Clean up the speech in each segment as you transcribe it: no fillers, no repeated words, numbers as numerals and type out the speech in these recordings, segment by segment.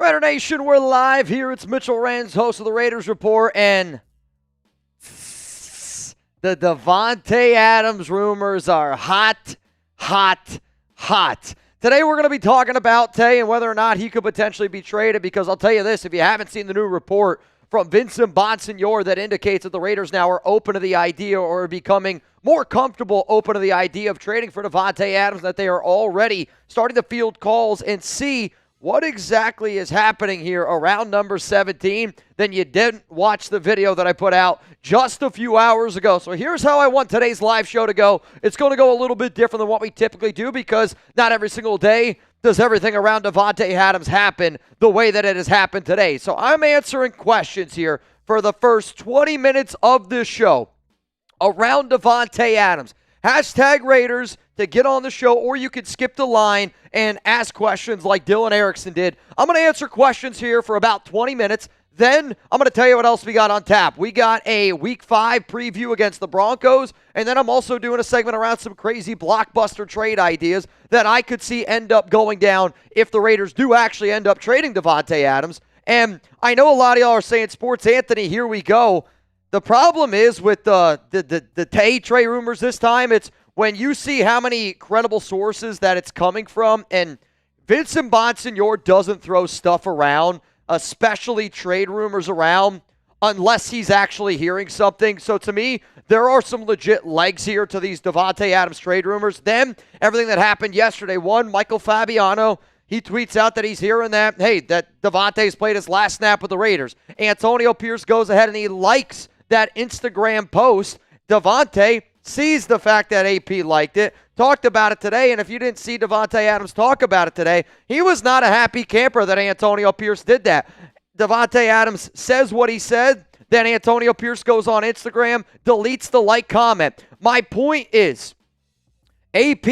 Raider Nation, we're live here. It's Mitchell Renz, host of the Raiders Report, and the Davante Adams rumors are hot. Today we're going to be talking about Tay and whether or not he could potentially be traded, because I'll tell you this, if you haven't seen the new report from Vincent Bonsignore that indicates that the Raiders now are open to the idea or are becoming more comfortable open to the idea of trading for Davante Adams, that they are already starting to field calls and see what exactly is happening here around number 17, then you didn't watch the video that I put out just a few hours ago. So here's how I want today's live show to go. It's going to go a little bit different than what we typically do, because not every single day does everything around Davante Adams happen the way that it has happened today. So I'm answering questions here for the first 20 minutes of this show around Davante Adams. Hashtag Raiders to get on the show, or you could skip the line and ask questions like Dylan Erickson did. I'm going to answer questions here for about 20 minutes. Then I'm going to tell you what else we got on tap. We got a Week 5 preview against the Broncos, and then I'm also doing a segment around some crazy blockbuster trade ideas that I could see end up going down if the Raiders do actually end up trading Davante Adams. And I know a lot of y'all are saying, Sports Anthony, here we go. The problem is with the Tay trade rumors this time, it's when you see how many credible sources that it's coming from, and Vincent Bonsignore doesn't throw stuff around, especially trade rumors around, unless he's actually hearing something. So to me, there are some legit legs here to these Davante Adams trade rumors. Then everything that happened yesterday, Michael Fabiano, he tweets out that he's hearing that, hey, that Davante's played his last snap with the Raiders. Antonio Pierce goes ahead and he likes that Instagram post. Davante sees the fact that AP liked it, talked about it today, and if you didn't see Davante Adams talk about it today, he was not a happy camper that Antonio Pierce did that. Davante Adams says what he said, then Antonio Pierce goes on Instagram, deletes the like comment. My point is, AP,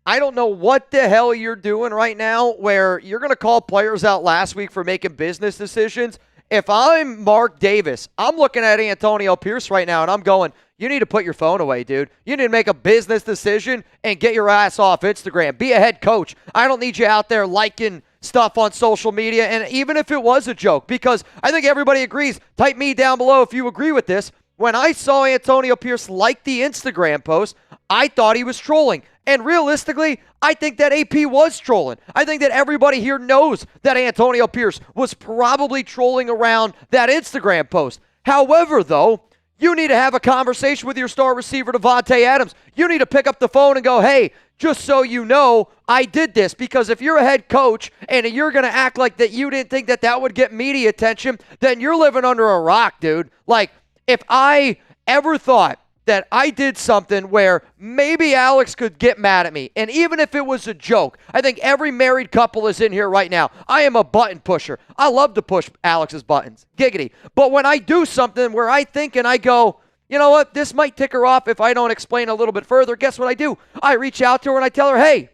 I don't know what the hell you're doing right now where you're going to call players out last week for making business decisions. If I'm Mark Davis, I'm looking at Antonio Pierce right now, and I'm going, you need to put your phone away, dude. You need to make a business decision and get your ass off Instagram. Be a head coach. I don't need you out there liking stuff on social media, and even if it was a joke, because I think everybody agrees. Type me down below if you agree with this. When I saw Antonio Pierce like the Instagram post, I thought he was trolling. And realistically, I think that AP was trolling. I think that everybody here knows that Antonio Pierce was probably trolling around that Instagram post. However, though, you need to have a conversation with your star receiver, Davante Adams. You need to pick up the phone and go, hey, just so you know, I did this. Because if you're a head coach and you're going to act like that you didn't think that that would get media attention, then you're living under a rock, dude. Like, if I ever thought that I did something where maybe Alex could get mad at me, and even if it was a joke, I think every married couple is in here right now. I am a button pusher. I love to push Alex's buttons. Giggity. But when I do something where I think and I go, you know what, this might tick her off if I don't explain a little bit further, guess what I do? I reach out to her and I tell her, hey,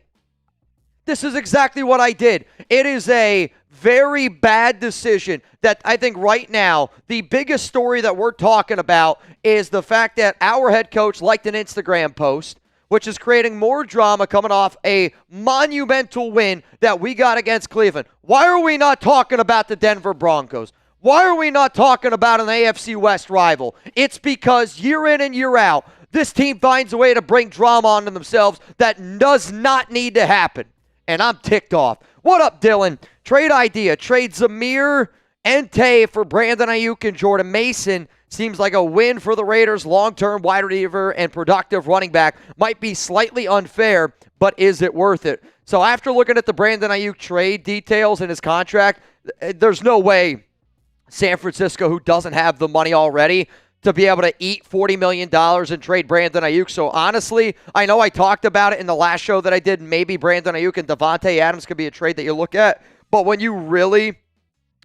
this is exactly what I did. It is a very bad decision that I think right now the biggest story that we're talking about is the fact that our head coach liked an Instagram post, which is creating more drama coming off a monumental win that we got against Cleveland. Why are we not talking about the Denver Broncos? Why are we not talking about an AFC West rival? It's because year in and year out, this team finds a way to bring drama onto themselves that does not need to happen. And I'm ticked off. What up, Dylan? Trade idea. Trade Zamir and Tay for Brandon Ayuk and Jordan Mason. Seems like a win for the Raiders. Long-term wide receiver and productive running back. Might be slightly unfair, but is it worth it? So after looking at the Brandon Ayuk trade details in his contract, there's no way San Francisco, who doesn't have the money already, to be able to eat $40 million and trade Brandon Ayuk. So honestly, I know I talked about it in the last show that I did. Maybe Brandon Ayuk and Davante Adams could be a trade that you look at. But when you really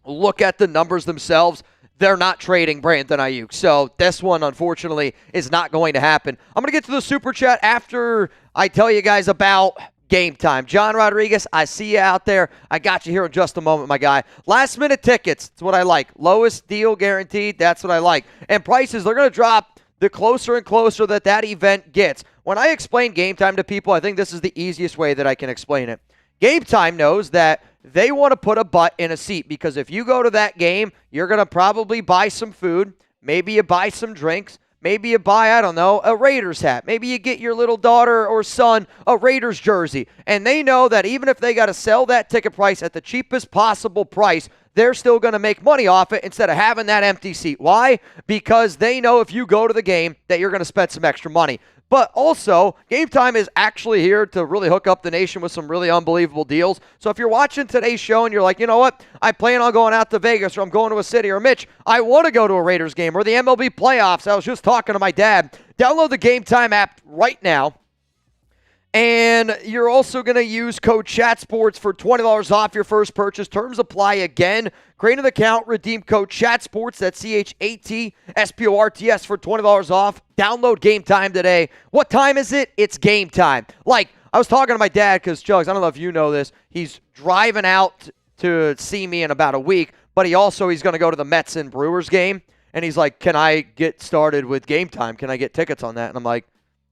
look at the numbers themselves, they're not trading Brandon Ayuk. So this one, unfortunately, is not going to happen. I'm going to get to the Super Chat after I tell you guys about Game Time. John Rodriguez, I see you out there. I got you here in just a moment, my guy. Last minute tickets, that's what I like. Lowest deal guaranteed, that's what I like. And prices, they're going to drop the closer and closer that event gets. When I explain Game Time to people, I think this is the easiest way that I can explain it. Game Time knows that they want to put a butt in a seat, because if you go to that game, you're going to probably buy some food. Maybe you buy some drinks. Maybe you buy, I don't know, a Raiders hat. Maybe you get your little daughter or son a Raiders jersey. And they know that even if they got to sell that ticket price at the cheapest possible price, they're still going to make money off it instead of having that empty seat. Why? Because they know if you go to the game that you're going to spend some extra money. But also, Gametime is actually here to really hook up the nation with some really unbelievable deals. So if you're watching today's show and you're like, you know what, I plan on going out to Vegas, or I'm going to a city, or Mitch, I want to go to a Raiders game, or the MLB playoffs. I was just talking to my dad. Download the Gametime app right now. And you're also going to use code CHATSPORTS for $20 off your first purchase. Terms apply again. Create an account, redeem code CHATSPORTS, that's CHATSPORTS for $20 off. Download Gametime today. What time is it? It's game time. Like, I was talking to my dad because, Chugs, I don't know if you know this, he's driving out to see me in about a week, but he's going to go to the Mets and Brewers game. And he's like, can I get started with Gametime? Can I get tickets on that? And I'm like,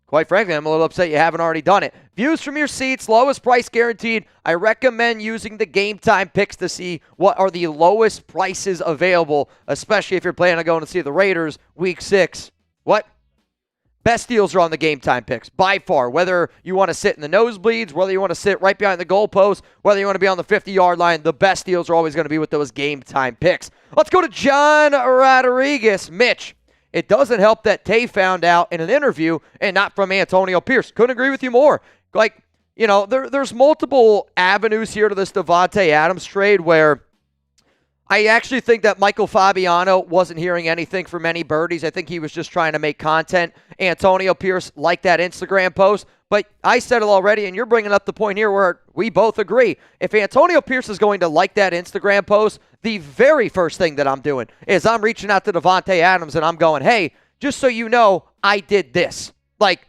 quite frankly, I'm a little upset you haven't already done it. Views from your seats, lowest price guaranteed. I recommend using the Gametime picks to see what are the lowest prices available, especially if you're planning on going to see the Raiders week 6. What? Best deals are on the Gametime picks, by far. Whether you want to sit in the nosebleeds, whether you want to sit right behind the goalpost, whether you want to be on the 50-yard line, the best deals are always going to be with those Gametime picks. Let's go to John Rodriguez. Mitch, it doesn't help that Tay found out in an interview and not from Antonio Pierce. Couldn't agree with you more. Like, you know, there's multiple avenues here to this Davante Adams trade where I actually think that Michael Fabiano wasn't hearing anything from any birdies. I think he was just trying to make content. Antonio Pierce liked that Instagram post. But I said it already, and you're bringing up the point here where we both agree. If Antonio Pierce is going to like that Instagram post, the very first thing that I'm doing is I'm reaching out to Davante Adams and I'm going, hey, just so you know, I did this. Like,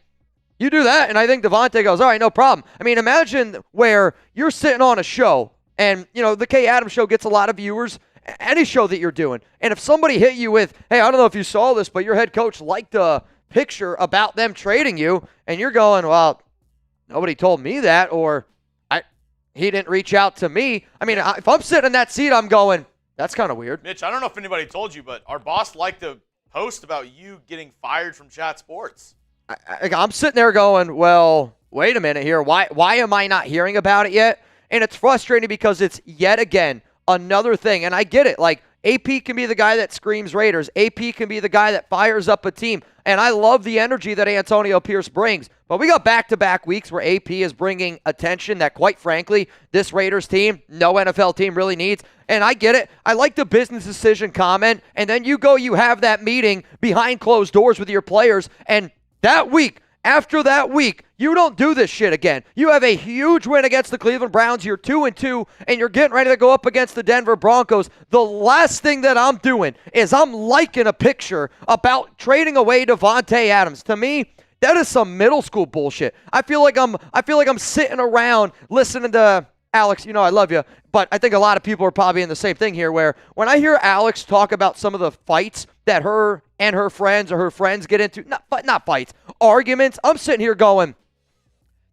you do that, and I think Davante goes, all right, no problem. I mean, imagine where you're sitting on a show, and, you know, the K Adams show gets a lot of viewers, any show that you're doing. And if somebody hit you with, hey, I don't know if you saw this, but your head coach liked a picture about them trading you, and you're going, well, nobody told me that, or he didn't reach out to me. I mean, if I'm sitting in that seat, I'm going, that's kind of weird. Mitch, I don't know if anybody told you, but our boss liked to post about you getting fired from Chat Sports. I'm sitting there going, well, wait a minute here. Why am I not hearing about it yet? And it's frustrating because it's yet again another thing. And I get it. Like, AP can be the guy that screams Raiders. AP can be the guy that fires up a team. And I love the energy that Antonio Pierce brings. But we got back-to-back weeks where AP is bringing attention that, quite frankly, this Raiders team, no NFL team really needs. And I get it. I like the business decision comment. And then you have that meeting behind closed doors with your players. And that week, after that week, you don't do this shit again. You have a huge win against the Cleveland Browns. You're 2-2, and you're getting ready to go up against the Denver Broncos. The last thing that I'm doing is I'm liking a picture about trading away Davante Adams. To me, that is some middle school bullshit. I feel like I'm sitting around listening to Alex. You know I love you, but I think a lot of people are probably in the same thing here. Where when I hear Alex talk about some of the fights that her and her friends or her friends get into, not fights, arguments, I'm sitting here going,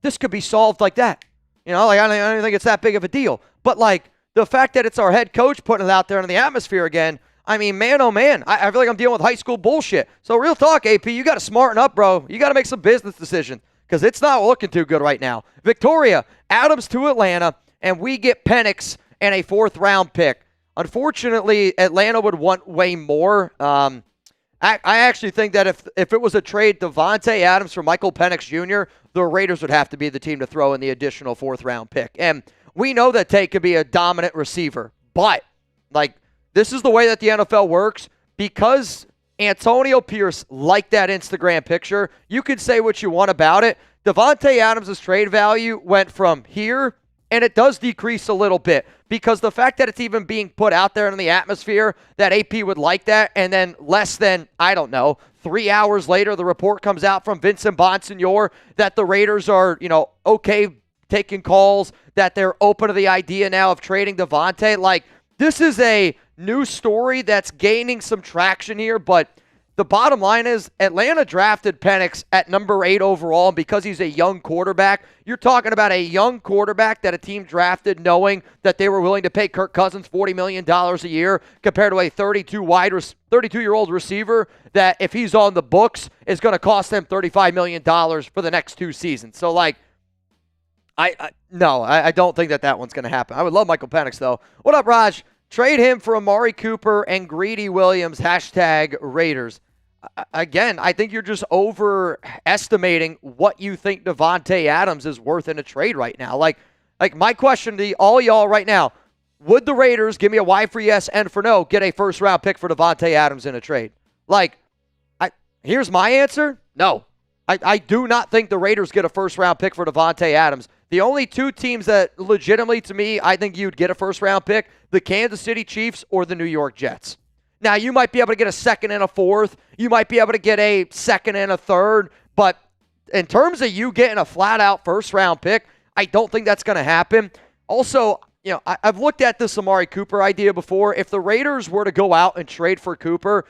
this could be solved like that. You know, like I don't think it's that big of a deal. But like the fact that it's our head coach putting it out there in the atmosphere again, I mean, man, oh man, I feel like I'm dealing with high school bullshit. So real talk, AP, you got to smarten up, bro. You got to make some business decisions because it's not looking too good right now. Victoria, Adams to Atlanta, and we get Penix and a 4th-round pick. Unfortunately, Atlanta would want way more. I actually think that if it was a trade, Davante Adams for Michael Penix Jr., the Raiders would have to be the team to throw in the additional 4th-round pick. And we know that Tate could be a dominant receiver, but like this is the way that the NFL works because Antonio Pierce liked that Instagram picture. You can say what you want about it. Davante Adams' trade value went from here, and it does decrease a little bit because the fact that it's even being put out there in the atmosphere that AP would like that, and then less than, I don't know, 3 hours later, the report comes out from Vincent Bonsignore that the Raiders are, okay taking calls, that they're open to the idea now of trading Davante. Like, this is a new story that's gaining some traction here, but the bottom line is Atlanta drafted Penix at number 8 overall, and because he's a young quarterback, you're talking about a young quarterback that a team drafted knowing that they were willing to pay Kirk Cousins $40 million a year compared to a 32-year-old receiver that, if he's on the books, is going to cost them $35 million for the next 2 seasons. So, like, I don't think that one's going to happen. I would love Michael Penix, though. What up, Raj? Trade him for Amari Cooper and Greedy Williams, #Raiders. Again, I think you're just overestimating what you think Davante Adams is worth in a trade right now. Like my question to all y'all right now, would the Raiders, give me a Y for yes and for no, get a first-round pick for Davante Adams in a trade? Here's my answer. No. I do not think the Raiders get a first-round pick for Davante Adams. The only 2 teams that legitimately, to me, I think you'd get a first-round pick, the Kansas City Chiefs or the New York Jets. Now, you might be able to get a second and a fourth. You might be able to get a second and a third. But in terms of you getting a flat-out first-round pick, I don't think that's going to happen. Also, I've looked at this Amari Cooper idea before. If the Raiders were to go out and trade for Cooper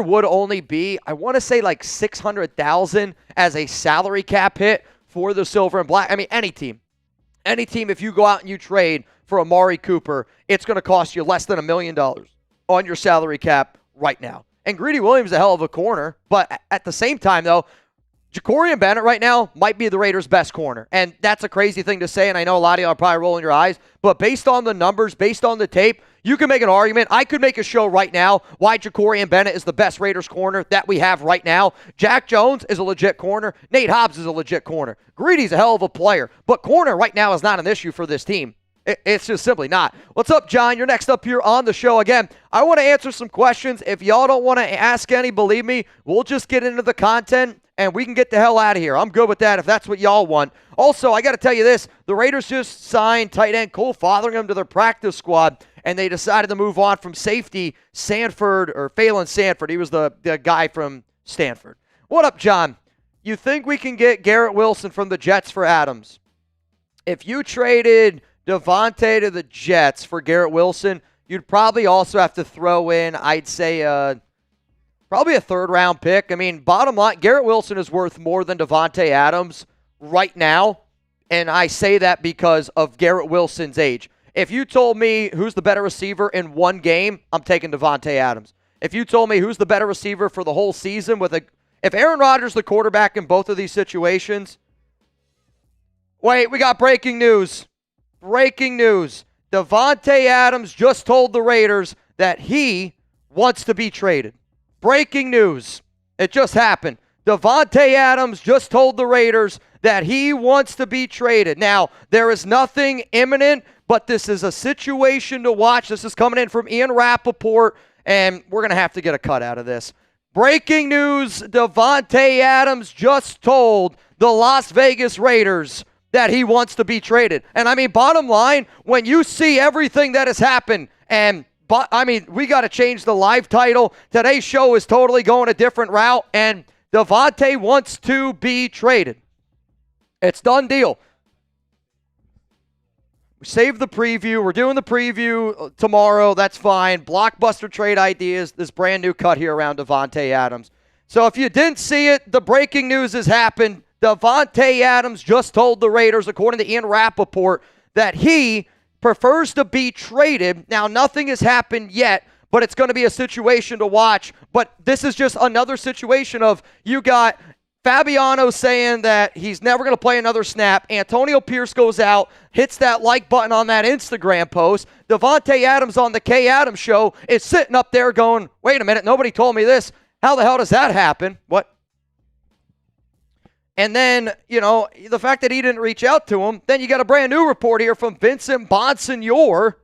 would only be, I want to say, like $600,000 as a salary cap hit for the Silver and Black. I mean, any team, if you go out and you trade for Amari Cooper, it's going to cost you less than $1 million on your salary cap right now. And Greedy Williams is a hell of a corner, but at the same time, though, Ja'Cory Bennett right now might be the Raiders' best corner. And that's a crazy thing to say, and I know a lot of y'all are probably rolling your eyes, but based on the numbers, based on the tape, you can make an argument. I could make a show right now why Ja'Cory Bennett is the best Raiders corner that we have right now. Jack Jones is a legit corner. Nate Hobbs is a legit corner. Greedy's a hell of a player, but corner right now is not an issue for this team. It's just simply not. What's up, John? You're next up here on the show. Again, I want to answer some questions. If y'all don't want to ask any, believe me, we'll just get into the content and we can get the hell out of here. I'm good with that if that's what y'all want. Also, I got to tell you this. The Raiders just signed tight end Cole Fotheringham to their practice squad, and they decided to move on from safety Phelan Sanford. He was the guy from Stanford. What up, John? You think we can get Garrett Wilson from the Jets for Adams? If you traded Davante to the Jets for Garrett Wilson, you'd probably also have to throw in, I'd say, probably a third-round pick. I mean, bottom line, Garrett Wilson is worth more than Davante Adams right now, and I say that because of Garrett Wilson's age. If you told me who's the better receiver in one game, I'm taking Davante Adams. If you told me who's the better receiver for the whole season if Aaron Rodgers the quarterback in both of these situations, wait, we got breaking news. Breaking news. Davante Adams just told the Raiders that he wants to be traded. Breaking news. It just happened. Davante Adams just told the Raiders that he wants to be traded. Now, there is nothing imminent, but this is a situation to watch. This is coming in from Ian Rappaport, and we're going to have to get a cut out of this. Breaking news. Davante Adams just told the Las Vegas Raiders that he wants to be traded. And I mean, bottom line, when you see everything that has happened, we got to change the live title. Today's show is totally going a different route, and Davante wants to be traded. It's done deal. We saved the preview. We're doing the preview tomorrow. That's fine. Blockbuster trade ideas. This brand new cut here around Davante Adams. So if you didn't see it, the breaking news has happened. Davante Adams just told the Raiders, according to Ian Rappaport, that he prefers to be traded. Now, nothing has happened yet, but it's going to be a situation to watch. But this is just another situation of you got Fabiano saying that he's never going to play another snap. Antonio Pierce goes out, hits that like button on that Instagram post. Davante Adams on the K Adams show is sitting up there going, wait a minute, nobody told me this. How the hell does that happen? What? And then, the fact that he didn't reach out to him, then you got a brand new report here from Vincent Bonsignore.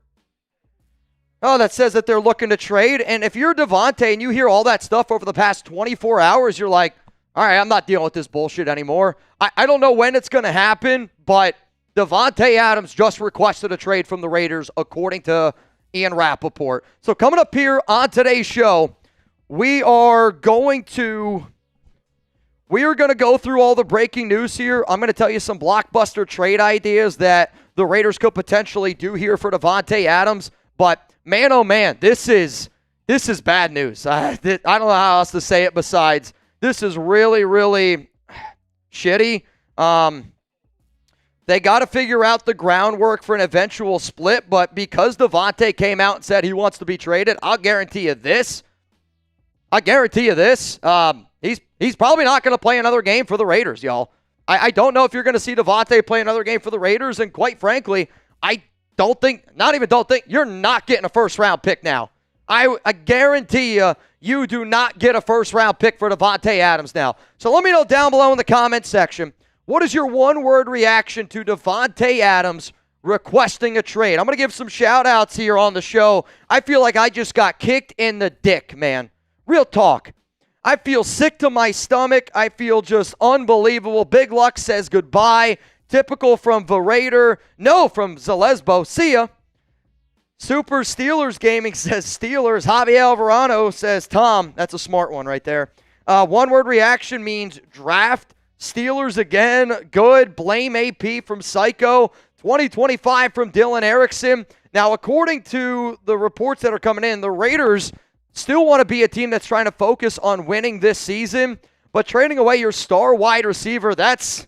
That says that they're looking to trade. And if you're Davante and you hear all that stuff over the past 24 hours, you're like, all right, I'm not dealing with this bullshit anymore. I don't know when it's going to happen, but Davante Adams just requested a trade from the Raiders, according to Ian Rappaport. So coming up here on today's show, we are going to go through all the breaking news here. I'm going to tell you some blockbuster trade ideas that the Raiders could potentially do here for Davante Adams. But, man, oh, man, this is This is bad news. I don't know how else to say it besides this is really, really shitty. They got to figure out the groundwork for an eventual split, but because Davante came out and said he wants to be traded, I'll guarantee you this. He's probably not going to play another game for the Raiders, y'all. I don't know if you're going to see Davante play another game for the Raiders, and quite frankly, you're not getting a first-round pick now. I guarantee you do not get a first-round pick for Davante Adams now. So let me know down below in the comment section, what is your one-word reaction to Davante Adams requesting a trade? I'm going to give some shout-outs here on the show. I feel like I just got kicked in the dick, man. Real talk. I feel sick to my stomach. I feel just unbelievable. Big Luck says goodbye. Typical from Varaider. No, from Zalesbo. See ya. Super Steelers Gaming says Steelers. Javier Alvarado says Tom. That's a smart one right there. One-word reaction means draft. Steelers again. Good. Blame AP from Psycho. 2025 from Dylan Erickson. Now, according to the reports that are coming in, the Raiders still want to be a team that's trying to focus on winning this season, but trading away your star wide receiver, that's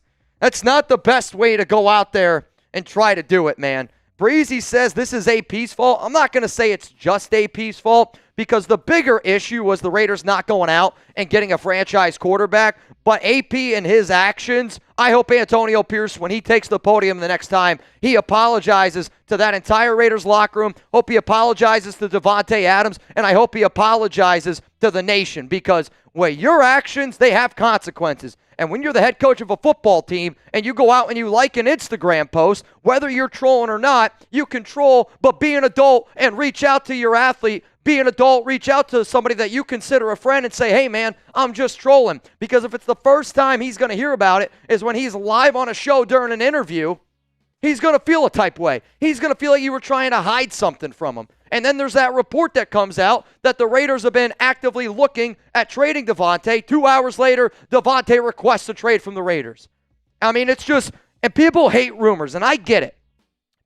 not the best way to go out there and try to do it, man. Breezy says this is AP's fault. I'm not going to say it's just AP's fault because the bigger issue was the Raiders not going out and getting a franchise quarterback. But AP and his actions, I hope Antonio Pierce, when he takes the podium the next time, he apologizes to that entire Raiders locker room. Hope he apologizes to Davante Adams, and I hope he apologizes to the nation because your actions, they have consequences. And when you're the head coach of a football team and you go out and you like an Instagram post, whether you're trolling or not, you can troll, but be an adult and reach out to your athlete. Be an adult, reach out to somebody that you consider a friend and say, hey, man, I'm just trolling. Because if it's the first time he's going to hear about it is when he's live on a show during an interview, he's going to feel a type way. He's going to feel like you were trying to hide something from him. And then there's that report that comes out that the Raiders have been actively looking at trading Davante. 2 hours later, Davante requests a trade from the Raiders. I mean, it's just, and people hate rumors, and I get it.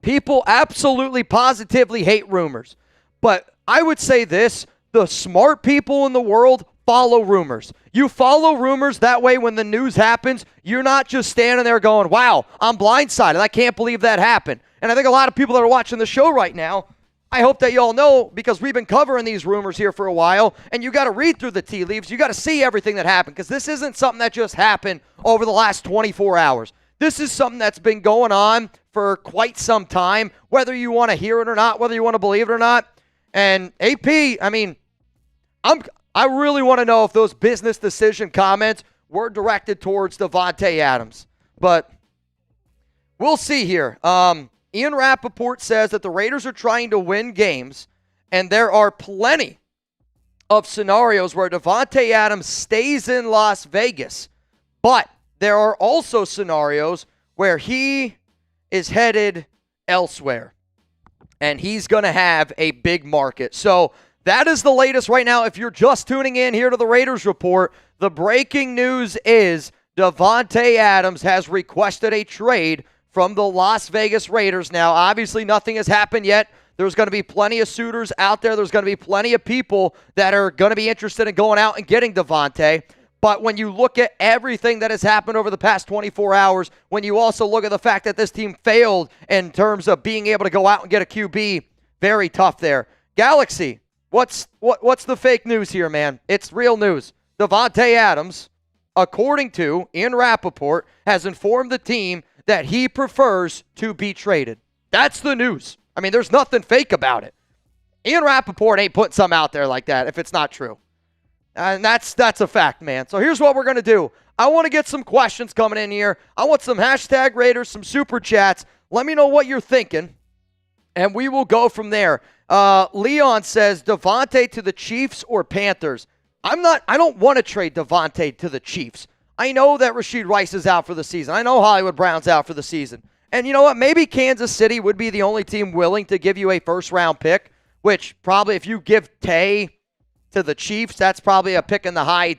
People absolutely, positively hate rumors. But I would say this, the smart people in the world follow rumors. You follow rumors, that way when the news happens, you're not just standing there going, wow, I'm blindsided. I can't believe that happened. And I think a lot of people that are watching the show right now, I hope that you all know, because we've been covering these rumors here for a while, and you got to read through the tea leaves. You got to see everything that happened, because this isn't something that just happened over the last 24 hours. This is something that's been going on for quite some time, whether you want to hear it or not, whether you want to believe it or not. And AP, I mean, I really want to know if those business decision comments were directed towards Davante Adams. But we'll see here. Ian Rappaport says that the Raiders are trying to win games, and there are plenty of scenarios where Davante Adams stays in Las Vegas. But there are also scenarios where he is headed elsewhere, and he's going to have a big market. So that is the latest right now. If you're just tuning in here to the Raiders Report, the breaking news is Davante Adams has requested a trade from the Las Vegas Raiders. Now, obviously, nothing has happened yet. There's going to be plenty of suitors out there. There's going to be plenty of people that are going to be interested in going out and getting Davante. But when you look at everything that has happened over the past 24 hours, when you also look at the fact that this team failed in terms of being able to go out and get a QB, very tough there. Galaxy, what's the fake news here, man? It's real news. Davante Adams, according to Ian Rappaport, has informed the team that he prefers to be traded. That's the news. I mean, there's nothing fake about it. Ian Rappaport ain't putting something out there like that if it's not true. And that's a fact, man. So here's what we're going to do. I want to get some questions coming in here. I want some hashtag Raiders, some super chats. Let me know what you're thinking, and we will go from there. Leon says, Davante to the Chiefs or Panthers? I don't want to trade Davante to the Chiefs. I know that Rashid Rice is out for the season. I know Hollywood Brown's out for the season. And you know what? Maybe Kansas City would be the only team willing to give you a first-round pick, which probably if you give Tay to the Chiefs, that's probably a pick in the high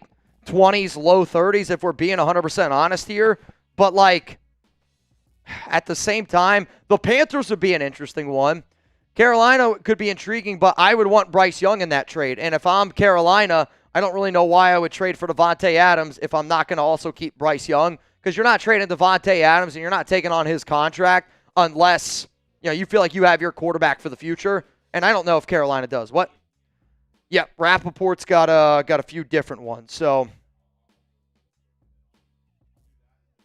20s, low 30s if we're being 100% honest here. But, at the same time, the Panthers would be an interesting one. Carolina could be intriguing, but I would want Bryce Young in that trade. And if I'm Carolina, I don't really know why I would trade for Davante Adams if I'm not going to also keep Bryce Young, because you're not trading Davante Adams and you're not taking on his contract unless you feel like you have your quarterback for the future. And I don't know if Carolina does. What? Yeah, Rappaport's got a few different ones. So,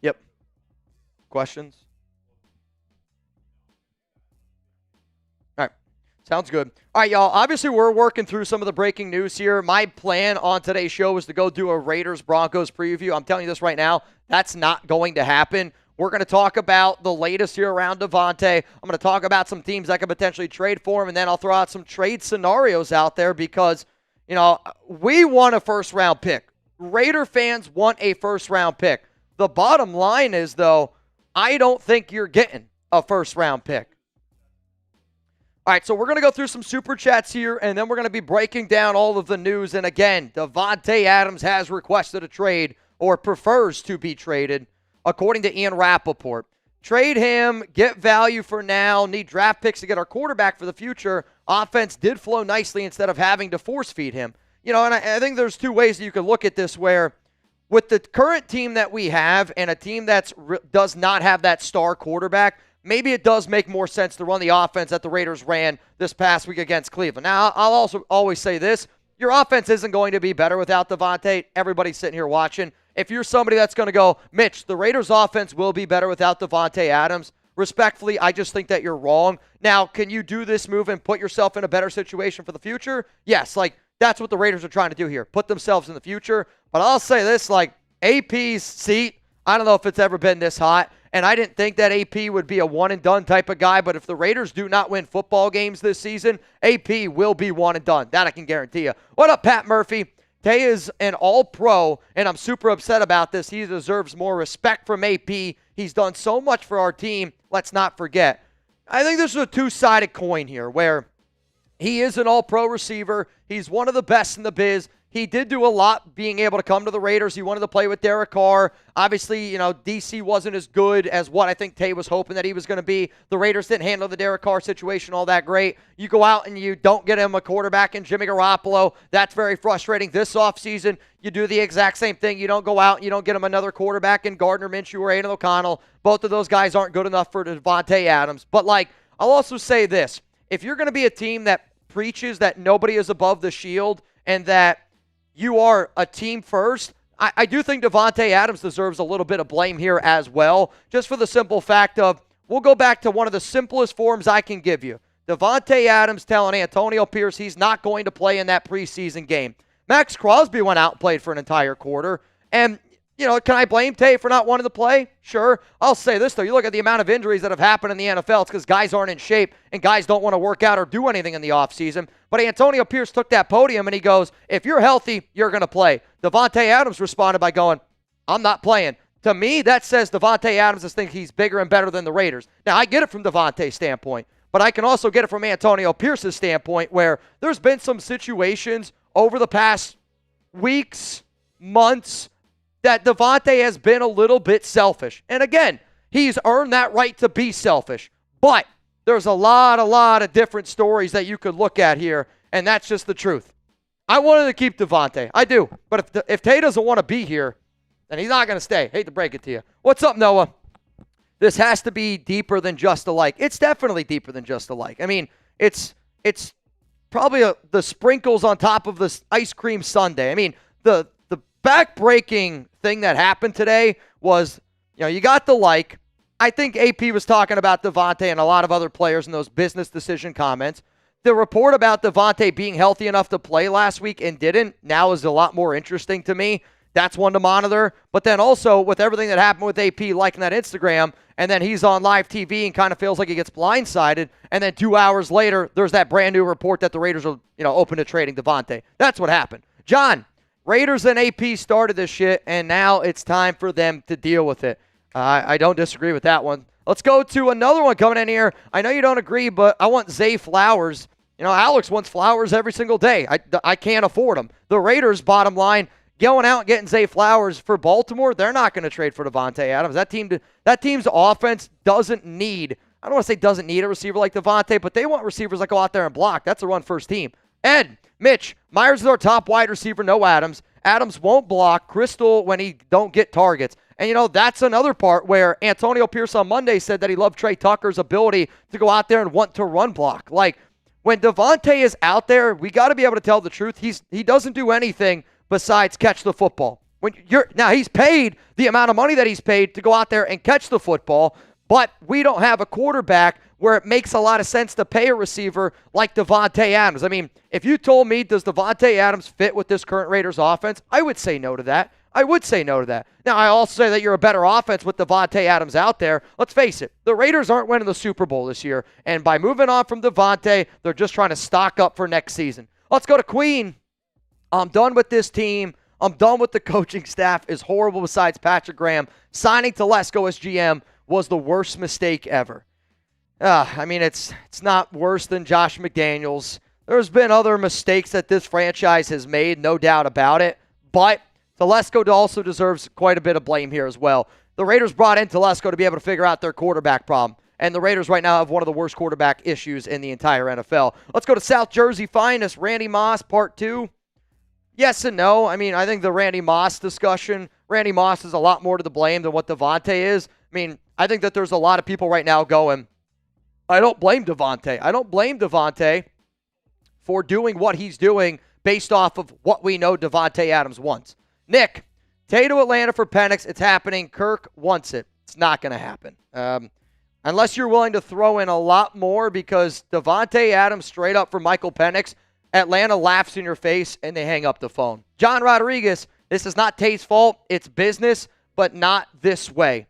yep. Questions? All right. Sounds good. All right, y'all. Obviously, we're working through some of the breaking news here. My plan on today's show was to go do a Raiders-Broncos preview. I'm telling you this right now. That's not going to happen. We're going to talk about the latest here around Davante. I'm going to talk about some teams that could potentially trade for him, and then I'll throw out some trade scenarios out there because, we want a first-round pick. Raider fans want a first-round pick. The bottom line is, though, I don't think you're getting a first-round pick. All right, so we're going to go through some super chats here, and then we're going to be breaking down all of the news. And again, Davante Adams has requested a trade or prefers to be traded, according to Ian Rappaport. Trade him, get value for now, need draft picks to get our quarterback for the future. Offense did flow nicely instead of having to force feed him. And I think there's two ways that you could look at this where with the current team that we have and a team that does not have that star quarterback, maybe it does make more sense to run the offense that the Raiders ran this past week against Cleveland. Now, I'll also always say this. Your offense isn't going to be better without Davante. Everybody's sitting here watching. If you're somebody that's going to go, Mitch, the Raiders' offense will be better without Davante Adams, respectfully, I just think that you're wrong. Now, can you do this move and put yourself in a better situation for the future? Yes, that's what the Raiders are trying to do here, put themselves in the future. But I'll say this, AP's seat, I don't know if it's ever been this hot. And I didn't think that AP would be a one-and-done type of guy, but if the Raiders do not win football games this season, AP will be one-and-done. That I can guarantee you. What up, Pat Murphy? Tay is an all-pro, and I'm super upset about this. He deserves more respect from AP. He's done so much for our team. Let's not forget. I think this is a two-sided coin here where he is an all-pro receiver. He's one of the best in the biz. He did do a lot being able to come to the Raiders. He wanted to play with Derek Carr. Obviously, DC wasn't as good as what I think Tay was hoping that he was going to be. The Raiders didn't handle the Derek Carr situation all that great. You go out and you don't get him a quarterback in Jimmy Garoppolo. That's very frustrating. This offseason, you do the exact same thing. You don't go out and you don't get him another quarterback in Gardner Minshew or Aiden O'Connell. Both of those guys aren't good enough for Davante Adams. But, I'll also say this. If you're going to be a team that preaches that nobody is above the shield and that you are a team first, I do think Davante Adams deserves a little bit of blame here as well, just for the simple fact of, we'll go back to one of the simplest forms I can give you. Davante Adams telling Antonio Pierce he's not going to play in that preseason game. Max Crosby went out and played for an entire quarter, and can I blame Tay for not wanting to play? Sure. I'll say this, though. You look at the amount of injuries that have happened in the NFL. It's because guys aren't in shape and guys don't want to work out or do anything in the offseason. But Antonio Pierce took that podium and he goes, if you're healthy, you're going to play. Davante Adams responded by going, I'm not playing. To me, that says Davante Adams is thinking he's bigger and better than the Raiders. Now, I get it from Davante's standpoint, but I can also get it from Antonio Pierce's standpoint where there's been some situations over the past weeks, months, that Davante has been a little bit selfish. And again, he's earned that right to be selfish. But there's a lot of different stories that you could look at here, and that's just the truth. I wanted to keep Davante. I do. But if Tay doesn't want to be here, then he's not going to stay. Hate to break it to you. What's up, Noah? This has to be deeper than just a like. It's definitely deeper than just a like. I mean, it's probably the sprinkles on top of this ice cream sundae. I mean, the back-breaking thing that happened today was, you got the like. I think AP was talking about Davante and a lot of other players in those business decision comments. The report about Davante being healthy enough to play last week and didn't now is a lot more interesting to me. That's one to monitor. But then also with everything that happened with AP liking that Instagram, and then he's on live TV and kind of feels like he gets blindsided, and then 2 hours later, there's that brand new report that the Raiders are open to trading Davante. That's what happened. John, Raiders and AP started this shit, and now it's time for them to deal with it. I don't disagree with that one. Let's go to another one coming in here. I know you don't agree, but I want Zay Flowers. Alex wants Flowers every single day. I can't afford them. The Raiders, bottom line, going out and getting Zay Flowers for Baltimore, they're not going to trade for Davante Adams. That team's offense doesn't need. I don't want to say doesn't need a receiver like Davante, but they want receivers that go out there and block. That's a run-first team. Ed, Mitch, Myers is our top wide receiver, no Adams. Adams won't block. Crystal when he don't get targets. And, that's another part where Antonio Pierce on Monday said that he loved Trey Tucker's ability to go out there and want to run block. Like, when Davante is out there, we got to be able to tell the truth. He doesn't do anything besides catch the football. Now, he's paid the amount of money that he's paid to go out there and catch the football, but we don't have a quarterback where it makes a lot of sense to pay a receiver like Davante Adams. I mean, if you told me, does Davante Adams fit with this current Raiders offense, I would say no to that. I would say no to that. Now, I also say that you're a better offense with Davante Adams out there. Let's face it, the Raiders aren't winning the Super Bowl this year, and by moving on from Davante, they're just trying to stock up for next season. Let's go to Queen. I'm done with this team. I'm done with the coaching staff. Is horrible besides Patrick Graham. Signing Telesco as GM was the worst mistake ever. It's not worse than Josh McDaniels. There's been other mistakes that this franchise has made, no doubt about it, but Telesco also deserves quite a bit of blame here as well. The Raiders brought in Telesco to be able to figure out their quarterback problem, and the Raiders right now have one of the worst quarterback issues in the entire NFL. Let's go to South Jersey Finest, Randy Moss, Part 2. Yes and no. I think the Randy Moss discussion, Randy Moss is a lot more to the blame than what Davante is. I think that there's a lot of people right now going, I don't blame Davante. I don't blame Davante for doing what he's doing based off of what we know Davante Adams wants. Nick, Tay to Atlanta for Penix. It's happening. Kirk wants it. It's not going to happen. Unless you're willing to throw in a lot more, because Davante Adams straight up for Michael Penix, Atlanta laughs in your face and they hang up the phone. John Rodriguez, this is not Tay's fault. It's business, but not this way.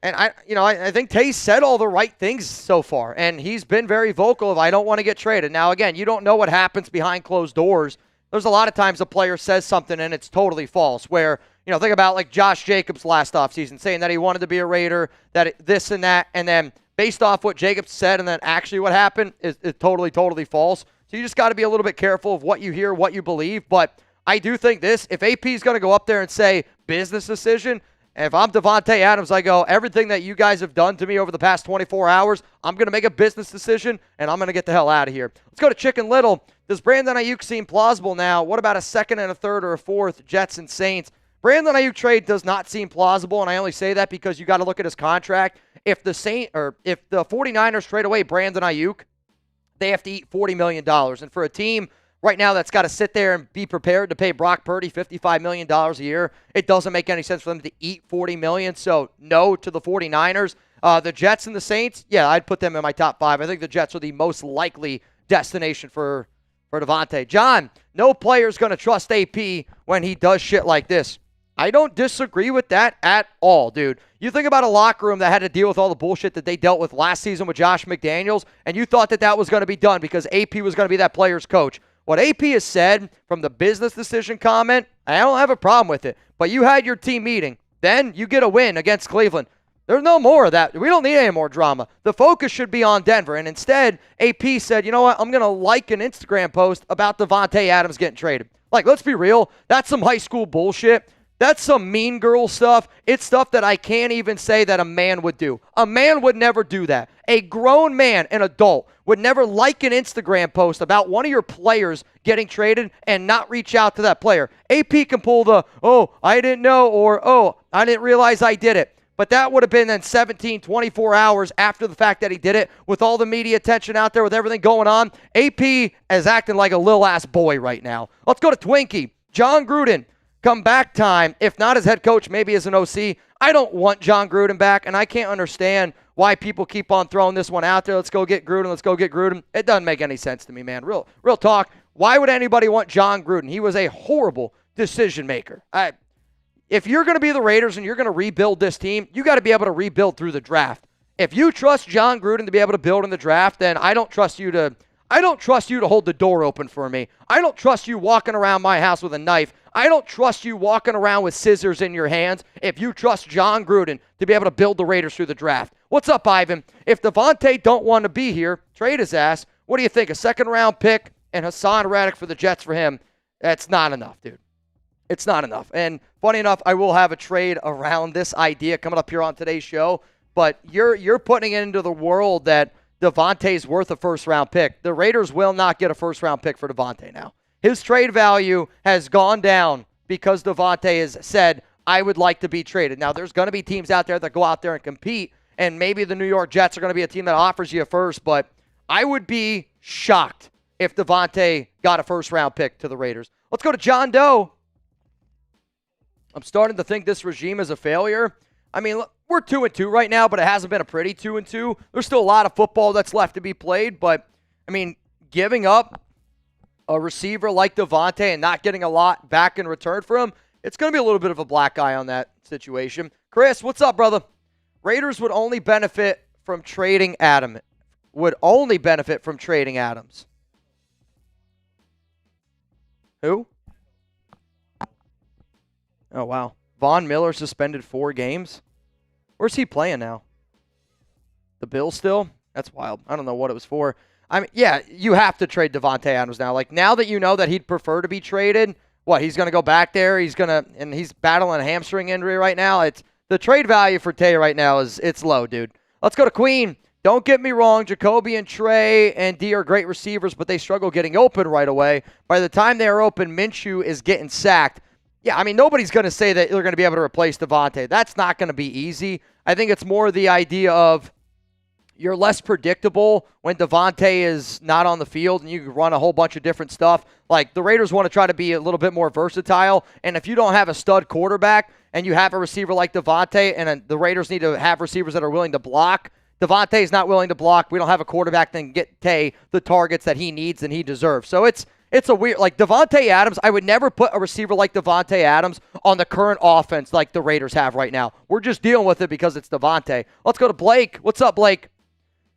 And I think Tay said all the right things so far, and he's been very vocal of, I don't want to get traded. Now, again, you don't know what happens behind closed doors. There's a lot of times a player says something and it's totally false, where, think about like Josh Jacobs last offseason saying that he wanted to be a Raider, that this and that, and then based off what Jacobs said and then actually what happened is totally, totally false. So you just got to be a little bit careful of what you hear, what you believe. But I do think this, if AP is going to go up there and say business decision, and if I'm Davante Adams, I go, everything that you guys have done to me over the past 24 hours, I'm going to make a business decision, and I'm going to get the hell out of here. Let's go to Chicken Little. Does Brandon Ayuk seem plausible now? What about a second and a third or a fourth, Jets and Saints? Brandon Ayuk trade does not seem plausible, and I only say that because you got to look at his contract. If the 49ers trade away Brandon Ayuk, they have to eat $40 million. And for a team right now that's got to sit there and be prepared to pay Brock Purdy $55 million a year, it doesn't make any sense for them to eat $40 million. So no to the 49ers. The Jets and the Saints, yeah, I'd put them in my top 5. I think the Jets are the most likely destination for Davante. John, no player's going to trust AP when he does shit like this. I don't disagree with that at all, dude. You think about a locker room that had to deal with all the bullshit that they dealt with last season with Josh McDaniels, and you thought that was going to be done because AP was going to be that player's coach. What AP has said from the business decision comment, I don't have a problem with it. But you had your team meeting. Then you get a win against Cleveland. There's no more of that. We don't need any more drama. The focus should be on Denver. And instead, AP said, you know what, I'm going to like an Instagram post about Davante Adams getting traded. Like, let's be real. That's some high school bullshit. That's some mean girl stuff. It's stuff that I can't even say that a man would do. A man would never do that. A grown man, an adult, would never like an Instagram post about one of your players getting traded and not reach out to that player. AP can pull the, oh, I didn't know, or, oh, I didn't realize I did it. But that would have been then 17, 24 hours after the fact that he did it, with all the media attention out there, with everything going on. AP is acting like a little ass boy right now. Let's go to Twinkie. John Gruden. Come back time, if not as head coach, maybe as an OC. I don't want John Gruden back, and I can't understand why people keep on throwing this one out there. Let's go get Gruden. Let's go get Gruden. It doesn't make any sense to me, man. Real talk. Why would anybody want John Gruden? He was a horrible decision maker. If you're going to be the Raiders and you're going to rebuild this team, you got to be able to rebuild through the draft. If you trust John Gruden to be able to build in the draft, then I don't trust you to hold the door open for me. I don't trust you walking around my house with a knife. I don't trust you walking around with scissors in your hands if you trust John Gruden to be able to build the Raiders through the draft. What's up, Ivan? If Davante don't want to be here, trade his ass. What do you think? A second-round pick and Hassan Reddick for the Jets for him? That's not enough, dude. It's not enough. And funny enough, I will have a trade around this idea coming up here on today's show. but you're putting it into the world that Davante's worth a first-round pick. The Raiders will not get a first-round pick for Davante now. His trade value has gone down because Davante has said, I would like to be traded. Now, there's going to be teams out there that go out there and compete, and maybe the New York Jets are going to be a team that offers you a first, but I would be shocked if Davante got a first-round pick to the Raiders. Let's go to John Doe. I'm starting to think this regime is a failure. I mean, look, we're 2-2 right now, but it hasn't been a pretty 2-2. There's still a lot of football that's left to be played, but, I mean, giving up a receiver like Davante and not getting a lot back in return for him, it's going to be a little bit of a black eye on that situation. Chris, what's up, brother? Raiders would only benefit from trading Adams. Would only benefit from trading Adams. Who? Oh, wow. Von Miller suspended 4 games? Where's he playing now? The Bills still? That's wild. I don't know what it was for. I mean, yeah, you have to trade Davante Adams now. Like, now that you know that he'd prefer to be traded, what, he's going to go back there? And he's battling a hamstring injury right now. It's the trade value for Tay right now it's low, dude. Let's go to Queen. Don't get me wrong, Jacoby and Trey and D are great receivers, but they struggle getting open right away. By the time they are open, Minshew is getting sacked. Yeah, I mean, nobody's going to say that they're going to be able to replace Davante. That's not going to be easy. I think it's more the idea of you're less predictable when Davante is not on the field and you can run a whole bunch of different stuff. Like, the Raiders want to try to be a little bit more versatile, and if you don't have a stud quarterback and you have a receiver like Davante, and the Raiders need to have receivers that are willing to block, Davante is not willing to block. We don't have a quarterback that can get Tay the targets that he needs and he deserves. So it's a weird, like Davante Adams, I would never put a receiver like Davante Adams on the current offense like the Raiders have right now. We're just dealing with it because it's Davante. Let's go to Blake. What's up, Blake?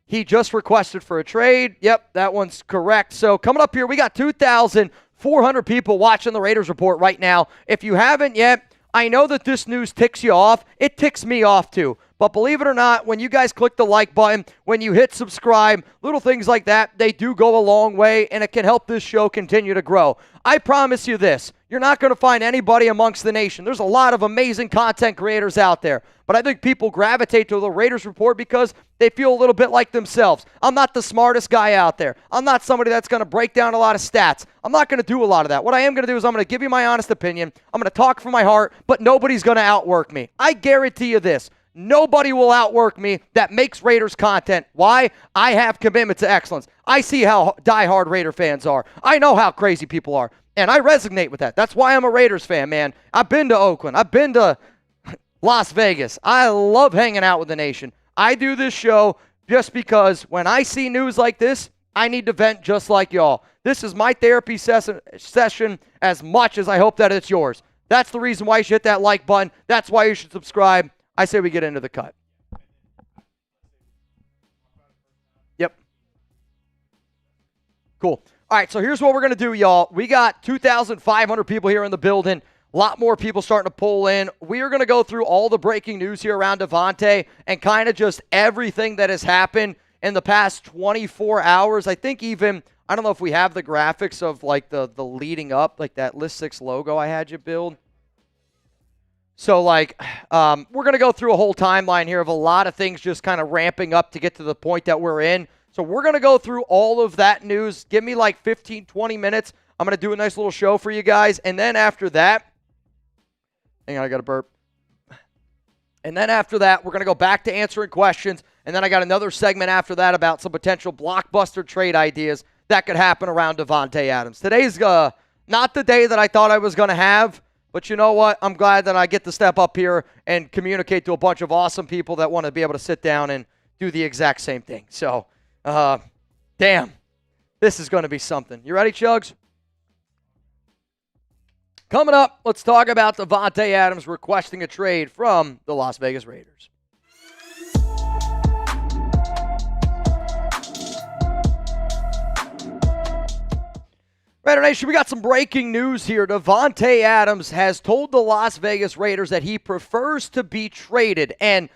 He just requested for a trade. Yep, that one's correct. So coming up here, we got 2,400 people watching the Raiders Report right now. If you haven't yet, I know that this news ticks you off. It ticks me off too. But believe it or not, when you guys click the like button, when you hit subscribe, little things like that, they do go a long way, and it can help this show continue to grow. I promise you this. You're not going to find anybody amongst the nation. There's a lot of amazing content creators out there. But I think people gravitate to the Raiders Report because they feel a little bit like themselves. I'm not the smartest guy out there. I'm not somebody that's going to break down a lot of stats. I'm not going to do a lot of that. What I am going to do is I'm going to give you my honest opinion. I'm going to talk from my heart, but nobody's going to outwork me. I guarantee you this. Nobody will outwork me that makes Raiders content. Why? I have commitment to excellence. I see how diehard Raider fans are. I know how crazy people are, and I resonate with that. That's why I'm a Raiders fan, man. I've been to Oakland. I've been to Las Vegas. I love hanging out with the nation. I do this show just because when I see news like this, I need to vent just like y'all. This is my therapy session as much as I hope that it's yours. That's the reason why you should hit that like button. That's why you should subscribe. I say we get into the cut. Yep. Cool. All right, so here's what we're going to do, y'all. We got 2,500 people here in the building. A lot more people starting to pull in. We are going to go through all the breaking news here around Davante and kind of just everything that has happened in the past 24 hours. I think even, I don't know if we have the graphics of like the leading up, like that List 6 logo I had you build. So, like, we're going to go through a whole timeline here of a lot of things just kind of ramping up to get to the point that we're in. So we're going to go through all of that news. Give me like 15, 20 minutes. I'm going to do a nice little show for you guys. And then after that, hang on, I got to burp. And then after that, we're going to go back to answering questions. And then I got another segment after that about some potential blockbuster trade ideas that could happen around Davante Adams. Today's not the day that I thought I was going to have. But you know what? I'm glad that I get to step up here and communicate to a bunch of awesome people that want to be able to sit down and do the exact same thing. So, damn, this is going to be something. You ready, Chugs? Coming up, let's talk about Davante Adams requesting a trade from the Las Vegas Raiders. Raider Nation, we got some breaking news here. Davante Adams has told the Las Vegas Raiders that he prefers to be traded. And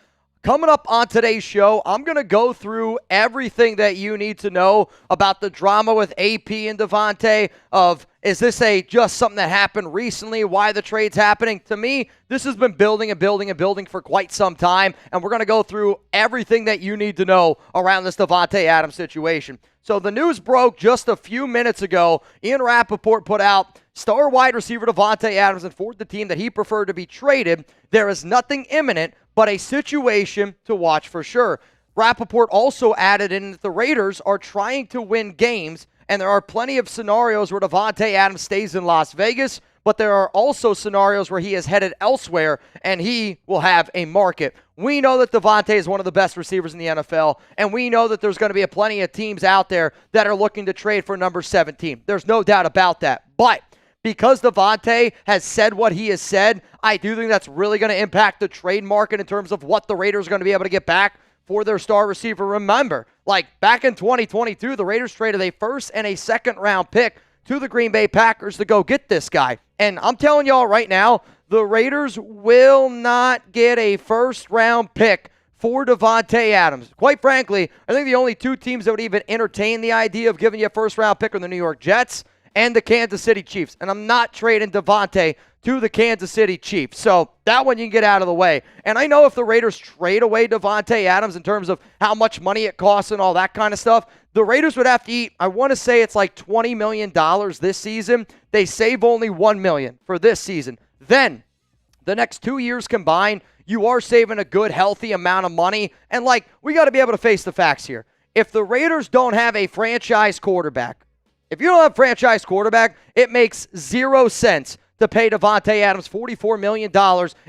Coming up on today's show, I'm going to go through everything that you need to know about the drama with AP and Davante of, is this just something that happened recently, why the trade's happening? To me, this has been building and building and building for quite some time, and we're going to go through everything that you need to know around this Davante Adams situation. So the news broke just a few minutes ago. Ian Rappaport put out star wide receiver Davante Adams informed the team that he preferred to be traded. There is nothing imminent, but a situation to watch for sure. Rappaport also added in that the Raiders are trying to win games, and there are plenty of scenarios where Davante Adams stays in Las Vegas, but there are also scenarios where he is headed elsewhere, and he will have a market. We know that Davante is one of the best receivers in the NFL, and we know that there's going to be plenty of teams out there that are looking to trade for number 17. There's no doubt about that. But because Davante has said what he has said, I do think that's really going to impact the trade market in terms of what the Raiders are going to be able to get back for their star receiver. Remember, back in 2022, the Raiders traded a first and a second round pick to the Green Bay Packers to go get this guy. And I'm telling y'all right now, the Raiders will not get a first round pick for Davante Adams. Quite frankly, I think the only two teams that would even entertain the idea of giving you a first round pick are the New York Jets and the Kansas City Chiefs. And I'm not trading Davante to the Kansas City Chiefs. So that one you can get out of the way. And I know if the Raiders trade away Davante Adams in terms of how much money it costs and all that kind of stuff, the Raiders would have to eat, I want to say it's like $20 million this season. They save only $1 million for this season. Then the next 2 years combined, you are saving a good, healthy amount of money. And we got to be able to face the facts here. If the Raiders don't have a franchise quarterback, if you don't have a franchise quarterback, it makes 0 sense to pay Davante Adams $44 million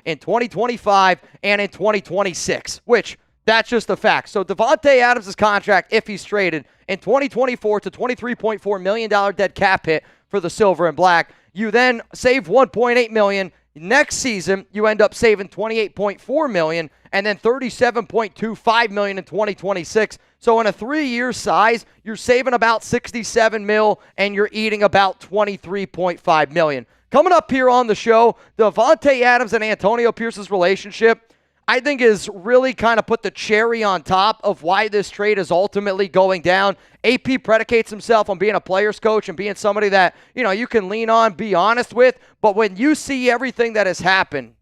in 2025 and in 2026, which that's just a fact. So Davante Adams' contract, if he's traded, in 2024 to $23.4 million dead cap hit for the Silver and Black. You then save $1.8 million. Next season, you end up saving $28.4 million and then $37.25 million in 2026. So in a 3-year size, you're saving about $67 million and you're eating about $23.5 million. Coming up here on the show, Davante Adams and Antonio Pierce's relationship, I think, is really kind of put the cherry on top of why this trade is ultimately going down. AP predicates himself on being a player's coach and being somebody that, you can lean on, be honest with. But when you see everything that has happened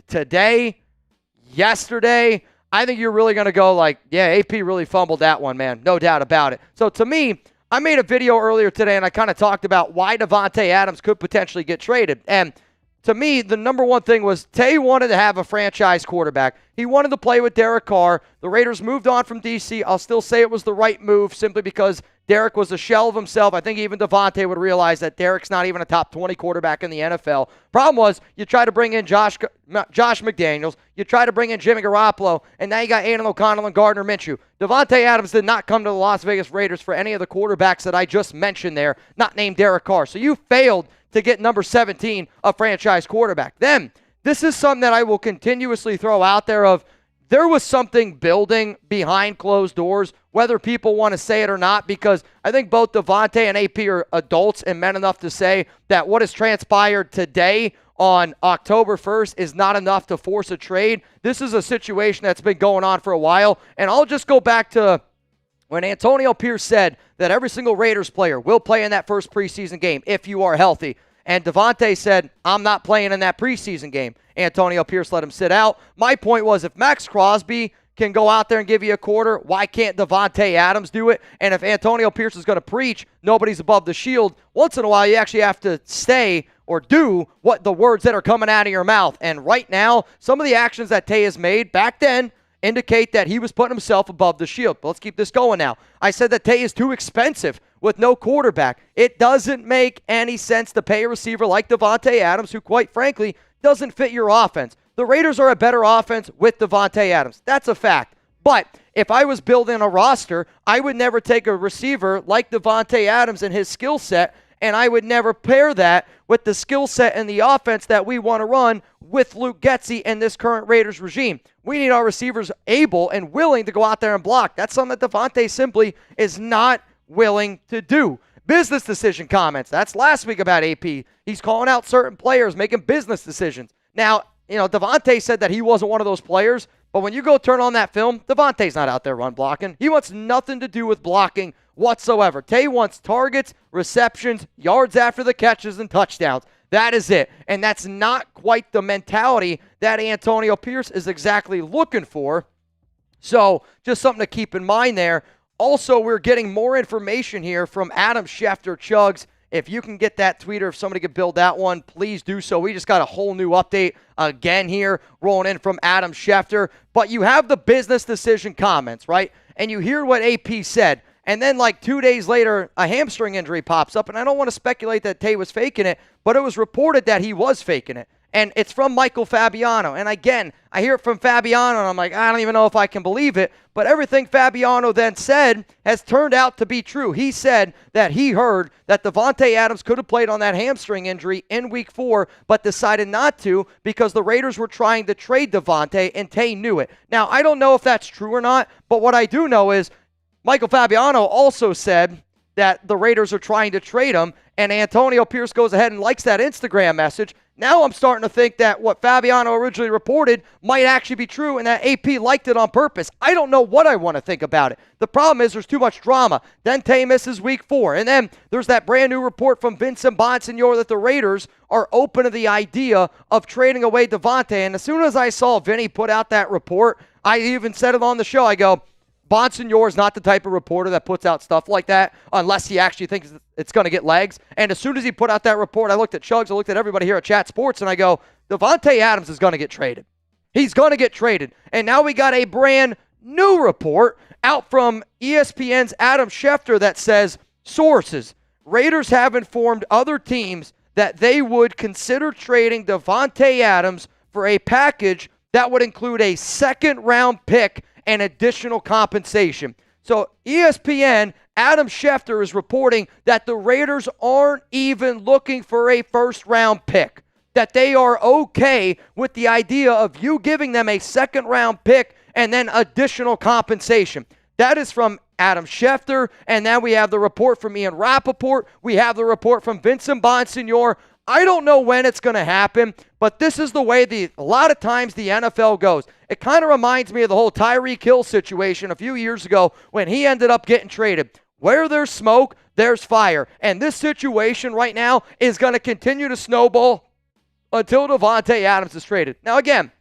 today, yesterday, I think you're really going to go yeah, AP really fumbled that one, man. No doubt about it. So to me, I made a video earlier today, and I kind of talked about why Davante Adams could potentially get traded. And to me, the number one thing was Tay wanted to have a franchise quarterback. He wanted to play with Derek Carr. The Raiders moved on from D.C. I'll still say it was the right move simply because Derek was a shell of himself. I think even Davante would realize that Derek's not even a top 20 quarterback in the NFL. Problem was, you try to bring in Josh McDaniels, you try to bring in Jimmy Garoppolo, and now you got Aiden O'Connell and Gardner Minshew. Davante Adams did not come to the Las Vegas Raiders for any of the quarterbacks that I just mentioned there, not named Derek Carr. So you failed to get number 17, a franchise quarterback. Then, this is something that I will continuously throw out there of, there was something building behind closed doors, whether people want to say it or not, because I think both Davante and AP are adults and men enough to say that what has transpired today on October 1st is not enough to force a trade. This is a situation that's been going on for a while, and I'll just go back to when Antonio Pierce said that every single Raiders player will play in that first preseason game if you are healthy. And Davante said, I'm not playing in that preseason game. Antonio Pierce let him sit out. My point was, if Max Crosby can go out there and give you a quarter, why can't Davante Adams do it? And if Antonio Pierce is going to preach, nobody's above the shield, once in a while you actually have to stay or do what the words that are coming out of your mouth. And right now, some of the actions that Tay has made back then indicate that he was putting himself above the shield. But let's keep this going now. I said that Tay is too expensive with no quarterback. It doesn't make any sense to pay a receiver like Davante Adams, who quite frankly doesn't fit your offense. The Raiders are a better offense with Davante Adams. That's a fact. But if I was building a roster, I would never take a receiver like Davante Adams and his skill set, and I would never pair that with the skill set and the offense that we want to run with Luke Getsy and this current Raiders regime. We need our receivers able and willing to go out there and block. That's something that Davante simply is not willing to do. Business decision comments. That's last week about AP. He's calling out certain players, making business decisions. Now, Davante said that he wasn't one of those players. But when you go turn on that film, Davante's not out there run blocking. He wants nothing to do with blocking whatsoever. Tay wants targets, receptions, yards after the catches, and touchdowns. That is it. And that's not quite the mentality that Antonio Pierce is exactly looking for. So just something to keep in mind there. Also, we're getting more information here from Adam Schefter. Chugs, if you can get that tweet or if somebody could build that one, please do so. We just got a whole new update again here rolling in from Adam Schefter. But you have the business decision comments, right? And you hear what AP said. And then like 2 days later, a hamstring injury pops up. And I don't want to speculate that Tay was faking it, but it was reported that he was faking it. And it's from Michael Fabiano. And again, I hear it from Fabiano, and I'm like, I don't even know if I can believe it. But everything Fabiano then said has turned out to be true. He said that he heard that Davante Adams could have played on that hamstring injury in Week 4, but decided not to because the Raiders were trying to trade Davante, and Tay knew it. Now, I don't know if that's true or not, but what I do know is Michael Fabiano also said that the Raiders are trying to trade him, and Antonio Pierce goes ahead and likes that Instagram message. Now I'm starting to think that what Fabiano originally reported might actually be true and that AP liked it on purpose. I don't know what I want to think about it. The problem is there's too much drama. Then Tay misses Week 4. And then there's that brand new report from Vincent Bonsignore that the Raiders are open to the idea of trading away Davante. And as soon as I saw Vinny put out that report, I even said it on the show. I go, Bonsignore is not the type of reporter that puts out stuff like that unless he actually thinks it's going to get legs. And as soon as he put out that report, I looked at Chugs, I looked at everybody here at Chat Sports, and I go, Davante Adams is going to get traded. He's going to get traded. And now we got a brand new report out from ESPN's Adam Schefter that says, sources, Raiders have informed other teams that they would consider trading Davante Adams for a package that would include a second-round pick and additional compensation. So ESPN, Adam Schefter is reporting that the Raiders aren't even looking for a first-round pick, that they are okay with the idea of you giving them a second-round pick and then additional compensation. That is from Adam Schefter, and then we have the report from Ian Rappaport. We have the report from Vincent Bonsignore. I don't know when it's going to happen, but this is the way a lot of times the NFL goes. It kind of reminds me of the whole Tyreek Hill situation a few years ago when he ended up getting traded. Where there's smoke, there's fire. And this situation right now is going to continue to snowball until Davante Adams is traded. Now, again,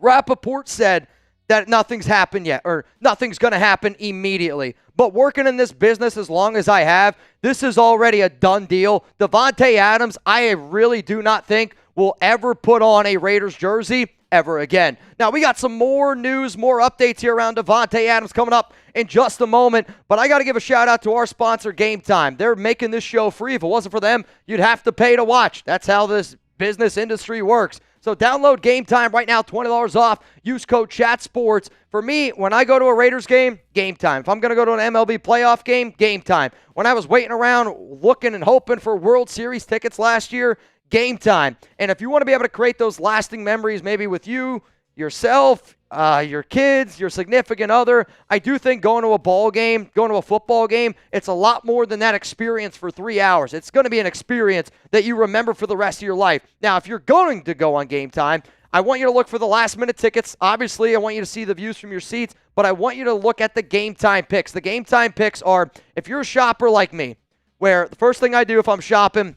Rappaport said that nothing's happened yet, or nothing's going to happen immediately. But working in this business as long as I have, this is already a done deal. Davante Adams, I really do not think will ever put on a Raiders jersey ever again. Now, we got some more news, more updates here around Davante Adams coming up in just a moment, but I got to give a shout-out to our sponsor, Gametime. They're making this show free. If it wasn't for them, you'd have to pay to watch. That's how this business industry works. So download Gametime right now, $20 off. Use code CHATSPORTS. For me, when I go to a Raiders game, Gametime. If I'm going to go to an MLB playoff game, Gametime. When I was waiting around looking and hoping for World Series tickets last year, Gametime. And if you want to be able to create those lasting memories, maybe with you, yourself, your kids, your significant other, I do think going to a ball game, going to a football game, it's a lot more than that experience for 3 hours. It's going to be an experience that you remember for the rest of your life. Now, if you're going to go on Gametime, I want you to look for the last-minute tickets. Obviously, I want you to see the views from your seats, but I want you to look at the Gametime picks. The Gametime picks are, if you're a shopper like me, where the first thing I do if I'm shopping,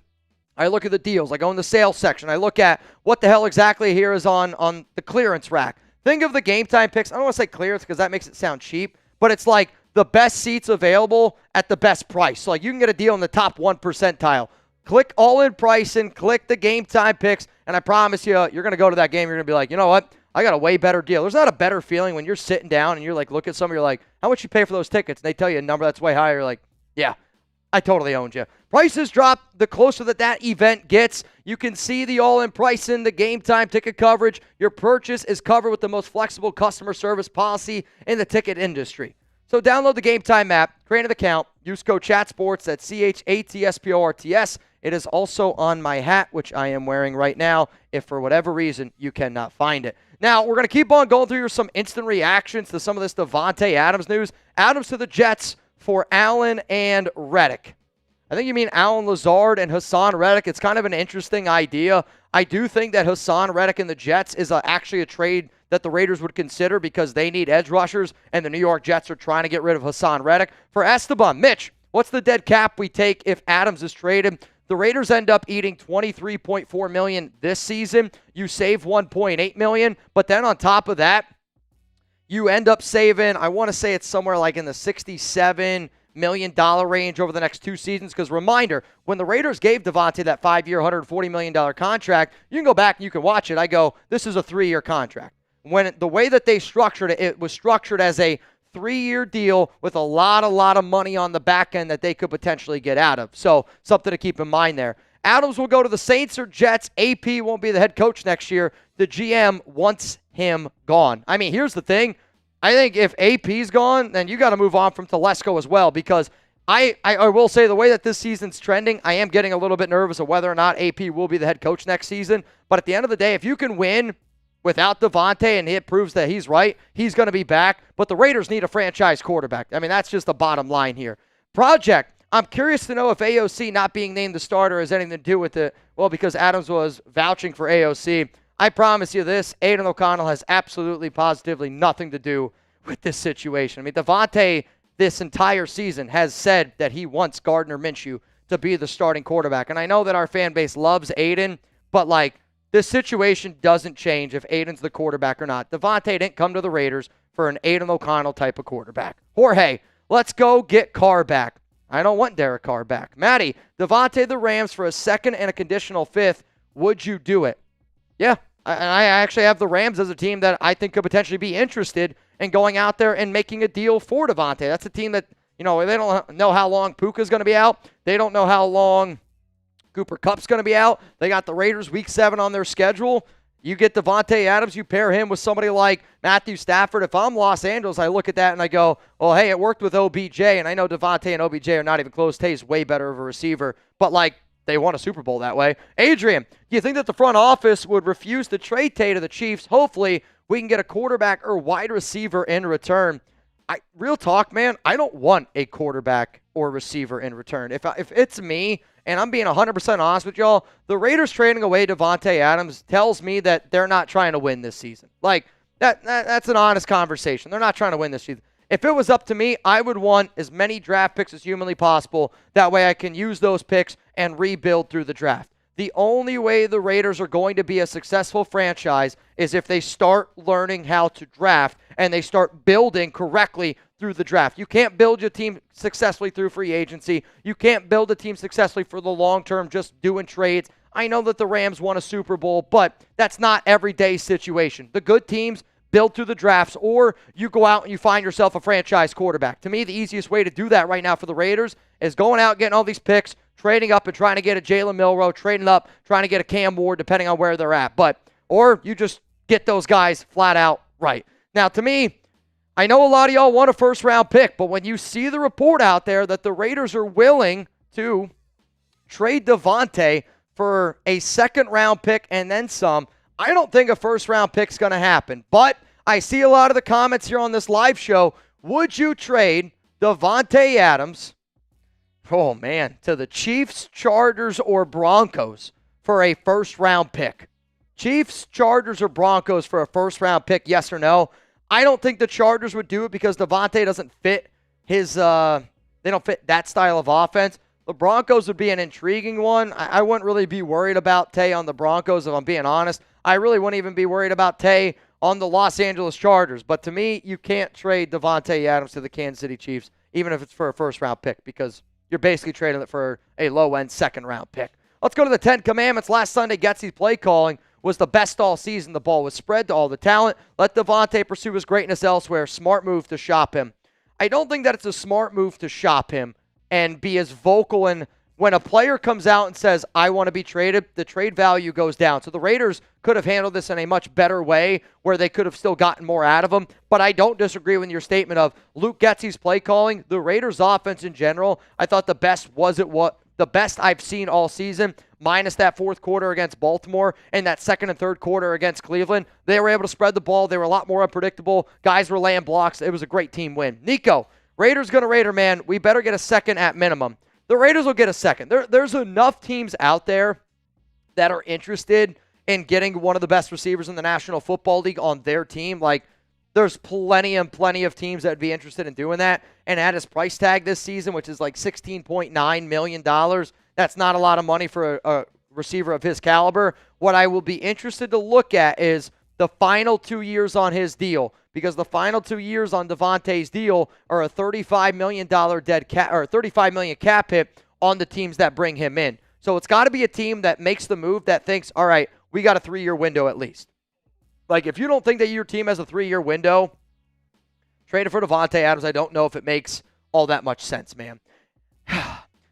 I look at the deals. I go in the sales section. I look at what the hell exactly here is on the clearance rack. Think of the Gametime picks. I don't want to say clearance because that makes it sound cheap, but it's like the best seats available at the best price. So like you can get a deal in the top 1 percentile. Click all-in pricing, click the Gametime picks, and I promise you, you're going to go to that game. You're going to be like, you know what? I got a way better deal. There's not a better feeling when you're sitting down and you're like, look at somebody, you're like, how much you pay for those tickets? And they tell you a number that's way higher. You're like, yeah, I totally owned you. Prices drop the closer that event gets. You can see the all-in pricing, the Gametime ticket coverage. Your purchase is covered with the most flexible customer service policy in the ticket industry. So download the Gametime app, create an account, use code CHATSPORTS, that's CHATSPORTS. It is also on my hat, which I am wearing right now, if for whatever reason you cannot find it. Now, we're going to keep on going through some instant reactions to some of this Davante Adams news. Adams to the Jets for Allen and Reddick. I think you mean Allen Lazard and Hassan Reddick. It's kind of an interesting idea. I do think that Hassan Reddick and the Jets is actually a trade that the Raiders would consider because they need edge rushers, and the New York Jets are trying to get rid of Hassan Reddick. For Esteban, Mitch, what's the dead cap we take if Adams is traded? The Raiders end up eating $23.4 million this season. You save $1.8 million, but then on top of that, you end up saving, I want to say it's somewhere like in the $67 million range over the next 2 seasons. Because reminder, when the Raiders gave Davante that 5-year, $140 million contract, you can go back and you can watch it. I go, this is a 3-year contract. When the way that they structured it, it was structured as a 3-year deal with a lot of money on the back end that they could potentially get out of. So something to keep in mind there. Adams will go to the Saints or Jets. AP won't be the head coach next year. The GM wants him gone. I mean, here's the thing. I think if AP's gone, then you got to move on from Telesco as well, because I will say the way that this season's trending, I am getting a little bit nervous of whether or not AP will be the head coach next season. But at the end of the day, if you can win without Davante and it proves that he's right, he's going to be back. But the Raiders need a franchise quarterback. I mean, that's just the bottom line here. Project, I'm curious to know if AOC not being named the starter has anything to do with it. Well, because Adams was vouching for AOC. I promise you this, Aiden O'Connell has absolutely, positively nothing to do with this situation. I mean, Davante this entire season has said that he wants Gardner Minshew to be the starting quarterback. And I know that our fan base loves Aiden, but like, this situation doesn't change if Aiden's the quarterback or not. Davante didn't come to the Raiders for an Aiden O'Connell type of quarterback. Jorge, let's go get Carr back. I don't want Derek Carr back. Maddie, Davante the Rams for a 2nd and a conditional 5th. Would you do it? Yeah. I actually have the Rams as a team that I think could potentially be interested in going out there and making a deal for Davante. That's a team that, you know, they don't know how long Puka's going to be out. They don't know how long Cooper Kupp's going to be out. They got the Raiders week 7 on their schedule. You get Davante Adams, you pair him with somebody like Matthew Stafford. If I'm Los Angeles, I look at that and I go, well, hey, it worked with OBJ, and I know Davante and OBJ are not even close. Tay's way better of a receiver, but like, they won a Super Bowl that way. Adrian, do you think that the front office would refuse to trade Tay to the Chiefs? Hopefully, we can get a quarterback or wide receiver in return. Real talk, man, I don't want a quarterback or receiver in return. If it's me, and I'm being 100% honest with y'all, the Raiders trading away Davante Adams tells me that they're not trying to win this season. Like, that's an honest conversation. They're not trying to win this season. If it was up to me, I would want as many draft picks as humanly possible. That way I can use those picks and rebuild through the draft. The only way the Raiders are going to be a successful franchise is if they start learning how to draft and they start building correctly through the draft. You can't build your team successfully through free agency. You can't build a team successfully for the long term just doing trades. I know that the Rams won a Super Bowl, but that's not everyday situation. The good teams build through the drafts, or you go out and you find yourself a franchise quarterback. To me, the easiest way to do that right now for the Raiders is going out, getting all these picks, trading up and trying to get a Jalen Milroe, trading up, trying to get a Cam Ward, depending on where they're at. Or you just get those guys flat out right. Now, to me, I know a lot of y'all want a first-round pick, but when you see the report out there that the Raiders are willing to trade Davante for a second-round pick and then some, I don't think a first-round pick's going to happen. But I see a lot of the comments here on this live show. Would you trade Davante Adams, oh man, to the Chiefs, Chargers, or Broncos for a first-round pick? Chiefs, Chargers, or Broncos for a first-round pick, yes or no? I don't think the Chargers would do it because Davante doesn't fit his, they don't fit that style of offense. The Broncos would be an intriguing one. I wouldn't really be worried about Tay on the Broncos, if I'm being honest. I really wouldn't even be worried about Tay on the Los Angeles Chargers. But to me, you can't trade Davante Adams to the Kansas City Chiefs, even if it's for a first-round pick, because you're basically trading it for a low-end second-round pick. Let's go to the 10 Commandments. Last Sunday, Getsy's play calling was the best all season. The ball was spread to all the talent. Let Davante pursue his greatness elsewhere. Smart move to shop him. I don't think that it's a smart move to shop him and be as vocal. And when a player comes out and says, I want to be traded, the trade value goes down. So the Raiders could have handled this in a much better way where they could have still gotten more out of him. But I don't disagree with your statement of Luke Getsy's play calling. The Raiders offense in general, I thought the best the best I've seen all season, minus that fourth quarter against Baltimore and that second and third quarter against Cleveland. They were able to spread the ball. They were a lot more unpredictable. Guys were laying blocks. It was a great team win. Nico, Raiders going to Raider, man. We better get a second at minimum. The Raiders will get a second. There's enough teams out there that are interested in getting one of the best receivers in the National Football League on their team. Like, there's plenty of teams that would be interested in doing that. And at his price tag this season, which is like $16.9 million, that's not a lot of money for a receiver of his caliber. What I will be interested to look at is the final 2 years on his deal, because the final 2 years on Davante's deal are a $35 million dead cap, or $35 million cap hit on the teams that bring him in. So it's got to be a team that makes the move, that thinks, all right, we got a 3-year window at least. Like, if you don't think that your team has a 3-year window, trading for Davante Adams, I don't know if it makes all that much sense, man.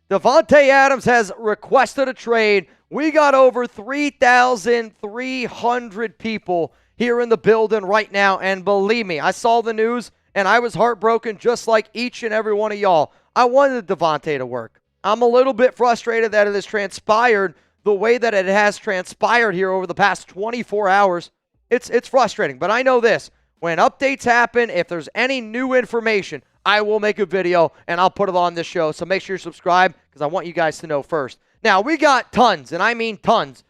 Davante Adams has requested a trade. We got over 3,300 people here in the building right now, and believe me, I saw the news, and I was heartbroken just like each and every one of y'all. I wanted Davante to work. I'm a little bit frustrated that it has transpired the way that it has transpired here over the past 24 hours. It's frustrating, but I know this. When updates happen, if there's any new information, I will make a video, and I'll put it on this show. So make sure you subscribe, because I want you guys to know first. Now, we got tons, and I mean tons,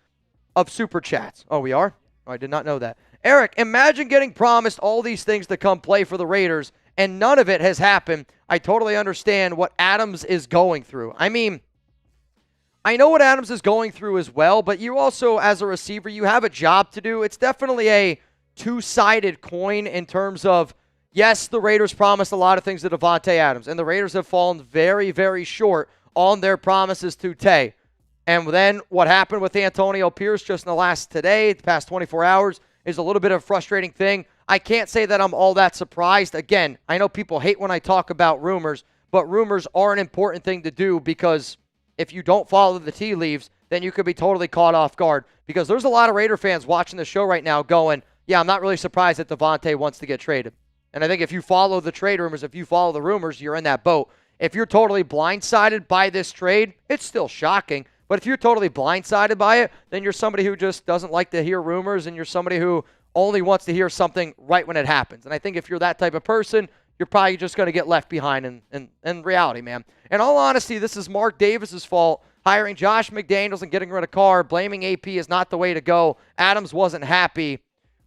of Super Chats. Oh, we are? Oh, I did not know that. Eric, imagine getting promised all these things to come play for the Raiders, and none of it has happened. I totally understand what Adams is going through. I mean, I know what Adams is going through as well, but you also, as a receiver, you have a job to do. It's definitely a two-sided coin in terms of, yes, the Raiders promised a lot of things to Davante Adams, and the Raiders have fallen very, very short on their promises to Tay. And then what happened with Antonio Pierce just in the past 24 hours, is a little bit of a frustrating thing. I can't say that I'm all that surprised. Again, I know people hate when I talk about rumors, but rumors are an important thing to do, because if you don't follow the tea leaves, then you could be totally caught off guard. Because there's a lot of Raider fans watching the show right now going, yeah, I'm not really surprised that Davante wants to get traded. And I think if you follow the trade rumors, if you follow the rumors, you're in that boat. If you're totally blindsided by this trade, it's still shocking. But if you're totally blindsided by it, then you're somebody who just doesn't like to hear rumors, and you're somebody who only wants to hear something right when it happens. And I think if you're that type of person, you're probably just going to get left behind in reality, man. In all honesty, this is Mark Davis's fault. Hiring Josh McDaniels and getting rid of Carr, blaming AP is not the way to go. Adams wasn't happy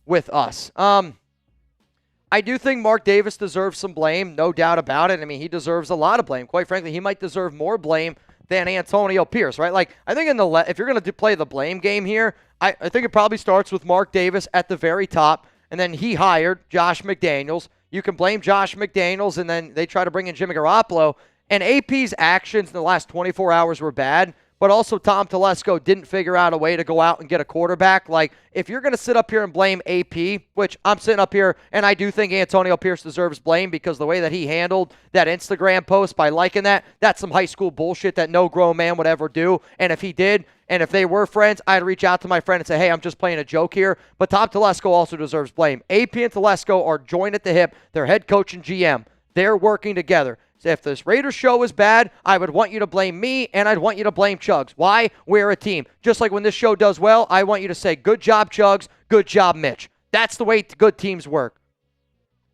with us. I do think Mark Davis deserves some blame, no doubt about it. I mean, he deserves a lot of blame. Quite frankly, he might deserve more blame than Antonio Pierce, right? Like, I think if you're going to play the blame game here, I think it probably starts with Mark Davis at the very top, and then he hired Josh McDaniels. You can blame Josh McDaniels, and then they try to bring in Jimmy Garoppolo. And AP's actions in the last 24 hours were bad, but also Tom Telesco didn't figure out a way to go out and get a quarterback. Like, if you're going to sit up here and blame AP, which I'm sitting up here, and I do think Antonio Pierce deserves blame because the way that he handled that Instagram post by liking that, that's some high school bullshit that no grown man would ever do. And if he did, and if they were friends, I'd reach out to my friend and say, hey, I'm just playing a joke here. But Tom Telesco also deserves blame. AP and Telesco are joined at the hip. They're head coach and GM. They're working together. So if this Raiders show is bad, I would want you to blame me, and I'd want you to blame Chugs. Why? We're a team. Just like when this show does well, I want you to say, good job, Chugs. Good job, Mitch. That's the way good teams work.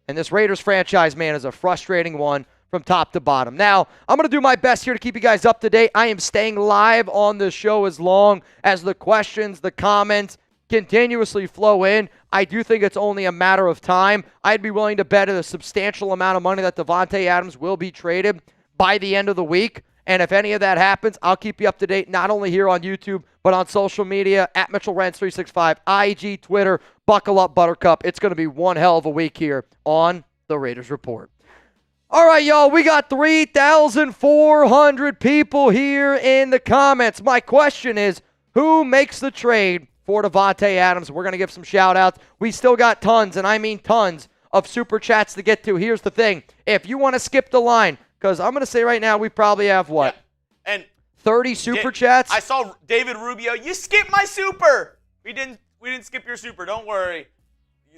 And this Raiders franchise, man, is a frustrating one from top to bottom. Now, I'm going to do my best here to keep you guys up to date. I am staying live on the show as long as the questions, the comments continuously flow in. I do think it's only a matter of time. I'd be willing to bet a substantial amount of money that Davante Adams will be traded by the end of the week. And if any of that happens, I'll keep you up to date, not only here on YouTube, but on social media, at Mitchell Renz 365, IG, Twitter, buckle up, Buttercup. It's going to be one hell of a week here on the Raiders Report. All right, y'all, we got 3,400 people here in the comments. My question is, who makes the trade for Davante Adams? We're going to give some shout-outs. We still got tons, and I mean tons, of Super Chats to get to. Here's the thing. If you want to skip the line, because I'm going to say right now we probably have, what, and 30 Super Chats? I saw David Rubio. You skipped my Super. We didn't skip your Super. Don't worry.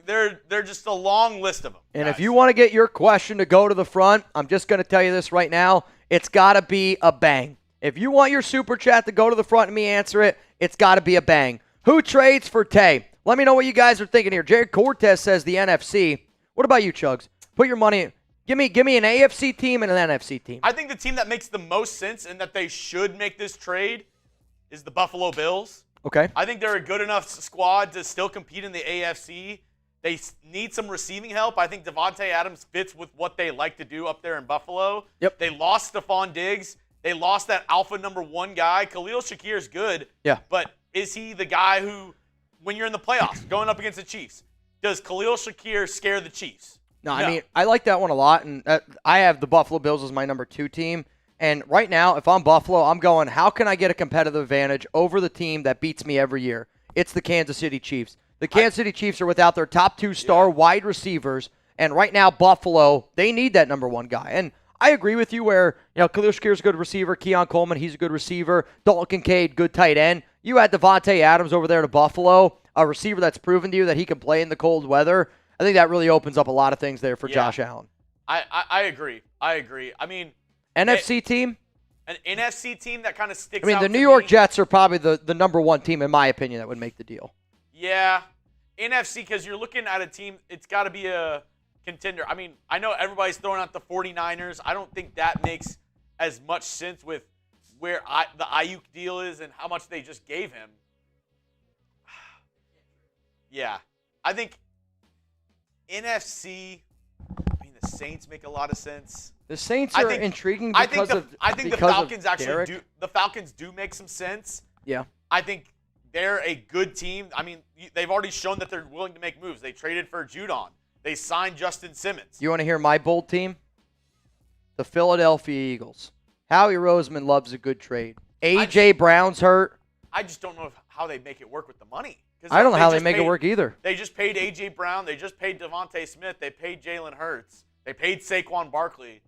They're just a long list of them. And guys, if you want to get your question to go to the front, I'm just going to tell you this right now. It's got to be a bang. If you want your Super Chat to go to the front and me answer it, it's got to be a bang. Who trades for Tay? Let me know what you guys are thinking here. Jared Cortez says the NFC. What about you, Chugs? Put your money in. Give me an AFC team and an NFC team. I think the team that makes the most sense and that they should make this trade is the Buffalo Bills. Okay. I think they're a good enough squad to still compete in the AFC. They need some receiving help. I think Davante Adams fits with what they like to do up there in Buffalo. Yep. They lost Stephon Diggs. They lost that alpha number 1 guy. Khalil Shakir is good. Yeah. But is he the guy who, when you're in the playoffs, going up against the Chiefs, does Khalil Shakir scare the Chiefs? No, I mean, I like that one a lot, and I have the Buffalo Bills as my number 2 team. And right now, if I'm Buffalo, I'm going, how can I get a competitive advantage over the team that beats me every year? It's the Kansas City Chiefs. The Kansas City Chiefs are without their top 2 star wide receivers, and right now, Buffalo, they need that number 1 guy. And I agree with you where, Khalil Shakir's a good receiver. Keon Coleman, he's a good receiver. Dalton Kincaid, good tight end. You add Davante Adams over there to Buffalo, a receiver that's proven to you that he can play in the cold weather. I think that really opens up a lot of things there for Josh Allen. I agree. I mean, NFC team? An NFC team that kind of sticks out. I mean, the New York Jets are probably the number 1 team, in my opinion, that would make the deal. Yeah. NFC, because you're looking at a team, it's got to be a contender. I mean, I know everybody's throwing out the 49ers. I don't think that makes as much sense with where the Ayuk deal is and how much they just gave him. Yeah. I think NFC, I mean, the Saints make a lot of sense. The Saints are intriguing because I think the Falcons actually do. The Falcons do make some sense. Yeah. I think they're a good team. I mean, they've already shown that they're willing to make moves. They traded for Judon. They signed Justin Simmons. You want to hear my bold team? The Philadelphia Eagles. Howie Roseman loves a good trade. A.J. Brown's hurt. I just don't know how they make it work with the money. I don't know how they make it work either. They just paid A.J. Brown. They just paid Devontae Smith. They paid Jalen Hurts. They paid Saquon Barkley.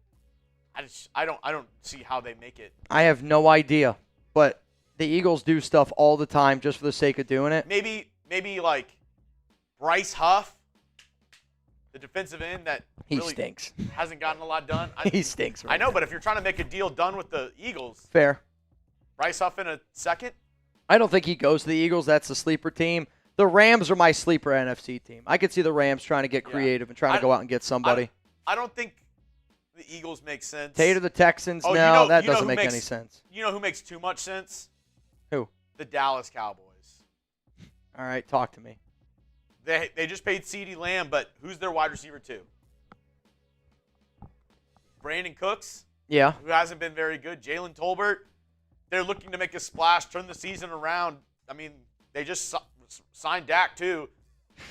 I don't see how they make it. I have no idea. But the Eagles do stuff all the time just for the sake of doing it. Maybe like Bryce Huff, the defensive end that he really stinks. Hasn't gotten a lot done. He stinks. Right I know, now. But if you're trying to make a deal done with the Eagles, fair. Bryce Huff in a second? I don't think he goes to the Eagles. That's the sleeper team. The Rams are my sleeper NFC team. I could see the Rams trying to get creative and trying to go out and get somebody. I don't think the Eagles make sense. Tater the Texans? Oh, no, that doesn't make any sense. You know who makes too much sense? Who? The Dallas Cowboys. All right, talk to me. They just paid CeeDee Lamb, but who's their wide receiver too? Brandon Cooks? Yeah. Who hasn't been very good. Jalen Tolbert. They're looking to make a splash, turn the season around. I mean, they just signed Dak too.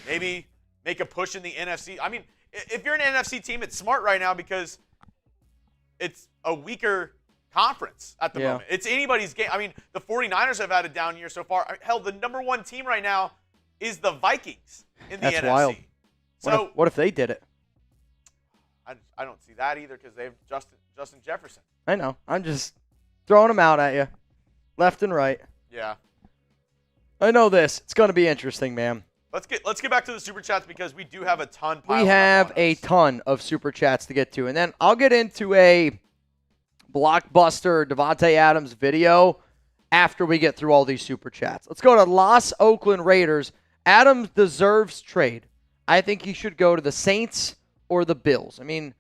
Maybe make a push in the NFC. I mean, if you're an NFC team, it's smart right now because it's a weaker conference at the moment. It's anybody's game. I mean, the 49ers have had a down year so far. Hell, the number 1 team right now is the Vikings in the NFC. That's wild. So what if they did it? I don't see that either because they have Justin Jefferson. I know. I'm just throwing them out at you, left and right. Yeah. I know this. It's going to be interesting, man. Let's get back to the Super Chats because we do have a ton. We have a ton of Super Chats to get to. And then I'll get into a blockbuster Davante Adams video after we get through all these Super Chats. Let's go to Los Oakland Raiders. Adams deserves trade. I think he should go to the Saints or the Bills. I mean,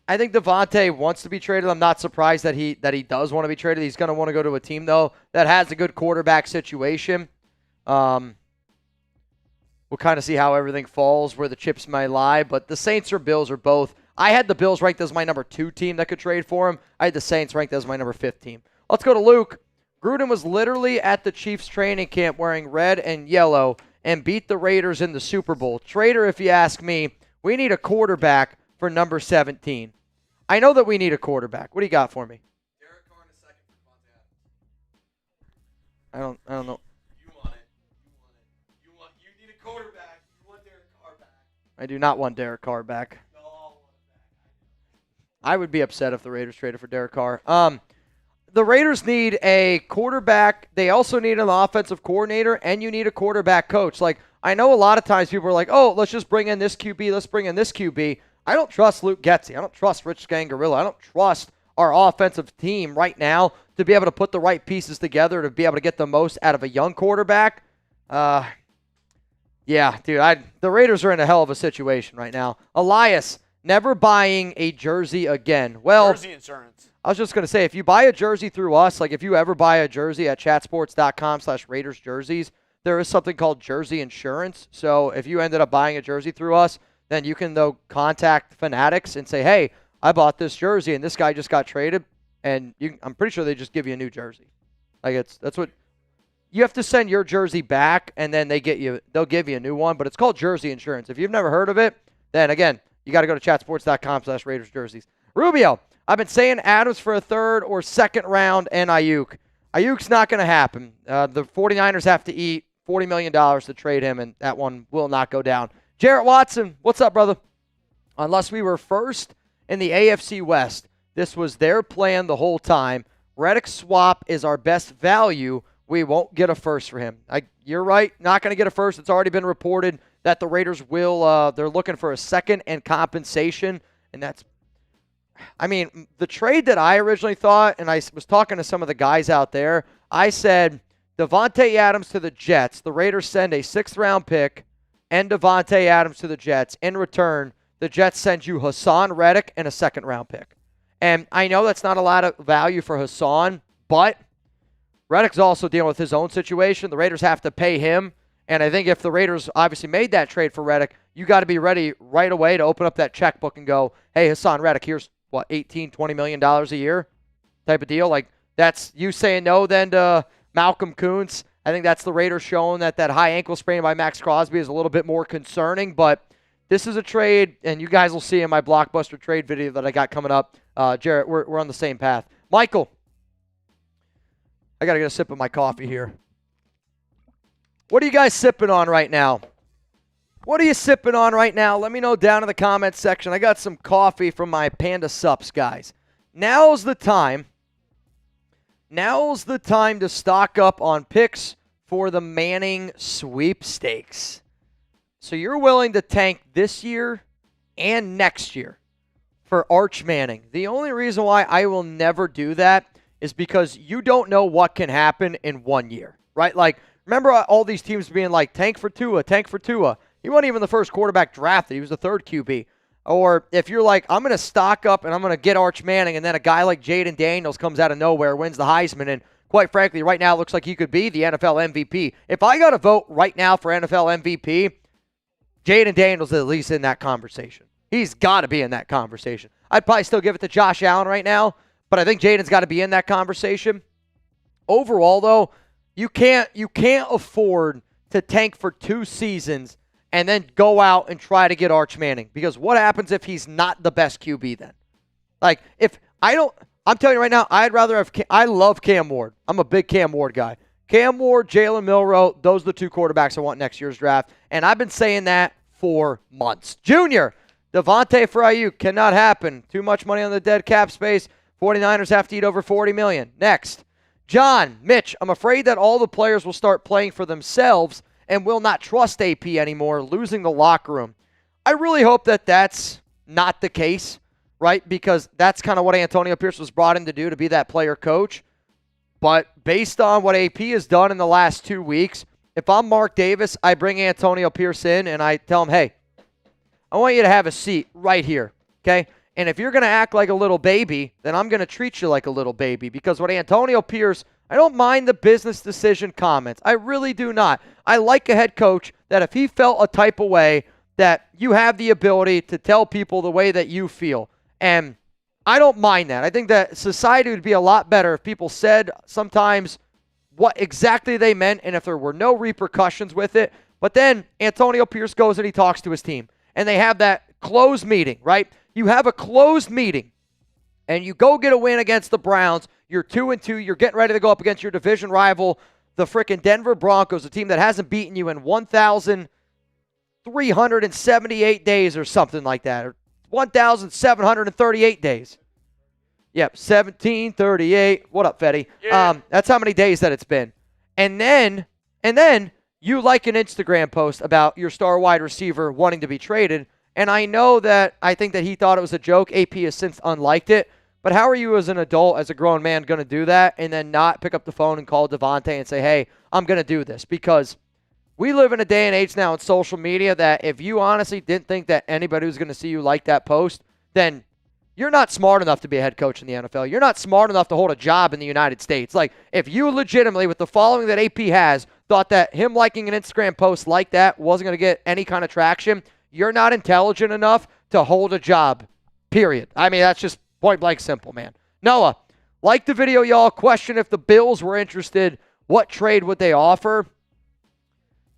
I think Davante wants to be traded. I'm not surprised that he does want to be traded. He's going to want to go to a team, though, that has a good quarterback situation. We'll kind of see how everything falls, where the chips may lie. But the Saints or Bills are both. I had the Bills ranked as my number 2 team that could trade for him. I had the Saints ranked as my number 5 team. Let's go to Luke. Gruden was literally at the Chiefs training camp wearing red and yellow and beat the Raiders in the Super Bowl. Trader, if you ask me, we need a quarterback for number 17. I know that we need a quarterback. What do you got for me? Derek Carr in a second for Davante Adams. I don't know. You want it. You need a quarterback. You want Derek Carr back. I do not want Derek Carr back. We all want him back. I would be upset if the Raiders traded for Derek Carr. The Raiders need a quarterback. They also need an offensive coordinator, and you need a quarterback coach. Like, I know a lot of times people are like, oh, let's just bring in this QB. Let's bring in this QB. I don't trust Luke Getsy. I don't trust Rich Scangarilla. I don't trust our offensive team right now to be able to put the right pieces together to be able to get the most out of a young quarterback. Yeah, dude, the Raiders are in a hell of a situation right now. Elias, never buying a jersey again. Well, Jersey insurance. I was just going to say, if you buy a jersey through us, like if you ever buy a jersey at chatsports.com/Raiders jerseys, there is something called jersey insurance. So if you ended up buying a jersey through us, then you can, though, contact Fanatics and say, hey, I bought this jersey and this guy just got traded. And I'm pretty sure they just give you a new jersey. Like that's what you have to send your jersey back, and then they'll give you a new one. But it's called jersey insurance. If you've never heard of it, then again, you got to go to chatsports.com/Raiders jerseys. Rubio, I've been saying Adams for a third or second round and Ayuk. Ayuk's not going to happen. The 49ers have to eat $40 million to trade him, and that one will not go down. Jarrett Watson, what's up, brother? Unless we were first in the AFC West, this was their plan the whole time. Reddick swap is our best value. We won't get a first for him. You're right, not going to get a first. It's already been reported that the Raiders will, they're looking for a second and compensation, and that's, I mean, the trade that I originally thought, and I was talking to some of the guys out there, I said Davante Adams to the Jets. The Raiders send a 6th-round pick and Davante Adams to the Jets. In return, the Jets send you Hassan Reddick and a 2nd-round pick. And I know that's not a lot of value for Hassan, but Reddick's also dealing with his own situation. The Raiders have to pay him. And I think if the Raiders obviously made that trade for Reddick, you got to be ready right away to open up that checkbook and go, hey, Hassan Reddick, here's, what, $18, $20 million a year type of deal. Like, that's you saying no then to Malcolm Kuntz. I think that's the Raiders showing that high ankle sprain by Max Crosby is a little bit more concerning. But this is a trade, and you guys will see in my blockbuster trade video that I got coming up. Jarrett, we're on the same path. Michael, I got to get a sip of my coffee here. What are you guys sipping on right now? What are you sipping on right now? Let me know down in the comments section. I got some coffee from my Panda Sups, guys. Now's the time. Now's the time to stock up on picks for the Manning sweepstakes. So you're willing to tank this year and next year for Arch Manning. The only reason why I will never do that is because you don't know what can happen in 1 year, right? Like, remember all these teams being like, tank for Tua, tank for Tua. He wasn't even the first quarterback drafted. He was the 3rd QB. Or if you're like, I'm going to stock up and I'm going to get Arch Manning, and then a guy like Jaden Daniels comes out of nowhere, wins the Heisman, and quite frankly, right now it looks like he could be the NFL MVP. If I got to vote right now for NFL MVP, Jaden Daniels is at least in that conversation. He's got to be in that conversation. I'd probably still give it to Josh Allen right now, but I think Jaden's got to be in that conversation. Overall, though, you can't afford to tank for 2 seasons and then go out and try to get Arch Manning. Because what happens if he's not the best QB then? Like, I'm telling you right now, I love Cam Ward. I'm a big Cam Ward guy. Cam Ward, Jalen Milroe, those are the 2 quarterbacks I want next year's draft. And I've been saying that for months. Junior, Davante for Ayuk, cannot happen. Too much money on the dead cap space. 49ers have to eat over $40 million. Next. John, Mitch, I'm afraid that all the players will start playing for themselves and will not trust AP anymore, losing the locker room. I really hope that that's not the case, right? Because that's kind of what Antonio Pierce was brought in to do, to be that player coach. But based on what AP has done in the last 2 weeks, if I'm Mark Davis, I bring Antonio Pierce in and I tell him, hey, I want you to have a seat right here, okay? And if you're going to act like a little baby, then I'm going to treat you like a little baby. Because what Antonio Pierce, I don't mind the business decision comments. I really do not. I like a head coach that if he felt a type of way, that you have the ability to tell people the way that you feel. And I don't mind that. I think that society would be a lot better if people said sometimes what exactly they meant and if there were no repercussions with it. But then Antonio Pierce goes and he talks to his team. And they have that closed meeting, right? You have a closed meeting, and you go get a win against the Browns. You're 2-2. You're getting ready to go up against your division rival, the freaking Denver Broncos, a team that hasn't beaten you in 1,378 days or something like that, or 1,738 days. Yep, 1738. What up, Fetty? Yeah. That's how many days that it's been. And then you like an Instagram post about your star wide receiver wanting to be traded. And I think that he thought it was a joke. AP has since unliked it. But how are you as an adult, as a grown man, going to do that and then not pick up the phone and call Davante and say, hey, I'm going to do this? Because we live in a day and age now in social media that if you honestly didn't think that anybody was going to see you like that post, then you're not smart enough to be a head coach in the NFL. You're not smart enough to hold a job in the United States. Like, if you legitimately, with the following that AP has, thought that him liking an Instagram post like that wasn't going to get any kind of traction, you're not intelligent enough to hold a job, period. I mean, that's just point blank simple, man. Noah, like the video, y'all. Question if the Bills were interested, what trade would they offer?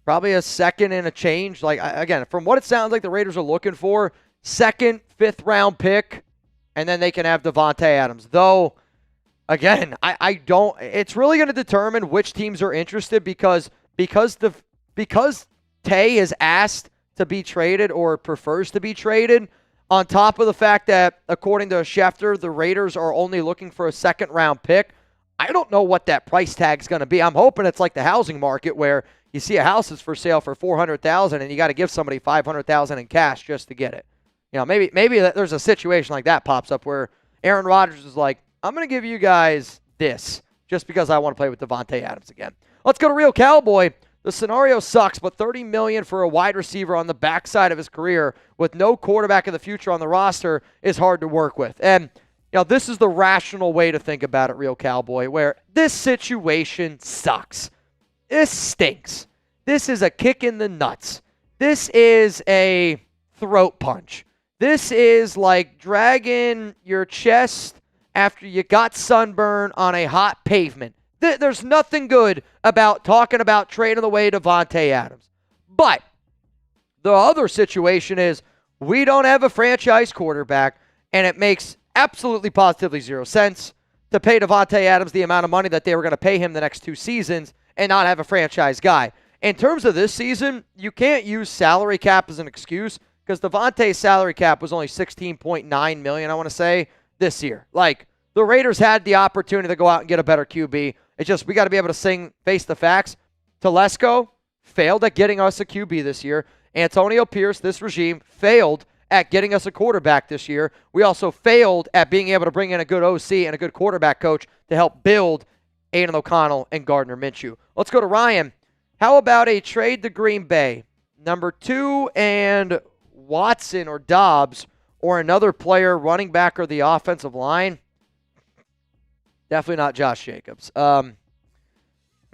Probably a second and a change. Like, again, from what it sounds like the Raiders are looking for, second, fifth round pick, and then they can have Davante Adams. Though, again, I don't. It's really going to determine which teams are interested because Tay is asked to be traded or prefers to be traded. On top of the fact that, according to Schefter, the Raiders are only looking for a second-round pick, I don't know what that price tag is going to be. I'm hoping it's like the housing market where you see a house is for sale for $400,000 and you got to give somebody $500,000 in cash just to get it. You know, maybe there's a situation like that pops up where Aaron Rodgers is like, I'm going to give you guys this just because I want to play with Davante Adams again. Let's go to Real Cowboy. The scenario sucks, but $30 million for a wide receiver on the backside of his career with no quarterback of the future on the roster is hard to work with. And, you know, this is the rational way to think about it, Real Cowboy, where this situation sucks. This stinks. This is a kick in the nuts. This is a throat punch. This is like dragging your chest after you got sunburn on a hot pavement. There's nothing good about talking about trading away Davante Adams. But the other situation is we don't have a franchise quarterback, and it makes absolutely positively zero sense to pay Davante Adams the amount of money that they were going to pay him the next 2 seasons and not have a franchise guy. In terms of this season, you can't use salary cap as an excuse because Davante's salary cap was only $16.9 million, I want to say, this year. Like, the Raiders had the opportunity to go out and get a better QB. It's just we got to be able to face the facts. Telesco failed at getting us a QB this year. Antonio Pierce, this regime, failed at getting us a quarterback this year. We also failed at being able to bring in a good OC and a good quarterback coach to help build Aiden O'Connell and Gardner Minshew. Let's go to Ryan. How about a trade to Green Bay? Number 2 and Watson or Dobbs or another player, running back or the offensive line? Definitely not Josh Jacobs. I mean,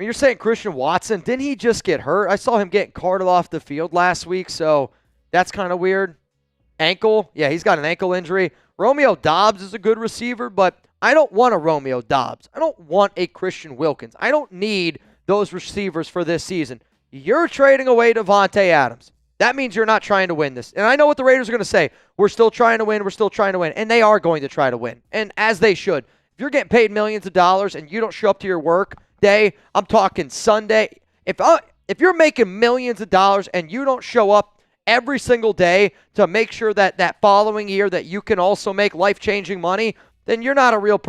you're saying Christian Watson. Didn't he just get hurt? I saw him getting carted off the field last week, so that's kind of weird. Ankle? Yeah, he's got an ankle injury. Romeo Dobbs is a good receiver, but I don't want a Romeo Dobbs. I don't want a Christian Wilkins. I don't need those receivers for this season. You're trading away Davante Adams. That means you're not trying to win this. And I know what the Raiders are going to say. We're still trying to win. We're still trying to win. And they are going to try to win. And as they should. If you're getting paid millions of dollars and you don't show up to your work day, I'm talking Sunday. If you're making millions of dollars and you don't show up every single day to make sure that following year that you can also make life-changing money, then you're not a real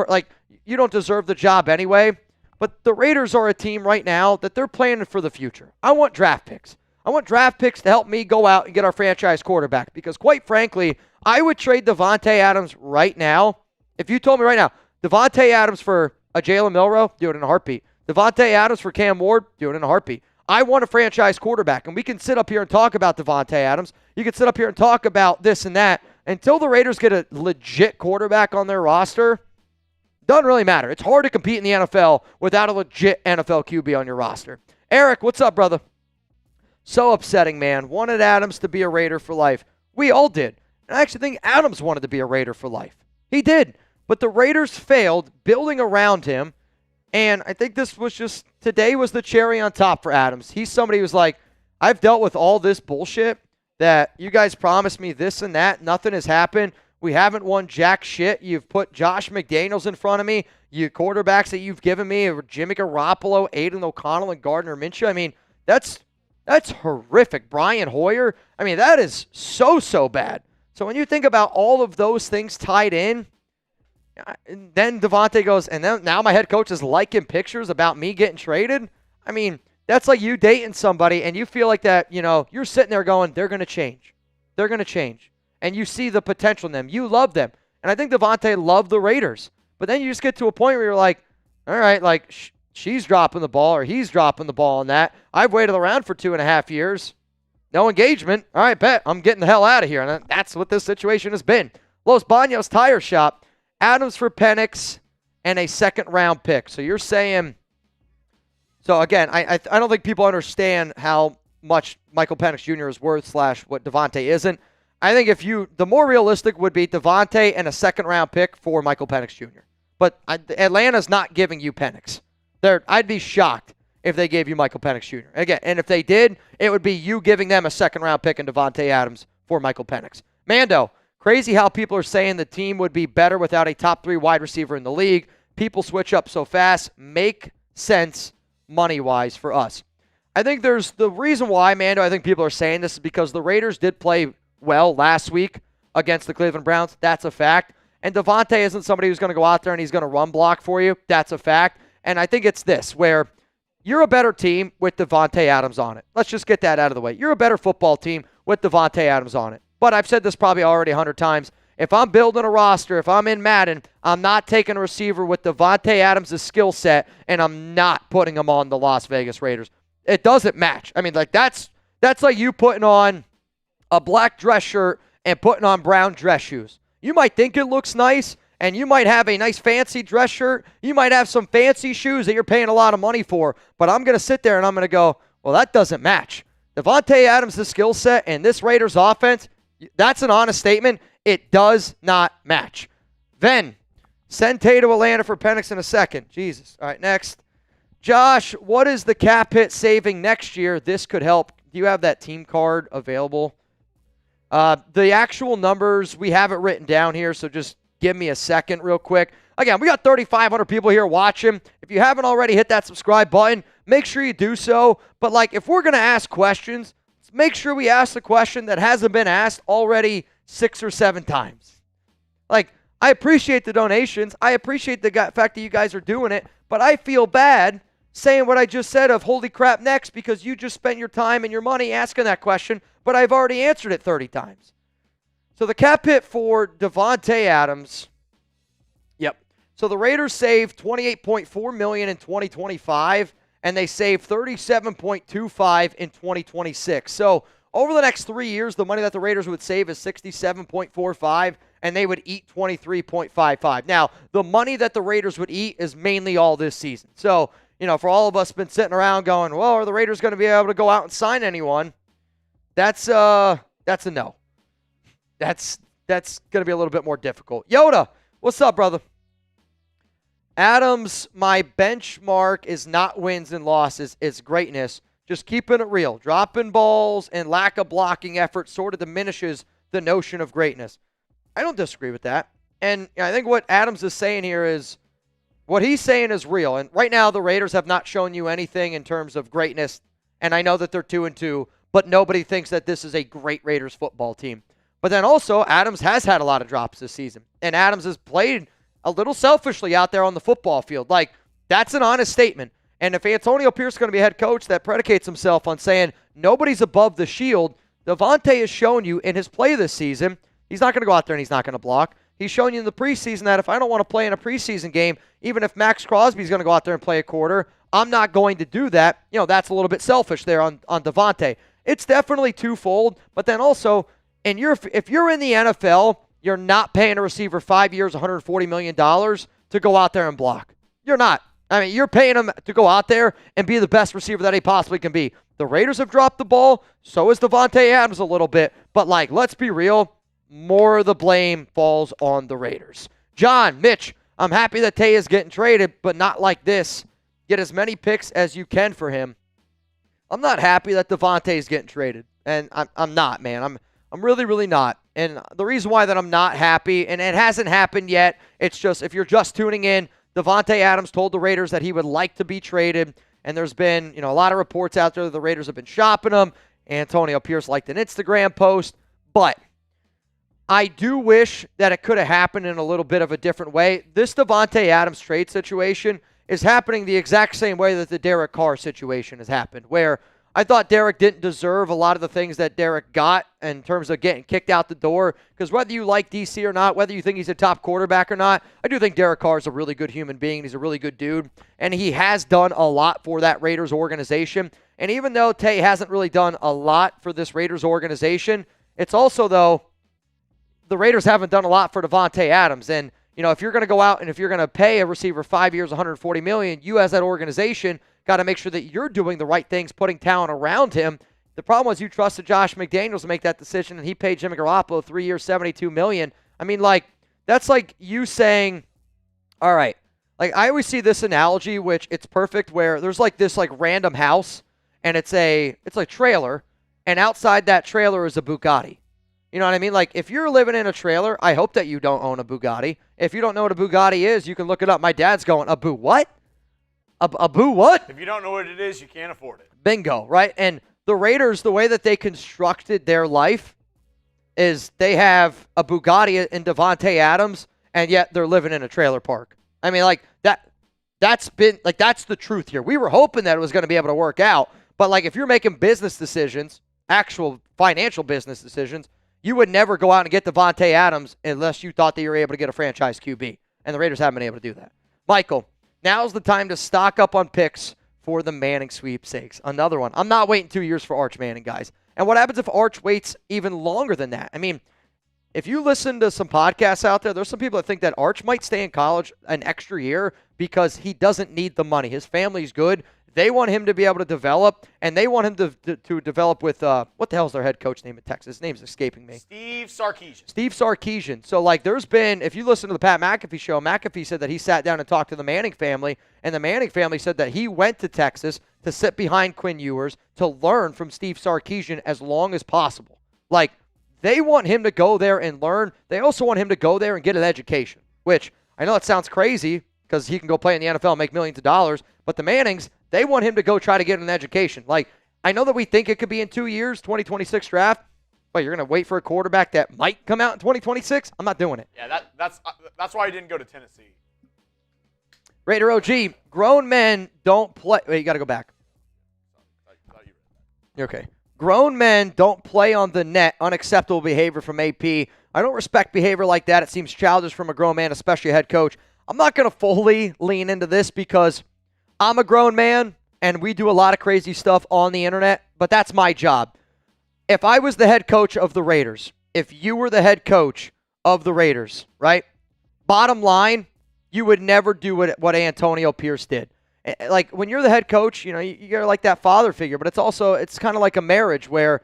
you don't deserve the job anyway. But the Raiders are a team right now that they're planning for the future. I want draft picks. I want draft picks to help me go out and get our franchise quarterback because, quite frankly, I would trade Davante Adams right now. If you told me right now, Davante Adams for a Jalen Milroe, do it in a heartbeat. Davante Adams for Cam Ward, do it in a heartbeat. I want a franchise quarterback, and we can sit up here and talk about Davante Adams. You can sit up here and talk about this and that. Until the Raiders get a legit quarterback on their roster, doesn't really matter. It's hard to compete in the NFL without a legit NFL QB on your roster. Eric, what's up, brother? So upsetting, man. Wanted Adams to be a Raider for life. We all did. And I actually think Adams wanted to be a Raider for life. He did. But the Raiders failed building around him. And I think today was the cherry on top for Adams. He's somebody who's like, I've dealt with all this bullshit that you guys promised me this and that. Nothing has happened. We haven't won jack shit. You've put Josh McDaniels in front of me. You quarterbacks that you've given me are Jimmy Garoppolo, Aiden O'Connell, and Gardner Minshew. I mean, that's horrific. Brian Hoyer. I mean, that is so bad. So when you think about all of those things tied in, and then Davante goes, and then now my head coach is liking pictures about me getting traded. I mean, that's like you dating somebody and you feel like that, you're sitting there going, they're going to change. They're going to change. And you see the potential in them. You love them. And I think Davante loved the Raiders. But then you just get to a point where you're like, all right, like she's dropping the ball or he's dropping the ball on that. I've waited around for 2.5 years. No engagement. All right, bet. I'm getting the hell out of here. And that's what this situation has been. Los Banos Tire Shop, Adams for Penix, and a second-round pick. So you're saying, so again, I don't think people understand how much Michael Penix Jr. is worth / what Davante isn't. I think the more realistic would be Davante and a second-round pick for Michael Penix Jr. But Atlanta's not giving you Penix. I'd be shocked if they gave you Michael Penix Jr. Again, and if they did, it would be you giving them a second-round pick and Davante Adams for Michael Penix. Mando, crazy how people are saying the team would be better without a top 3 wide receiver in the league. People switch up so fast. Make sense money-wise for us. I think there's the reason why, Mando, I think people are saying this is because the Raiders did play well last week against the Cleveland Browns. That's a fact. And Davante isn't somebody who's going to go out there and he's going to run block for you. That's a fact. And I think it's this, where you're a better team with Davante Adams on it. Let's just get that out of the way. You're a better football team with Davante Adams on it. But I've said this probably already 100 times. If I'm building a roster, if I'm in Madden, I'm not taking a receiver with Davante Adams' skill set, and I'm not putting him on the Las Vegas Raiders. It doesn't match. I mean, like that's like you putting on a black dress shirt and putting on brown dress shoes. You might think it looks nice, and you might have a nice fancy dress shirt. You might have some fancy shoes that you're paying a lot of money for, but I'm going to sit there and I'm going to go, well, that doesn't match. Davante Adams' skill set and this Raiders offense, that's an honest statement. It does not match. Then, send Tay to Atlanta for Penix in a second. Jesus. All right, next. Josh, what is the cap hit saving next year? This could help. Do you have that team card available? The actual numbers, we have it written down here, so just give me a second real quick. Again, we got 3,500 people here watching. If you haven't already hit that subscribe button, make sure you do so. But, like, if we're going to ask questions, let's make sure we ask the question that hasn't been asked already 6 or 7 times. Like, I appreciate the donations. I appreciate the fact that you guys are doing it. But I feel bad saying what I just said of holy crap next because you just spent your time and your money asking that question, but I've already answered it 30 times. So the cap hit for Davante Adams, yep. So the Raiders saved $28.4 million in 2025, and they saved $37.25 in 2026. So over the next 3 years, the money that the Raiders would save is $67.45, and they would eat $23.55. Now, the money that the Raiders would eat is mainly all this season. So, you know, for all of us been sitting around going, well, are the Raiders going to be able to go out and sign anyone? That's a no. That's going to be a little bit more difficult. Yoda, what's up, brother? Adams, my benchmark is not wins and losses, it's greatness. Just keeping it real. Dropping balls and lack of blocking effort sort of diminishes the notion of greatness. I don't disagree with that. And I think what Adams is saying here is, what he's saying is real. And right now, the Raiders have not shown you anything in terms of greatness. And I know that they're 2-2, but nobody thinks that this is a great Raiders football team. But then also, Adams has had a lot of drops this season. And Adams has played a little selfishly out there on the football field. Like, that's an honest statement. And if Antonio Pierce is going to be a head coach that predicates himself on saying nobody's above the shield, Davante has shown you in his play this season, he's not going to go out there and he's not going to block. He's shown you in the preseason that if I don't want to play in a preseason game, even if Max Crosby's going to go out there and play a quarter, I'm not going to do that. You know, that's a little bit selfish there on Davante. It's definitely twofold, but then also, if you're in the NFL, you're not paying a receiver 5 years, $140 million to go out there and block. You're not. I mean, you're paying him to go out there and be the best receiver that he possibly can be. The Raiders have dropped the ball. So is Davante Adams a little bit. But, like, let's be real. More of the blame falls on the Raiders. John, Mitch, I'm happy that Tay is getting traded, but not like this. Get as many picks as you can for him. I'm not happy that Davante is getting traded. And I'm not, man. I'm really, really not. And the reason why that I'm not happy, and it hasn't happened yet, it's just, if you're just tuning in, Davante Adams told the Raiders that he would like to be traded, and there's been, a lot of reports out there that the Raiders have been shopping him. Antonio Pierce liked an Instagram post, but I do wish that it could have happened in a little bit of a different way. This Davante Adams trade situation is happening the exact same way that the Derek Carr situation has happened, where I thought Derek didn't deserve a lot of the things that Derek got in terms of getting kicked out the door. Because whether you like DC or not, whether you think he's a top quarterback or not, I do think Derek Carr is a really good human being. He's a really good dude. And he has done a lot for that Raiders organization. And even though Tay hasn't really done a lot for this Raiders organization, it's also, though, the Raiders haven't done a lot for Davante Adams. And, if you're going to go out and if you're going to pay a receiver 5 years, $140 million, you as that organization got to make sure that you're doing the right things, putting talent around him. The problem was you trusted Josh McDaniels to make that decision, and he paid Jimmy Garoppolo 3 years, $72 million. I mean, that's like you saying, all right, I always see this analogy, which it's perfect, where there's this random house, and it's a trailer, and outside that trailer is a Bugatti. You know what I mean? If you're living in a trailer, I hope that you don't own a Bugatti. If you don't know what a Bugatti is, you can look it up. My dad's going, a Boo what? A Boo what? If you don't know what it is, you can't afford it. Bingo, right? And the Raiders, the way that they constructed their life is they have a Bugatti in Davante Adams, and yet they're living in a trailer park. I mean, that's the truth here. We were hoping that it was going to be able to work out, but if you're making business decisions, actual financial business decisions, you would never go out and get Davante Adams unless you thought that you were able to get a franchise QB, and the Raiders haven't been able to do that. Michael, now's the time to stock up on picks for the Manning sweepstakes. Another one. I'm not waiting 2 years for Arch Manning, guys. And what happens if Arch waits even longer than that? I mean, if you listen to some podcasts out there, there's some people that think that Arch might stay in college an extra year because he doesn't need the money. His family's good. They want him to be able to develop, and they want him to develop with, what the hell is their head coach name in Texas? His name's escaping me. Steve Sarkisian. Steve Sarkisian. So, there's been, if you listen to the Pat McAfee show, McAfee said that he sat down and talked to the Manning family, and the Manning family said that he went to Texas to sit behind Quinn Ewers to learn from Steve Sarkisian as long as possible. They want him to go there and learn. They also want him to go there and get an education, which I know that sounds crazy because he can go play in the NFL and make millions of dollars, but the Mannings, they want him to go try to get an education. I know that we think it could be in 2 years, 2026 draft, but you're going to wait for a quarterback that might come out in 2026? I'm not doing it. Yeah, that's why I didn't go to Tennessee. Raider OG, grown men don't play. Wait, you got to go back. Okay. Grown men don't play on the net. Unacceptable behavior from AP. I don't respect behavior like that. It seems childish from a grown man, especially a head coach. I'm not going to fully lean into this because I'm a grown man and we do a lot of crazy stuff on the internet, but that's my job. If I was the head coach of the Raiders, if you were the head coach of the Raiders, right? Bottom line, you would never do what Antonio Pierce did. When you're the head coach, you got that father figure, but it's kind of like a marriage where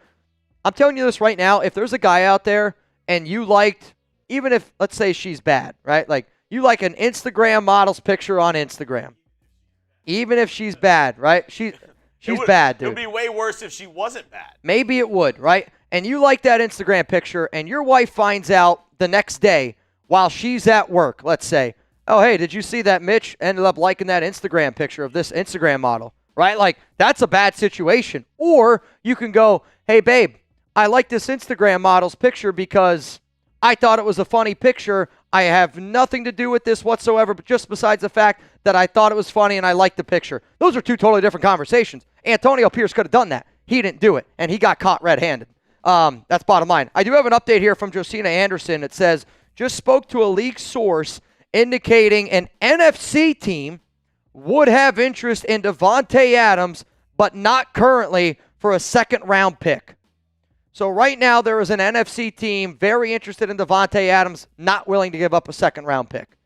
I'm telling you this right now, if there's a guy out there and you liked, even if, let's say she's bad, right? You like an Instagram model's picture on Instagram. Even if she's bad, right? She's bad, dude. It would be way worse if she wasn't bad. Maybe it would, right? And you like that Instagram picture, and your wife finds out the next day while she's at work, let's say, oh, hey, did you see that Mitch ended up liking that Instagram picture of this Instagram model, right? That's a bad situation. Or you can go, hey, babe, I like this Instagram model's picture because I thought it was a funny picture. I have nothing to do with this whatsoever, but just besides the fact that I thought it was funny and I liked the picture. Those are two totally different conversations. Antonio Pierce could have done that. He didn't do it, and he got caught red-handed. That's bottom line. I do have an update here from Josina Anderson. It says, just spoke to a league source indicating an NFC team would have interest in Davante Adams, but not currently for a second-round pick. So right now there is an NFC team very interested in Davante Adams, not willing to give up a second-round pick.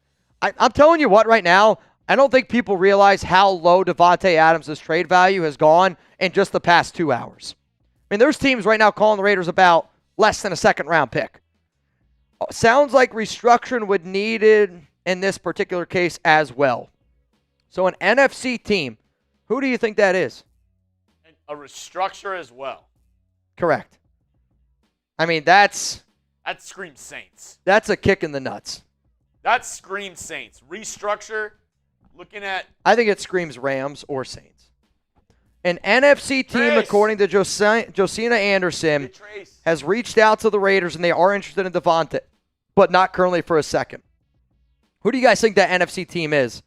I'm telling you what right now, I don't think people realize how low Davante Adams' trade value has gone in just the past 2 hours. I mean, there's teams right now calling the Raiders about less than a second-round pick. Sounds like restructuring would needed in this particular case as well. So an NFC team, who do you think that is? A restructure as well. Correct. I mean, that screams Saints. That's a kick in the nuts. That screams Saints. Restructure, looking at... I think it screams Rams or Saints. An NFC team, according to Josina Anderson, has reached out to the Raiders, and they are interested in Davante, but not currently for a second. Who do you guys think that NFC team is?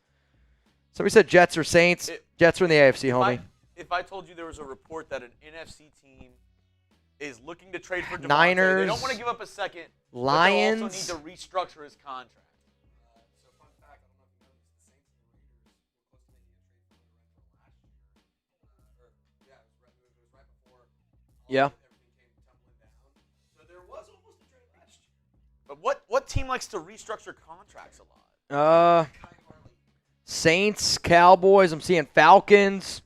Somebody said Jets or Saints. Jets are in the AFC, homie. If I told you there was a report that an NFC team is looking to trade for Davante, Niners, they don't want to give up a second, Lions, but they also need to restructure his contract. So fun fact, I don't know if you know this, the Saints and the Raiders were close to making a trade for Renfro last year. It was right before yeah. everything came tumbling down. So there was almost a trade last year. What team likes to restructure contracts a lot? Saints, Cowboys. I'm seeing Falcons.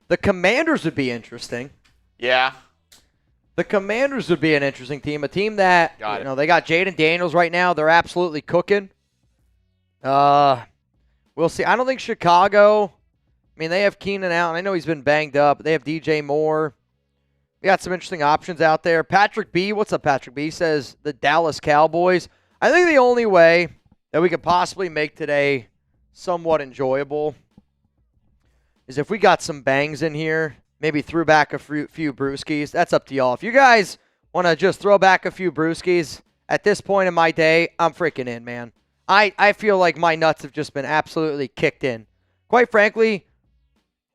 The Commanders would be interesting. Yeah. The Commanders would be an interesting team. A team that, they got Jaden Daniels right now. They're absolutely cooking. We'll see. I don't think Chicago, I mean, they have Keenan Allen. I know he's been banged up. They have DJ Moore. We got some interesting options out there. Patrick B. What's up, Patrick B? Says the Dallas Cowboys. I think the only way that we could possibly make today somewhat enjoyable is if we got some bangs in here, maybe threw back a few brewskis. That's up to y'all. If you guys want to just throw back a few brewskis at this point in my day, I'm freaking in, man. I feel like my nuts have just been absolutely kicked in. Quite frankly,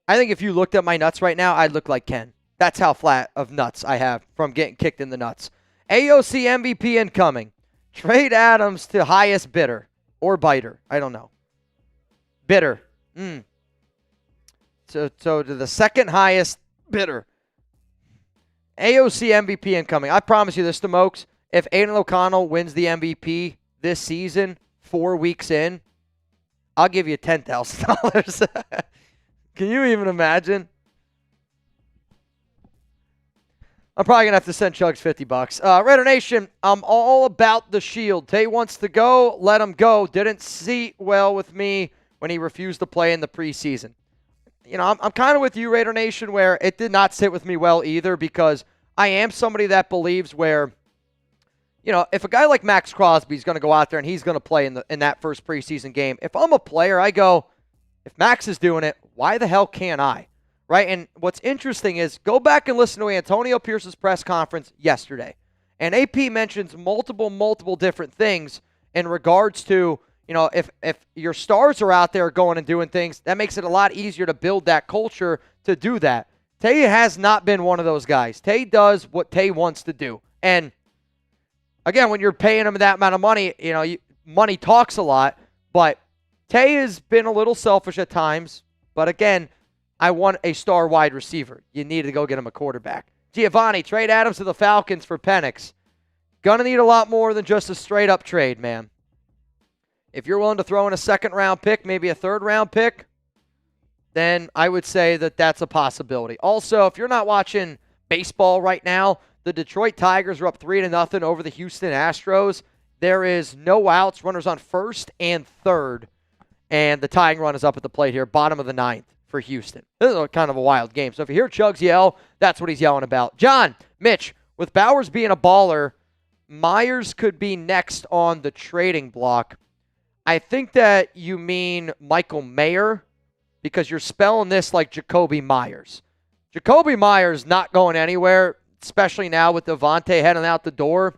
I think if you looked at my nuts right now, I'd look like Ken. That's how flat of nuts I have from getting kicked in the nuts. AOC MVP incoming. Trade Adams to highest bidder or biter. I don't know. Bidder. So to the second highest bidder. AOC MVP incoming. I promise you this, Smokes. If Aiden O'Connell wins the MVP this season, 4 weeks in, I'll give you $10,000. Can you even imagine? I'm probably going to have to send Chugs $50. Raider Nation, I'm all about the Shield. Tay wants to go, let him go. Didn't sit well with me when he refused to play in the preseason. You know, I'm kind of with you, Raider Nation, where it did not sit with me well either, because I am somebody that believes where, you know, if a guy like Max Crosby is going to go out there and he's going to play in that first preseason game, if I'm a player, I go, if Max is doing it, why the hell can't I? Right? And what's interesting is go back and listen to Antonio Pierce's press conference yesterday. And AP mentions multiple different things in regards to, you know, if your stars are out there going and doing things, that makes it a lot easier to build that culture to do that. Tay has not been one of those guys. Tay does what Tay wants to do. And again, when you're paying him that amount of money, you know, money talks a lot, but Tay has been a little selfish at times. But again, I want a star wide receiver. You need to go get him a quarterback. Giovanni, trade Adams to the Falcons for Penix. Gonna need a lot more than just a straight up trade, man. If you're willing to throw in a second-round pick, maybe a third-round pick, then I would say that that's a possibility. Also, if you're not watching baseball right now, the Detroit Tigers are up 3-0 over the Houston Astros. There is no outs, runners on first and third, and the tying run is up at the plate here, bottom of the ninth for Houston. This is kind of a wild game. So if you hear Chugs yell, that's what he's yelling about. John, Mitch, with Bowers being a baller, Myers could be next on the trading block. I think that you mean Michael Mayer, because you're spelling this like Jacoby Myers. Jacoby Myers not going anywhere, especially now with Davante heading out the door.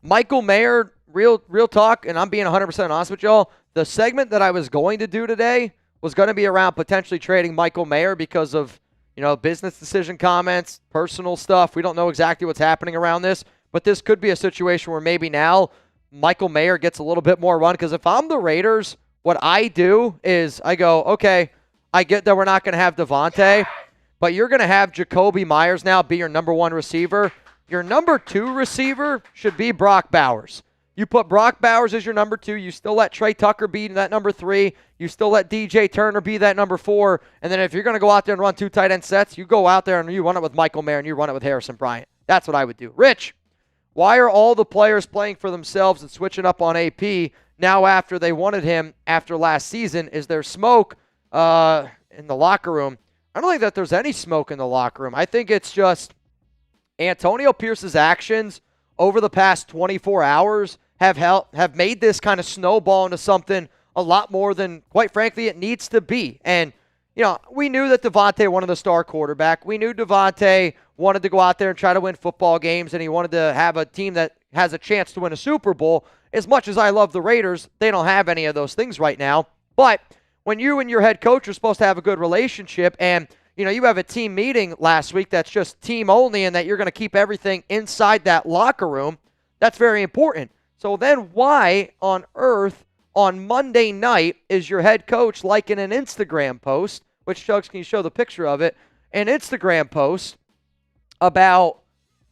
Michael Mayer, real talk, and I'm being 100% honest with y'all, the segment that I was going to do today was going to be around potentially trading Michael Mayer because of, you know, business decision comments, personal stuff. We don't know exactly what's happening around this, but this could be a situation where maybe now Michael Mayer gets a little bit more run, because if I'm the Raiders, what I do is I go, okay, I get that we're not going to have Davante, but you're going to have Jacoby Myers now be your number one receiver. Your number two receiver should be Brock Bowers. You put Brock Bowers as your number two. You still let Trey Tucker be that number three. You still let DJ Turner be that number four. And then if you're going to go out there and run two tight end sets, you go out there and you run it with Michael Mayer and you run it with Harrison Bryant. That's what I would do. Rich, why are all the players playing for themselves and switching up on AP now after they wanted him after last season? Is there smoke in the locker room? I don't think that there's any smoke in the locker room. I think it's just Antonio Pierce's actions over the past 24 hours have made this kind of snowball into something a lot more than, quite frankly, it needs to be. And, you know, we knew that Davante wanted the star quarterback. We knew Davante wanted to go out there and try to win football games, and he wanted to have a team that has a chance to win a Super Bowl. As much as I love the Raiders, they don't have any of those things right now. But when you and your head coach are supposed to have a good relationship, and, you know, you have a team meeting last week that's just team only and that you're going to keep everything inside that locker room, that's very important. So then why on earth on Monday night is your head coach liking an Instagram post, which, Chugs, can you show the picture of it, an Instagram post about,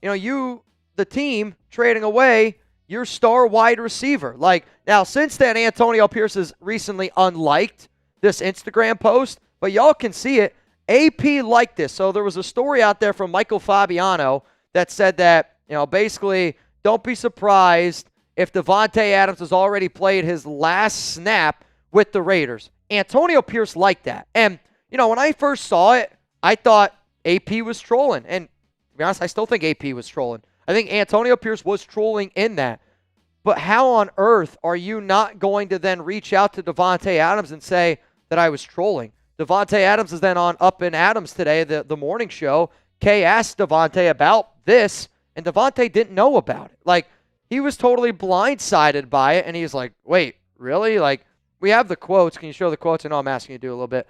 you know, you the team trading away your star wide receiver. Like, now, since then, Antonio Pierce has recently unliked this Instagram post, but y'all can see it. AP liked this. So there was a story out there from Michael Fabiano that said that, basically, don't be surprised if Davante Adams has already played his last snap with the Raiders. Antonio Pierce liked that. And, when I first saw it, I thought AP was trolling. And to be honest, I still think AP was trolling. I think Antonio Pierce was trolling in that. But how on earth are you not going to then reach out to Davante Adams and say that I was trolling? Davante Adams is then on Up and Adams today, the morning show. Kay asked Davante about this, and Davante didn't know about it. Like, he was totally blindsided by it, and he's like, wait, really? Like, we have the quotes. Can you show the quotes? I know I'm asking you to do a little bit.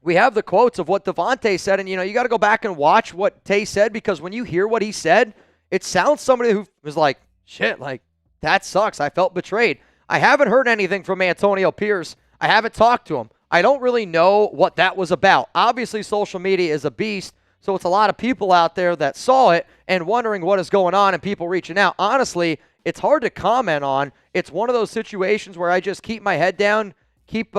We have the quotes of what Davante said, and, you got to go back and watch what Tay said, because when you hear what he said, it sounds somebody who was like, shit, like, that sucks. I felt betrayed. I haven't heard anything from Antonio Pierce. I haven't talked to him. I don't really know what that was about. Obviously, social media is a beast, so it's a lot of people out there that saw it and wondering what is going on and people reaching out. Honestly, it's hard to comment on. It's one of those situations where I just keep my head down, keep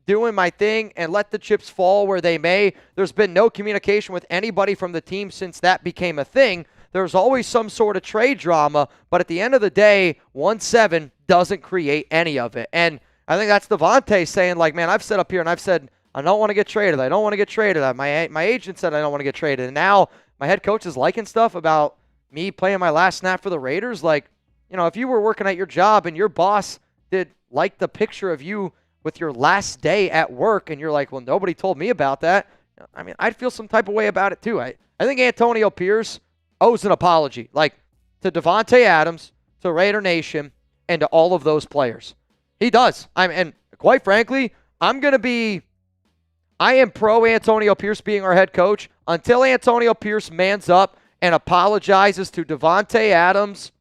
doing my thing and let the chips fall where they may. There's been no communication with anybody from the team since that became a thing. There's always some sort of trade drama, but at the end of the day, 1-7 doesn't create any of it. And I think that's Davante saying, like, man, I've sat up here and I've said, I don't want to get traded. I don't want to get traded. My agent said I don't want to get traded. And now my head coach is liking stuff about me playing my last snap for the Raiders. Like, if you were working at your job and your boss did like the picture of you with your last day at work and you're like, well, nobody told me about that. I mean, I'd feel some type of way about it too. I think Antonio Pierce owes an apology, like, to Davante Adams, to Raider Nation, and to all of those players. He does. And quite frankly, I am pro Antonio Pierce being our head coach until Antonio Pierce mans up and apologizes to Davante Adams,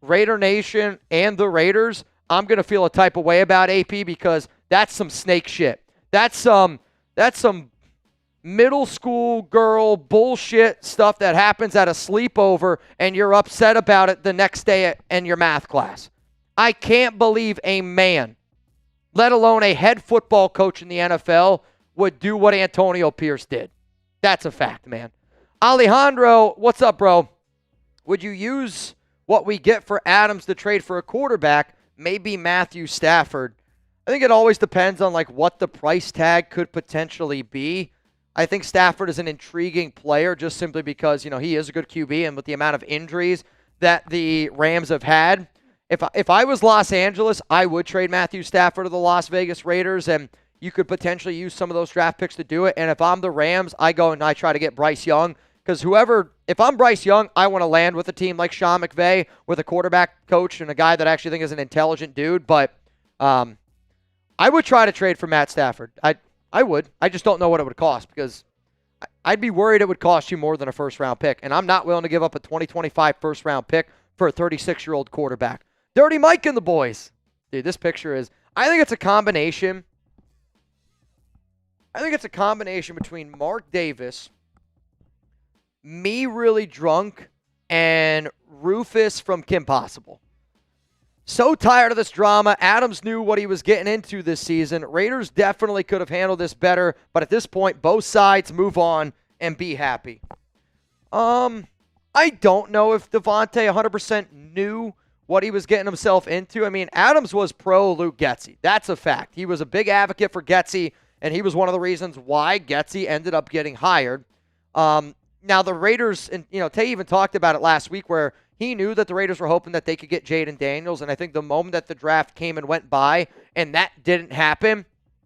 Raider Nation, and the Raiders. I'm going to feel a type of way about AP, because that's some snake shit. That's some middle school girl bullshit stuff that happens at a sleepover and you're upset about it the next day in your math class. I can't believe a man, let alone a head football coach in the NFL, would do what Antonio Pierce did. That's a fact, man. Alejandro, what's up, bro? Would you use what we get for Adams to trade for a quarterback, maybe Matthew Stafford? I think it always depends on, like, what the price tag could potentially be. I think Stafford is an intriguing player just simply because, he is a good QB, and with the amount of injuries that the Rams have had, if I was Los Angeles, I would trade Matthew Stafford to the Las Vegas Raiders, and you could potentially use some of those draft picks to do it. And if I'm the Rams, I go and I try to get Bryce Young, because if I'm Bryce Young, I want to land with a team like Sean McVay, with a quarterback coach and a guy that I actually think is an intelligent dude. But I would try to trade for Matt Stafford. I would. I just don't know what it would cost, because I'd be worried it would cost you more than a first-round pick, and I'm not willing to give up a 2025 first-round pick for a 36-year-old quarterback. Dirty Mike and the boys. Dude, this picture is, I think it's a combination. Between Mark Davis, me really drunk, and Rufus from Kim Possible. So tired of this drama. Adams knew what he was getting into this season. Raiders definitely could have handled this better, but at this point, both sides move on and be happy. I don't know if Davante 100% knew what he was getting himself into. I mean, Adams was pro Luke Getsy. That's a fact. He was a big advocate for Getsy, and he was one of the reasons why Getsy ended up getting hired. Now, the Raiders, and Tay even talked about it last week, where he knew that the Raiders were hoping that they could get Jaden Daniels, and I think the moment that the draft came and went by and that didn't happen,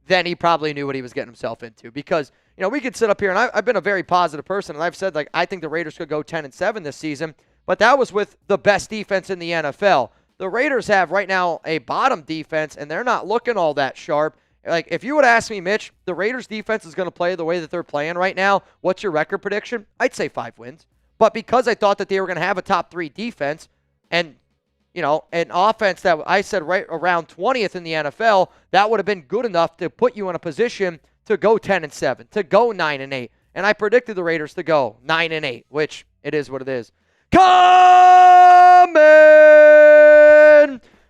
then he probably knew what he was getting himself into. Because, we could sit up here, and I've been a very positive person, and I've said, like, I think the Raiders could go 10-7 this season, but that was with the best defense in the NFL. The Raiders have right now a bottom defense, and they're not looking all that sharp. Like, if you would ask me, Mitch, the Raiders defense is going to play the way that they're playing right now, what's your record prediction? I'd say 5 wins. But because I thought that they were going to have a top 3 defense and, an offense that I said right around 20th in the NFL, that would have been good enough to put you in a position to go 10-7, to go 9-8. And I predicted the Raiders to go 9-8, which It is what it is. Kamen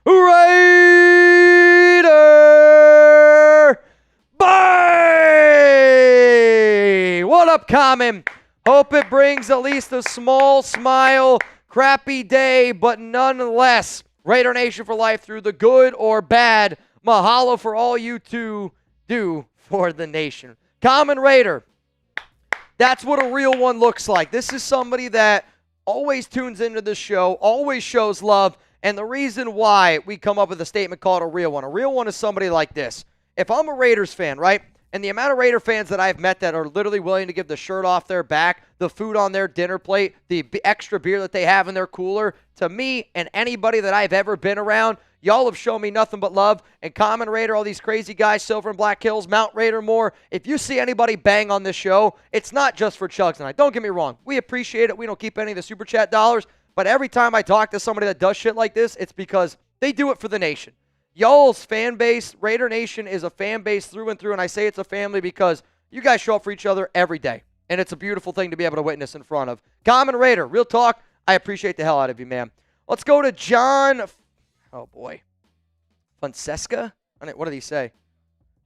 Raider! Bye! What up, Kamen? Hope it brings at least a small smile. Crappy day, but nonetheless, Raider Nation for life through the good or bad. Mahalo for all you two do for the nation. Kamen Raider. That's what a real one looks like. This is somebody that always tunes into the show, always shows love, and the reason why we come up with a statement called a real one. A real one is somebody like this. If I'm a Raiders fan, right, and the amount of Raider fans that I've met that are literally willing to give the shirt off their back, the food on their dinner plate, the extra beer that they have in their cooler, to me and anybody that I've ever been around, y'all have shown me nothing but love. And Kamen Raider, all these crazy guys, Silver and Black Hills, Mount Raider more. If you see anybody bang on this show, it's not just for Chugs and I. Don't get me wrong. We appreciate it. We don't keep any of the Super Chat dollars. But every time I talk to somebody that does shit like this, it's because they do it for the nation. Y'all's fan base, Raider Nation, is a fan base through and through. And I say it's a family because you guys show up for each other every day. And it's a beautiful thing to be able to witness in front of. Kamen Raider, real talk, I appreciate the hell out of you, man. Let's go to John. Oh, boy. Fonseca? What did he say?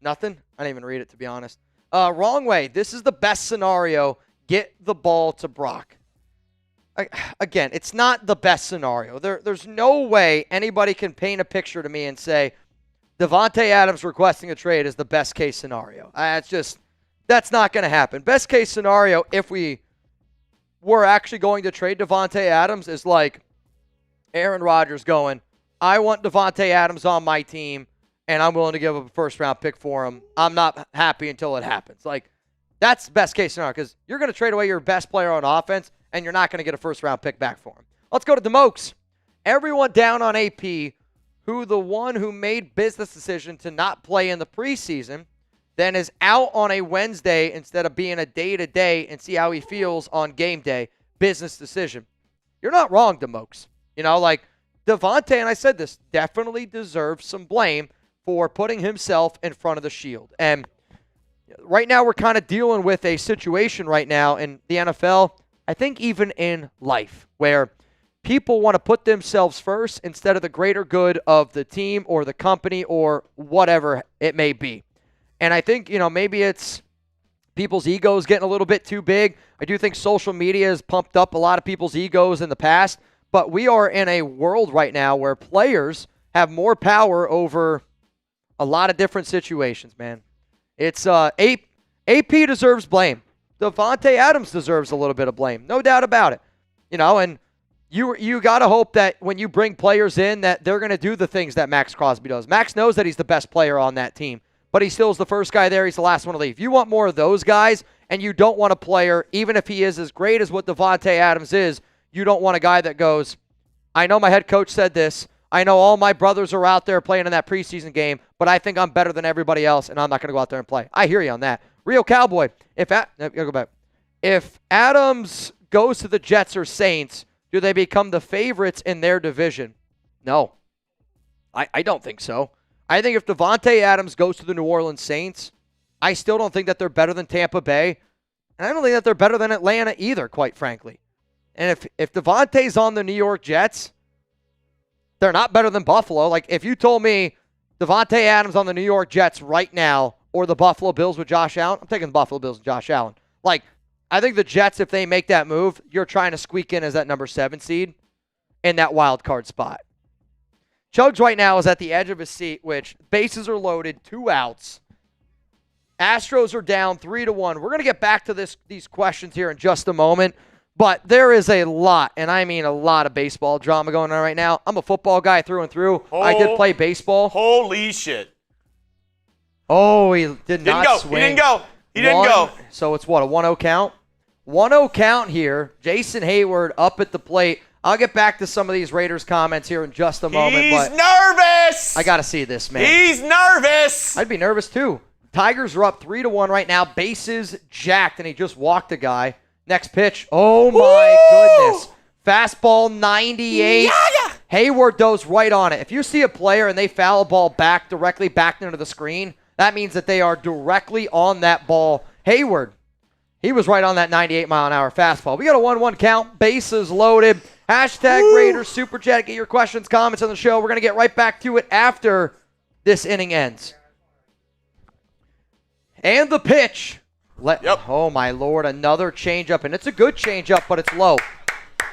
Nothing? I didn't even read it, to be honest. Wrong way. This is the best scenario. Get the ball to Brock. Again, it's not the best scenario. There's no way anybody can paint a picture to me and say Davante Adams requesting a trade is the best case scenario. That's not going to happen. Best case scenario, if we were actually going to trade Davante Adams, is like Aaron Rodgers going, I want Davante Adams on my team, and I'm willing to give up a first-round pick for him. I'm not happy until it happens. Like, that's best case scenario because you're going to trade away your best player on offense, and you're not going to get a first-round pick back for him. Let's go to DeMokes. Everyone down on AP, the one who made business decision to not play in the preseason, then is out on a Wednesday instead of being a day-to-day and see how he feels on game day. Business decision. You're not wrong, DeMokes. Davante, and I said this, definitely deserves some blame for putting himself in front of the shield. And right now we're kind of dealing with a situation right now in the NFL, I think even in life, where people want to put themselves first instead of the greater good of the team or the company or whatever it may be. And I think, maybe it's people's egos getting a little bit too big. I do think social media has pumped up a lot of people's egos in the past. But we are in a world right now where players have more power over a lot of different situations, man. It's AP deserves blame. Davante Adams deserves a little bit of blame. No doubt about it. And you got to hope that when you bring players in that they're going to do the things that Max Crosby does. Max knows that he's the best player on that team, but he still is the first guy there. He's the last one to leave. You want more of those guys, and you don't want a player, even if he is as great as what Davante Adams is, you don't want a guy that goes, I know my head coach said this. I know all my brothers are out there playing in that preseason game, but I think I'm better than everybody else, and I'm not going to go out there and play. I hear you on that. Real Cowboy, if Adams goes to the Jets or Saints, do they become the favorites in their division? No. I don't think so. I think if Davante Adams goes to the New Orleans Saints, I still don't think that they're better than Tampa Bay, and I don't think that they're better than Atlanta either, quite frankly. And if Davante's on the New York Jets, they're not better than Buffalo. Like, if you told me Davante Adams on the New York Jets right now or the Buffalo Bills with Josh Allen, I'm taking the Buffalo Bills with Josh Allen. Like, I think the Jets, if they make that move, you're trying to squeak in as that number 7 seed in that wild card spot. Chugs right now is at the edge of his seat, which bases are loaded, 2 outs. Astros are down 3-1. We're going to get back to these questions here in just a moment. But there is a lot, and I mean a lot of baseball drama going on right now. I'm a football guy through and through. I did play baseball. Holy shit. Oh, he did not swing. He didn't go. So it's what, a 1-0 count? 1-0 count here. Jason Hayward up at the plate. I'll get back to some of these Raiders comments here in just a moment. He's nervous. I got to see this, man. He's nervous. I'd be nervous too. Tigers are up 3-1 right now. Bases jacked, and he just walked a guy. Next pitch. Oh, my goodness. Fastball 98. Yeah. Hayward goes right on it. If you see a player and they foul a ball directly back into the screen, that means that they are directly on that ball. Hayward, He was right on that 98-mile-an-hour fastball. We got a 1-1 count. Bases loaded. Hashtag Raiders Super Chat. Get your questions, comments on the show. We're going to get right back to it after this inning ends. And the pitch. Oh, my Lord. Another changeup. And it's a good changeup, but it's low.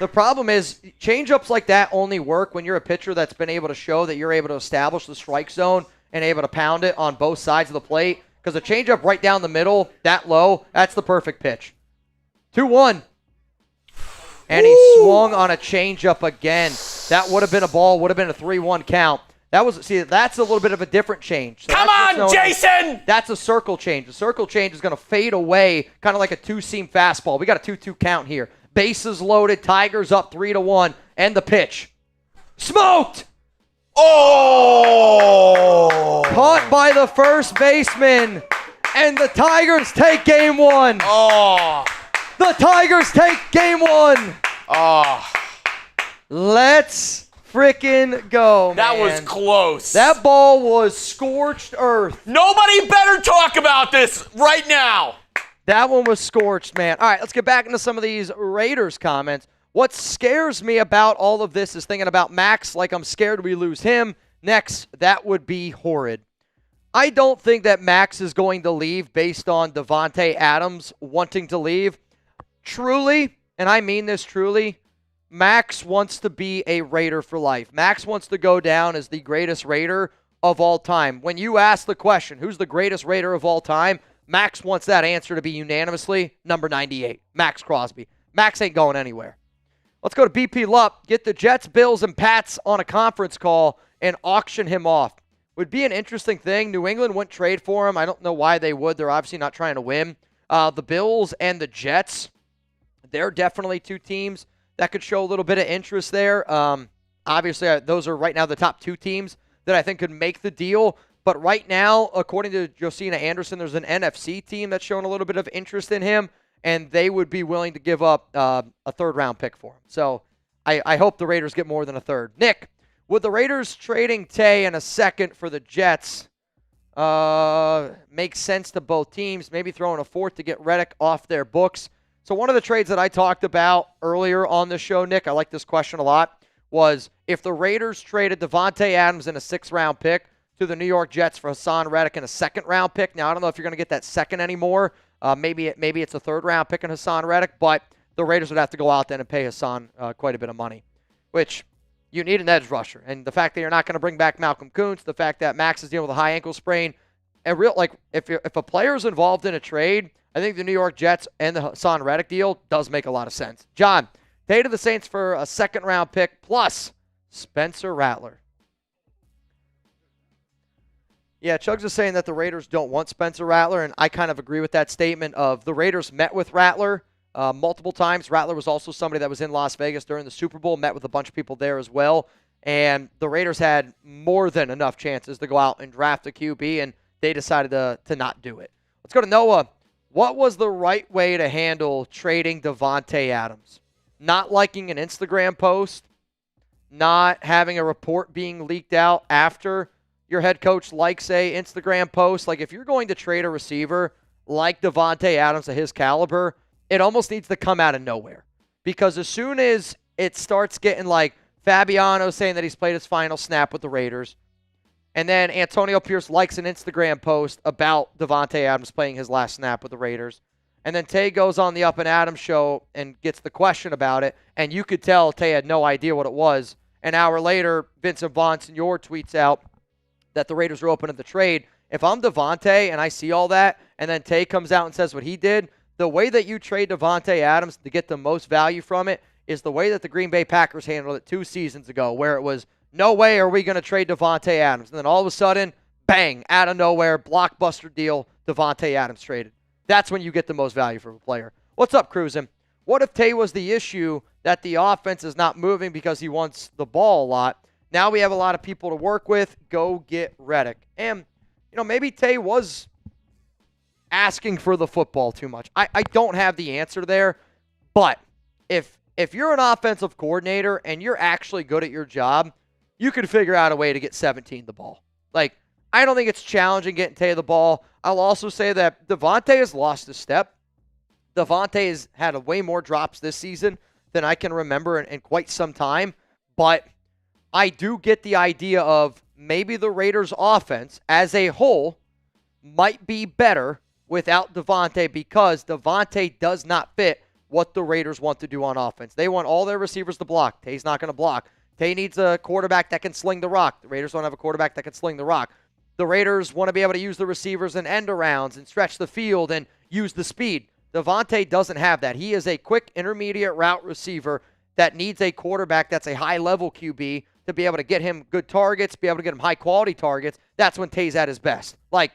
The problem is changeups like that only work when you're a pitcher that's been able to show that you're able to establish the strike zone and able to pound it on both sides of the plate. Because a changeup right down the middle, that low, that's the perfect pitch. 2-1. And he swung on a changeup again. That would have been a ball, would have been a 3-1 count. That's a little bit of a different change. So come on, Jason! That's a circle change. The circle change is going to fade away, kind of like a two-seam fastball. We got a 2-2 count here. Bases loaded, Tigers up 3-1, and the pitch. Smoked! Oh! Caught by the first baseman, and the Tigers take game one. Oh! The Tigers take game one. Oh! Let's frickin' go, man. That was close. That ball was scorched earth. Nobody better talk about this right now. That one was scorched, man. All right, let's get back into some of these Raiders comments. What scares me about all of this is thinking about Max like I'm scared we lose him. Next, that would be horrid. I don't think that Max is going to leave based on Davante Adams wanting to leave. Truly, and I mean this truly, Max wants to be a Raider for life. Max wants to go down as the greatest Raider of all time. When you ask the question, who's the greatest Raider of all time, Max wants that answer to be unanimously number 98, Max Crosby. Max ain't going anywhere. Let's go to BP Lupp, get the Jets, Bills, and Pats on a conference call and auction him off. Would be an interesting thing. New England wouldn't trade for him. I don't know why they would. They're obviously not trying to win. The Bills and the Jets, they're definitely two teams that could show a little bit of interest there. Obviously, those are right now the top two teams that I think could make the deal. But right now, according to Josina Anderson, there's an NFC team that's showing a little bit of interest in him, and they would be willing to give up a third-round pick for him. So I hope the Raiders get more than a third. Nick, would the Raiders trading Tay and a second for the Jets make sense to both teams? Maybe throwing a fourth to get Reddick off their books. So one of the trades that I talked about earlier on the show, Nick, I like this question a lot, was if the Raiders traded Davante Adams and a sixth-round pick to the New York Jets for Hassan Reddick and a second-round pick. Now, I don't know if you're going to get that second anymore. Maybe it's a third-round pick in Hassan Reddick, but the Raiders would have to go out then and pay Hassan quite a bit of money, which you need an edge rusher. And the fact that you're not going to bring back Malcolm Kuntz, the fact that Max is dealing with a high ankle sprain, and if a player is involved in a trade, I think the New York Jets and the Hassan Reddick deal does make a lot of sense. John, pay to the Saints for a second-round pick plus Spencer Rattler. Yeah, Chugs is saying that the Raiders don't want Spencer Rattler, and I kind of agree with that statement of the Raiders met with Rattler multiple times. Rattler was also somebody that was in Las Vegas during the Super Bowl, met with a bunch of people there as well, and the Raiders had more than enough chances to go out and draft a QB, and they decided to not do it. Let's go to Noah. What was the right way to handle trading Davante Adams? Not liking an Instagram post, not having a report being leaked out after your head coach likes a Instagram post. Like, if you're going to trade a receiver like Davante Adams at his caliber, it almost needs to come out of nowhere. Because as soon as it starts getting like Fabiano saying that he's played his final snap with the Raiders, and then Antonio Pierce likes an Instagram post about Davante Adams playing his last snap with the Raiders, and then Tay goes on the Up and Adams show and gets the question about it, and you could tell Tay had no idea what it was. An hour later, Vincent Bonsignore tweets out that the Raiders were open to the trade. If I'm Davante and I see all that, and then Tay comes out and says what he did, the way that you trade Davante Adams to get the most value from it is the way that the Green Bay Packers handled it 2 seasons ago, where it was, no way are we going to trade Davante Adams. And then all of a sudden, bang, out of nowhere, blockbuster deal, Davante Adams traded. That's when you get the most value from a player. What's up, Cruisin'? What if Tay was the issue that the offense is not moving because he wants the ball a lot? Now we have a lot of people to work with. Go get Reddick. And, maybe Tay was asking for the football too much. I don't have the answer there. But if you're an offensive coordinator and you're actually good at your job, you could figure out a way to get 17 the ball. Like, I don't think it's challenging getting Tay the ball. I'll also say that Davante has lost a step. Davante has had way more drops this season than I can remember in quite some time. But I do get the idea of maybe the Raiders' offense as a whole might be better without Davante because Davante does not fit what the Raiders want to do on offense. They want all their receivers to block. Tay's not going to block. Tay needs a quarterback that can sling the rock. The Raiders don't have a quarterback that can sling the rock. The Raiders want to be able to use the receivers in end arounds and stretch the field and use the speed. Davante doesn't have that. He is a quick intermediate route receiver that needs a quarterback that's a high-level QB to be able to get him good targets, be able to get him high-quality targets. That's when Tay's at his best. Like,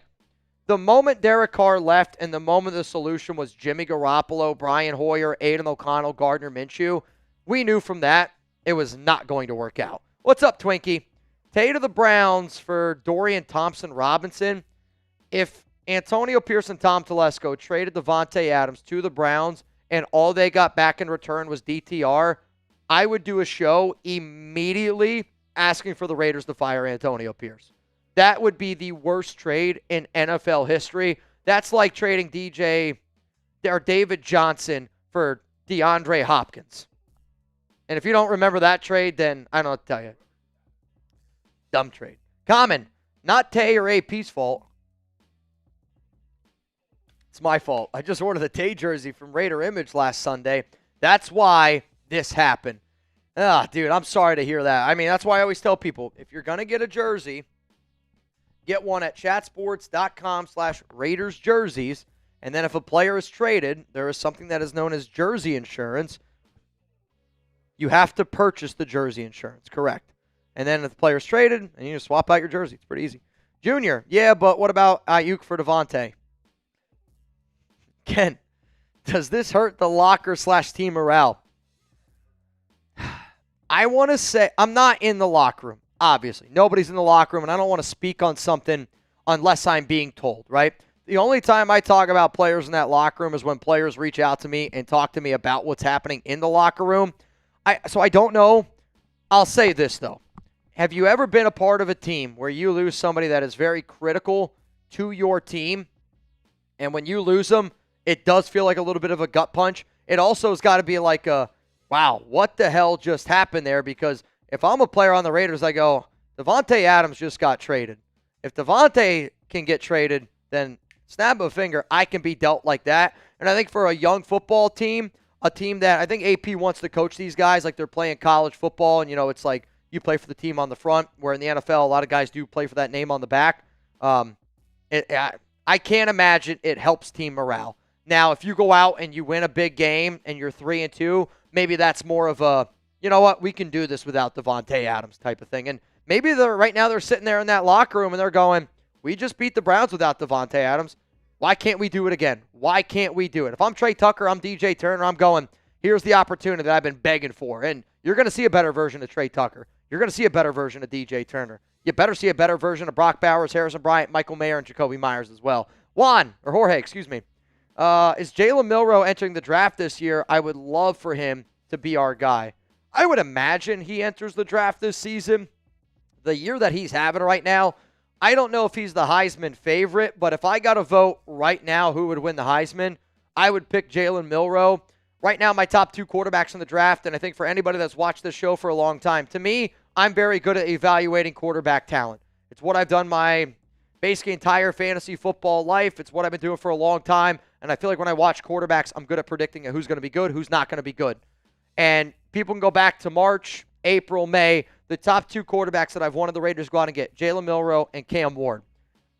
the moment Derek Carr left and the moment the solution was Jimmy Garoppolo, Brian Hoyer, Aiden O'Connell, Gardner Minshew, we knew from that it was not going to work out. What's up, Twinkie? Tay to the Browns for Dorian Thompson-Robinson. If Antonio Pierce and Tom Telesco traded Davante Adams to the Browns and all they got back in return was DTR, I would do a show immediately asking for the Raiders to fire Antonio Pierce. That would be the worst trade in NFL history. That's like trading David Johnson for DeAndre Hopkins. And if you don't remember that trade, then I don't know what to tell you. Dumb trade. Common, not Tay or AP's fault. It's my fault. I just ordered the Tay jersey from Raider Image last Sunday. That's why this happened. Dude, I'm sorry to hear that. I mean, that's why I always tell people, if you're going to get a jersey, get one at chatsports.com/Raiders jerseys. And then if a player is traded, there is something that is known as jersey insurance. You have to purchase the jersey insurance, correct. And then if the player's traded, and you just swap out your jersey. It's pretty easy. Junior, yeah, but what about Ayuk for Davante? Ken, does this hurt the locker/team morale? I want to say, I'm not in the locker room, obviously. Nobody's in the locker room, and I don't want to speak on something unless I'm being told, right? The only time I talk about players in that locker room is when players reach out to me and talk to me about what's happening in the locker room. So I don't know. I'll say this, though. Have you ever been a part of a team where you lose somebody that is very critical to your team, and when you lose them, it does feel like a little bit of a gut punch? It also has got to be like a, wow, what the hell just happened there? Because if I'm a player on the Raiders, I go, Davante Adams just got traded. If Davante can get traded, then snap of a finger, I can be dealt like that. And I think for a young football team, a team that I think AP wants to coach these guys like they're playing college football, and, it's like you play for the team on the front, where in the NFL, a lot of guys do play for that name on the back. I can't imagine it helps team morale. Now, if you go out and you win a big game and you're 3-2, maybe that's more of a, you know what, we can do this without Davante Adams type of thing. And maybe right now they're sitting there in that locker room and they're going, we just beat the Browns without Davante Adams. Why can't we do it again? Why can't we do it? If I'm Trey Tucker, I'm DJ Turner, I'm going, here's the opportunity that I've been begging for. And you're going to see a better version of Trey Tucker. You're going to see a better version of DJ Turner. You better see a better version of Brock Bowers, Harrison Bryant, Michael Mayer, and Jacoby Myers as well. Jorge, excuse me. Is Jalen Milroe entering the draft this year? I would love for him to be our guy. I would imagine he enters the draft this season. The year that he's having right now, I don't know if he's the Heisman favorite, but if I got to vote right now who would win the Heisman, I would pick Jalen Milroe. Right now, my top 2 quarterbacks in the draft, and I think for anybody that's watched this show for a long time, to me, I'm very good at evaluating quarterback talent. It's what I've done my basically entire fantasy football life. It's what I've been doing for a long time, and I feel like when I watch quarterbacks, I'm good at predicting who's going to be good, who's not going to be good. And people can go back to March, April, May. The top 2 quarterbacks that I've wanted the Raiders to go out and get, Jalen Milroe and Cam Ward.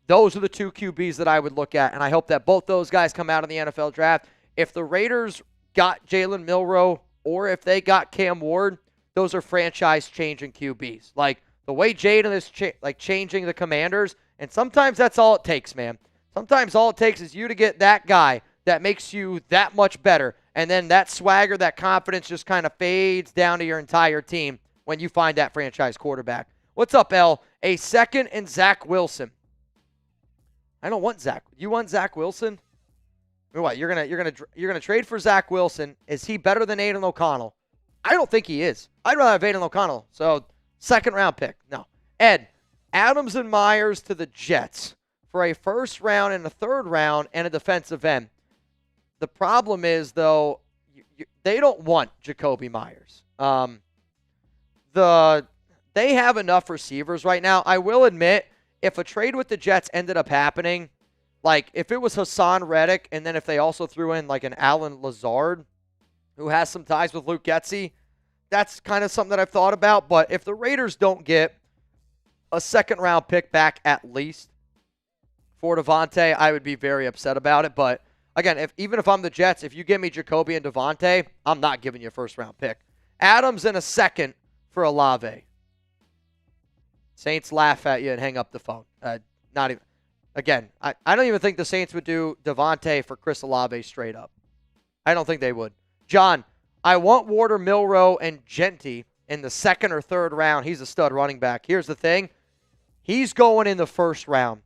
Those are the 2 QBs that I would look at, and I hope that both those guys come out in the NFL draft. If the Raiders got Jalen Milroe or if they got Cam Ward, those are franchise-changing QBs. Like, the way Jaden is changing the Commanders, and sometimes that's all it takes, man. Sometimes all it takes is you to get that guy that makes you that much better, and then that swagger, that confidence just kind of fades down to your entire team when you find that franchise quarterback. What's up, L? A second and Zach Wilson. I don't want Zach. You want Zach Wilson? Or what? You're gonna trade for Zach Wilson. Is he better than Aiden O'Connell? I don't think he is. I'd rather have Aiden O'Connell. So, second round pick. No. Ed, Adams and Myers to the Jets for a first round and a third round and a defensive end. The problem is, though, they don't want Jacoby Myers. They have enough receivers right now. I will admit, if a trade with the Jets ended up happening, like if it was Hassan Reddick, and then if they also threw in like an Alan Lazard, who has some ties with Luke Getsy, that's kind of something that I've thought about. But if the Raiders don't get a second-round pick back at least for Davante, I would be very upset about it. But again, even if I'm the Jets, if you give me Jacoby and Davante, I'm not giving you a first-round pick. Adams and a second for Olave. Saints laugh at you and hang up the phone. Not even. Again, I don't even think the Saints would do Davante for Chris Olave straight up. I don't think they would. John, I want Warder, Milroe, and Genty in the second or third round. He's a stud running back. Here's the thing. He's going in the first round.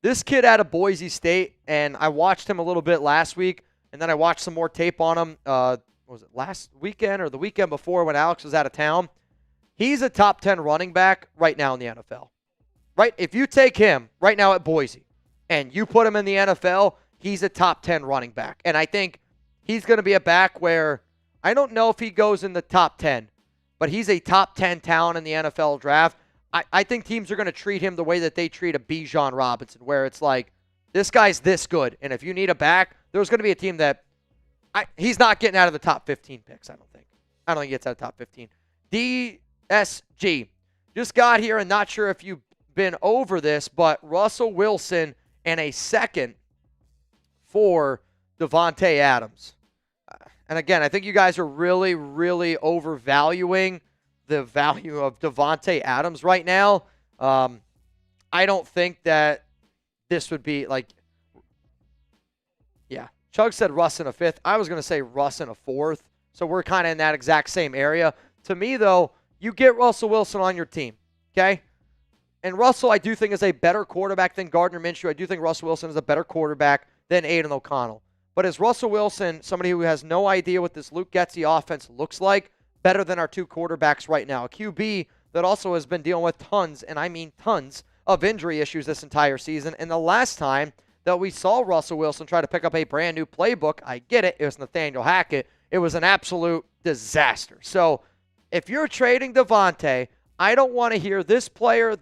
This kid out of Boise State, and I watched him a little bit last week, and then I watched some more tape on him, was it last weekend or the weekend before when Alex was out of town? He's a top 10 running back right now in the NFL. Right? If you take him right now at Boise and you put him in the NFL, he's a top 10 running back. And I think he's going to be a back where I don't know if he goes in the top 10, but he's a top 10 talent in the NFL draft. I think teams are going to treat him the way that they treat a Bijan Robinson, where it's like, this guy's this good, and if you need a back, there's going to be a team that he's not getting out of the top 15 picks, I don't think. I don't think he gets out of the top 15. DSG. Just got here and not sure if you've been over this, but Russell Wilson and a second for Davante Adams. And again, I think you guys are really, really overvaluing the value of Davante Adams right now. I don't think that this would be like, yeah. Chug said Russ in a fifth. I was going to say Russ in a fourth. So we're kind of in that exact same area. To me, though, you get Russell Wilson on your team, okay? And Russell, I do think, is a better quarterback than Gardner Minshew. I do think Russell Wilson is a better quarterback than Aiden O'Connell. But is Russell Wilson, somebody who has no idea what this Luke Getsy offense looks like, better than our two quarterbacks right now? A QB that also has been dealing with tons, and I mean tons, of injury issues this entire season. And the last time that we saw Russell Wilson try to pick up a brand new playbook, I get it, it was Nathaniel Hackett. It was an absolute disaster. So if you're trading Davante, I don't want to hear this player.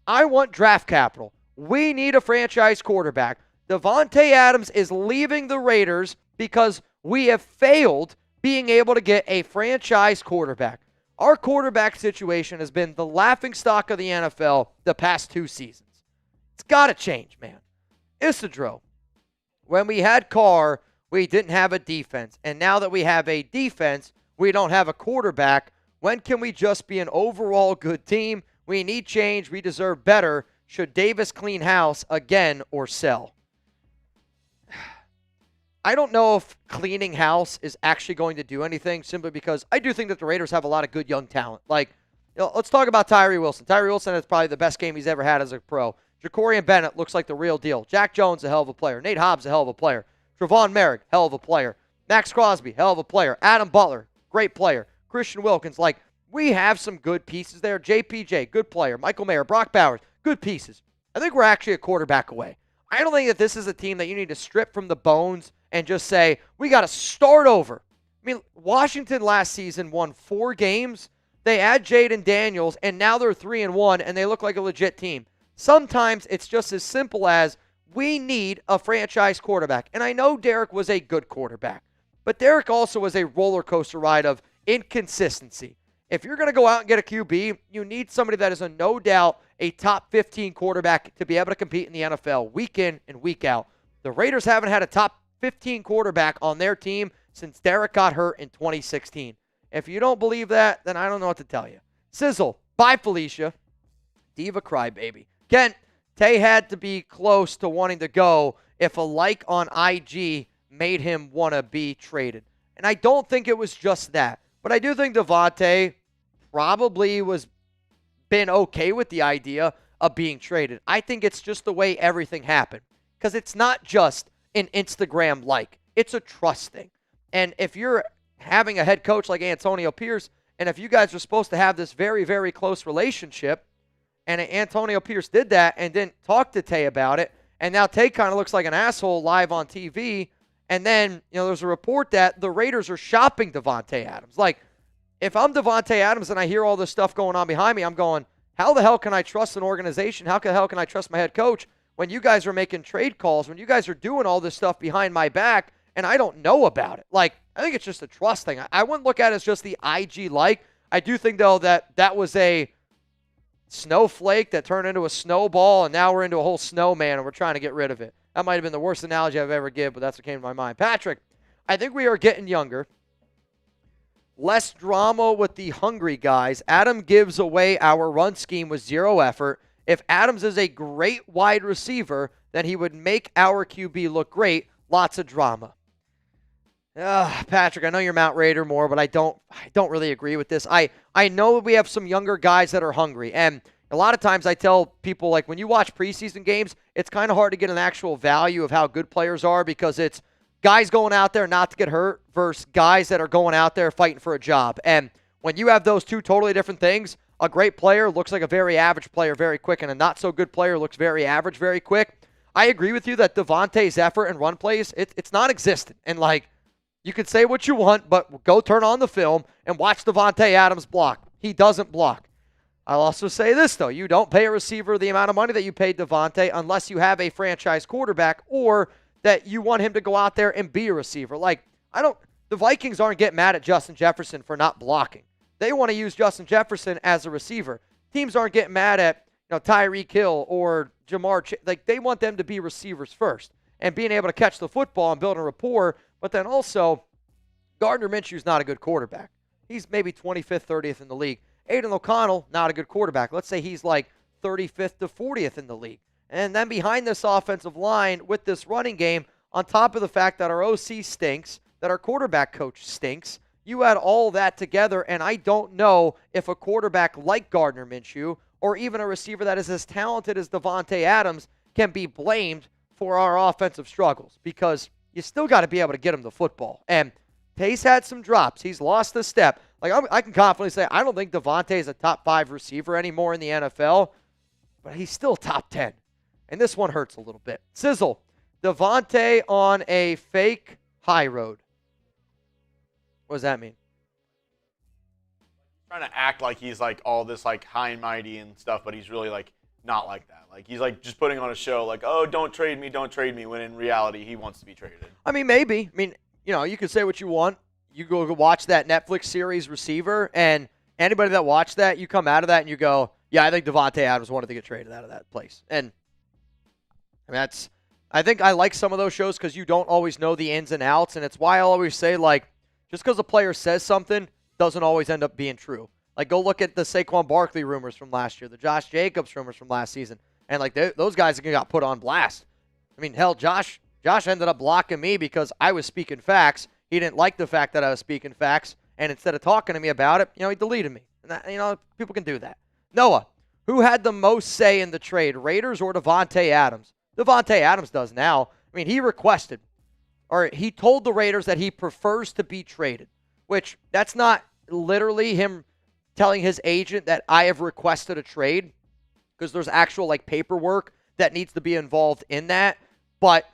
I want draft capital. We need a franchise quarterback. Davante Adams is leaving the Raiders because we have failed being able to get a franchise quarterback. Our quarterback situation has been the laughingstock of the NFL the past 2 seasons. It's got to change, man. Isidro, when we had Carr, we didn't have a defense. And now that we have a defense, we don't have a quarterback. When can we just be an overall good team? We need change. We deserve better. Should Davis clean house again or sell? I don't know if cleaning house is actually going to do anything, simply because I do think that the Raiders have a lot of good young talent. Like, let's talk about Tyree Wilson. Tyree Wilson is probably the best game he's ever had as a pro. Jacorian Bennett looks like the real deal. Jack Jones, a hell of a player. Nate Hobbs, a hell of a player. Trevon Merrick, hell of a player. Max Crosby, hell of a player. Adam Butler, great player. Christian Wilkins, like, we have some good pieces there. JPJ, good player. Michael Mayer, Brock Bowers, good pieces. I think we're actually a quarterback away. I don't think that this is a team that you need to strip from the bones and just say, we got to start over. I mean, Washington last season won 4 games. They add Jaden Daniels, and now they're 3-1, and they look like a legit team. Sometimes it's just as simple as, we need a franchise quarterback. And I know Derek was a good quarterback, but Derek also was a roller coaster ride of inconsistency. If you're going to go out and get a QB, you need somebody that is no doubt a top 15 quarterback to be able to compete in the NFL week in and week out. The Raiders haven't had a top 15 quarterback on their team since Derek got hurt in 2016. If you don't believe that, then I don't know what to tell you. Sizzle, bye Felicia. Diva crybaby. Kent, Tay had to be close to wanting to go if a like on IG made him want to be traded. And I don't think it was just that. But I do think Davante probably been okay with the idea of being traded. I think it's just the way everything happened. Because it's not just an Instagram like. It's a trust thing. And if you're having a head coach like Antonio Pierce, and if you guys are supposed to have this very, very close relationship, and Antonio Pierce did that and didn't talk to Tay about it, and now Tay kind of looks like an asshole live on TV, And then, there's a report that the Raiders are shopping Davante Adams. Like, if I'm Davante Adams and I hear all this stuff going on behind me, I'm going, how the hell can I trust an organization? How the hell can I trust my head coach when you guys are making trade calls, when you guys are doing all this stuff behind my back and I don't know about it? Like, I think it's just a trust thing. I wouldn't look at it as just the IG like. I do think, though, that was a snowflake that turned into a snowball, and now we're into a whole snowman, and we're trying to get rid of it. That might have been the worst analogy I've ever given, but that's what came to my mind. Patrick, I think we are getting younger. Less drama with the hungry guys. Adam gives away our run scheme with zero effort. If Adams is a great wide receiver, then he would make our QB look great. Lots of drama. Patrick, I know you're Mount Raider more, but I don't really agree with this. I know we have some younger guys that are hungry, and a lot of times I tell people, like, when you watch preseason games, it's kind of hard to get an actual value of how good players are because it's guys going out there not to get hurt versus guys that are going out there fighting for a job. And when you have those two totally different things, a great player looks like a very average player very quick, and a not-so-good player looks very average very quick. I agree with you that Davante's effort and run plays, it's non-existent. And, like, you could say what you want, but go turn on the film and watch Davante Adams block. He doesn't block. I'll also say this, though. You don't pay a receiver the amount of money that you paid Davante unless you have a franchise quarterback or that you want him to go out there and be a receiver. Like, the Vikings aren't getting mad at Justin Jefferson for not blocking. They want to use Justin Jefferson as a receiver. Teams aren't getting mad at, Tyreek Hill or Jamar. Like, they want them to be receivers first and being able to catch the football and build a rapport. But then also, Gardner Minshew's not a good quarterback. He's maybe 25th, 30th in the league. Aiden O'Connell, not a good quarterback. Let's say he's like 35th to 40th in the league. And then behind this offensive line with this running game, on top of the fact that our OC stinks, that our quarterback coach stinks, you add all that together, and I don't know if a quarterback like Gardner Minshew or even a receiver that is as talented as Davante Adams can be blamed for our offensive struggles because you still got to be able to get him the football. And Pace had some drops. He's lost a step. Like, I can confidently say I don't think Davante is a top 5 receiver anymore in the NFL, but he's still top 10. And this one hurts a little bit. Sizzle, Davante on a fake high road. What does that mean? Trying to act like he's like all this like high and mighty and stuff, but he's really like not like that. Like he's like just putting on a show like, oh, don't trade me, when in reality he wants to be traded. I mean, maybe. I mean, you can say what you want. You go watch that Netflix series Receiver, and anybody that watched that, you come out of that and you go, yeah, I think Davante Adams wanted to get traded out of that place. And I mean, I think I like some of those shows because you don't always know the ins and outs, and it's why I always say, like, just because a player says something doesn't always end up being true. Like, go look at the Saquon Barkley rumors from last year, the Josh Jacobs rumors from last season, and like those guys got put on blast. I mean, hell, Josh ended up blocking me because I was speaking facts. He didn't like the fact that I was speaking facts, and instead of talking to me about it, he deleted me. And that, people can do that. Noah, who had the most say in the trade, Raiders or Davante Adams? Davante Adams does now. I mean, he requested, or he told the Raiders that he prefers to be traded, which that's not literally him telling his agent that I have requested a trade, because there's actual like paperwork that needs to be involved in that. But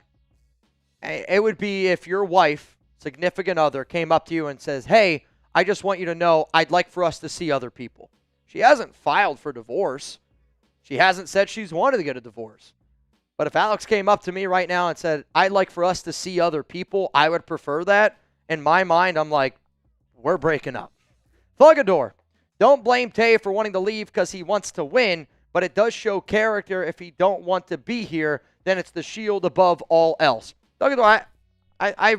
it would be if your wife, significant other, came up to you and says, hey, I just want you to know I'd like for us to see other people. She hasn't filed for divorce. She hasn't said she's wanted to get a divorce. But if Alex came up to me right now and said, I'd like for us to see other people, I would prefer that. In my mind, I'm like, we're breaking up. Thugador, don't blame Tay for wanting to leave because he wants to win, but it does show character. If he don't want to be here, then it's the shield above all else. Thugador, I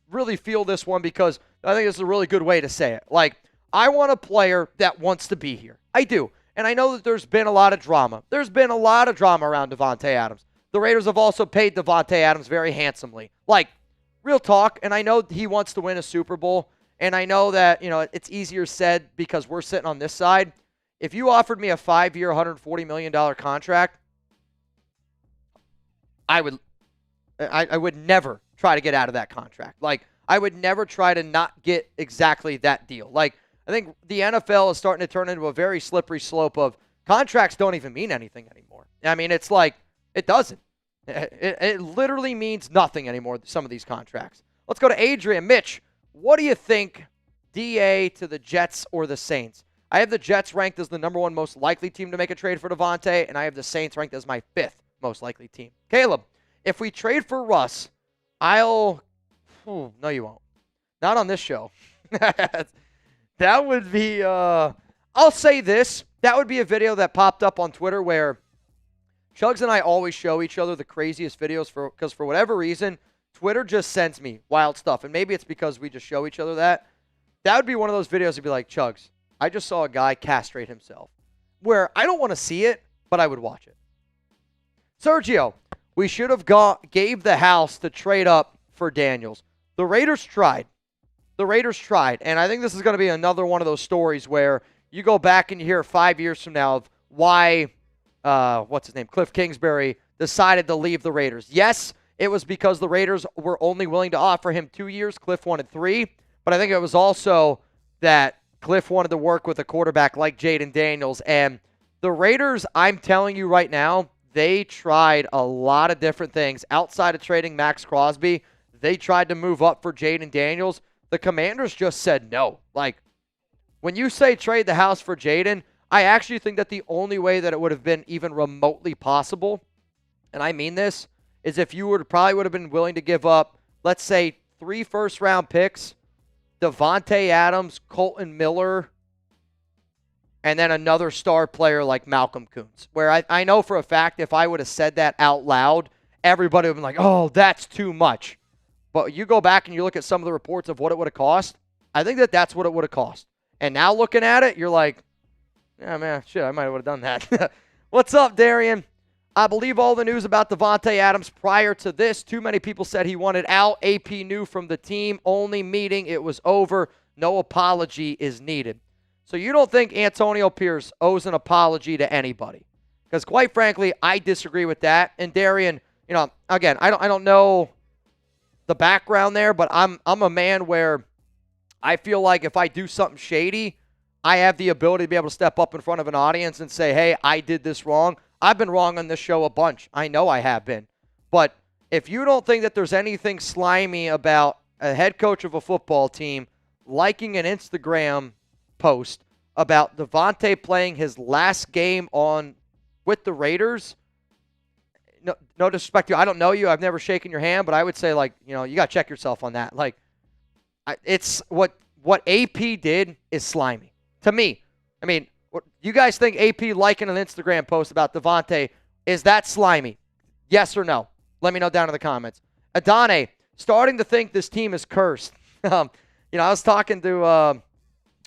really feel this one because I think it's a really good way to say it. Like, I want a player that wants to be here. I do. And I know that there's been a lot of drama. There's been a lot of drama around Davante Adams. The Raiders have also paid Davante Adams very handsomely. Like, real talk, and I know he wants to win a Super Bowl, and I know that, it's easier said because we're sitting on this side. If you offered me a 5-year, $140 million contract, I would never try to get out of that contract. Like, I would never try to not get exactly that deal. Like, I think the NFL is starting to turn into a very slippery slope of contracts don't even mean anything anymore. I mean, it's like, it doesn't. It literally means nothing anymore, some of these contracts. Let's go to Adrian. Mitch, what do you think, DA to the Jets or the Saints? I have the Jets ranked as the number 1 most likely team to make a trade for Davante, and I have the Saints ranked as my 5th most likely team. Caleb, if we trade for Russ, no, you won't. Not on this show. That would be, I'll say this. That would be a video that popped up on Twitter where Chugs and I always show each other the craziest videos because for whatever reason, Twitter just sends me wild stuff. And maybe it's because we just show each other that. That would be one of those videos to be like, Chugs, I just saw a guy castrate himself. Where I don't want to see it, but I would watch it. Sergio, we should have gave the house to trade up for Daniels. The Raiders tried. And I think this is going to be another one of those stories where you go back and you hear 5 years from now of why, Cliff Kingsbury decided to leave the Raiders. Yes, it was because the Raiders were only willing to offer him 2 years. Cliff wanted 3. But I think it was also that Cliff wanted to work with a quarterback like Jaden Daniels. And the Raiders, I'm telling you right now, they tried a lot of different things. Outside of trading Max Crosby, they tried to move up for Jaden Daniels. The Commanders just said no. Like, when you say trade the house for Jaden, I actually think that the only way that it would have been even remotely possible, and I mean this, is if you probably would have been willing to give up, let's say, 3 first-round picks, Davante Adams, Colton Miller, and then another star player like Malcolm Kuntz. Where I know for a fact if I would have said that out loud, everybody would have been like, oh, that's too much. But you go back and you look at some of the reports of what it would have cost, I think that that's what it would have cost. And now looking at it, you're like, yeah, man, shit, I might have done that. What's up, Darian? I believe all the news about Davante Adams prior to this. Too many people said he wanted out. AP knew from the team only meeting. It was over. No apology is needed. So you don't think Antonio Pierce owes an apology to anybody? Because quite frankly, I disagree with that. And Darian, again, I don't know the background there, but I'm a man where I feel like if I do something shady, I have the ability to be able to step up in front of an audience and say, hey, I did this wrong. I've been wrong on this show a bunch. I know I have been. But if you don't think that there's anything slimy about a head coach of a football team liking an Instagram post about Davante playing his last game with the Raiders, no disrespect to you. I don't know you. I've never shaken your hand, but I would say, you got to check yourself on that. It's what AP did is slimy. To me, I mean, you guys think AP liking an Instagram post about Davante, is that slimy? Yes or no? Let me know down in the comments. Adane, starting to think this team is cursed. I was talking to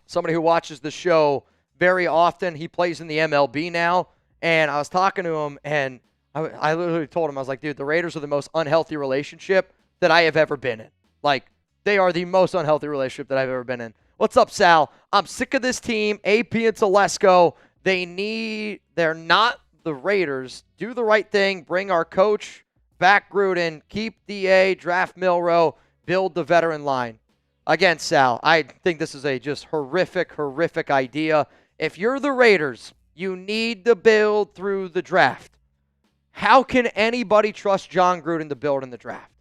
somebody who watches the show very often. He plays in the MLB now, and I was talking to him, and I literally told him, I was like, dude, the Raiders are the most unhealthy relationship that I have ever been in. They are the most unhealthy relationship that I've ever been in. What's up, Sal? I'm sick of this team. AP and Telesco. They're not the Raiders. Do the right thing. Bring our coach back, Gruden. Keep DA. Draft Milroe. Build the veteran line. Again, Sal, I think this is a just horrific idea. If you're the Raiders, you need to build through the draft. How can anybody trust John Gruden to build in the draft?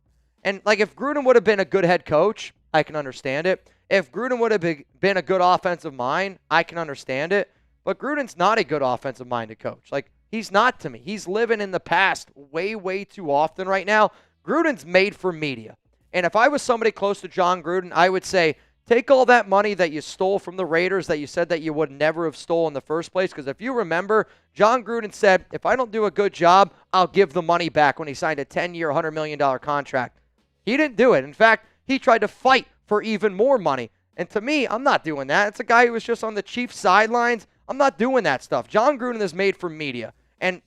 And, if Gruden would have been a good head coach, I can understand it. If Gruden would have been a good offensive mind, I can understand it. But Gruden's not a good offensive-minded coach. He's not to me. He's living in the past way, way too often right now. Gruden's made for media. And if I was somebody close to John Gruden, I would say, take all that money that you stole from the Raiders that you said that you would never have stolen in the first place. Because if you remember, John Gruden said, if I don't do a good job, I'll give the money back when he signed a 10-year, $100 million contract. He didn't do it. In fact, he tried to fight for even more money. And to me, I'm not doing that. It's a guy who was just on the Chiefs sidelines. I'm not doing that stuff. John Gruden is made for media. And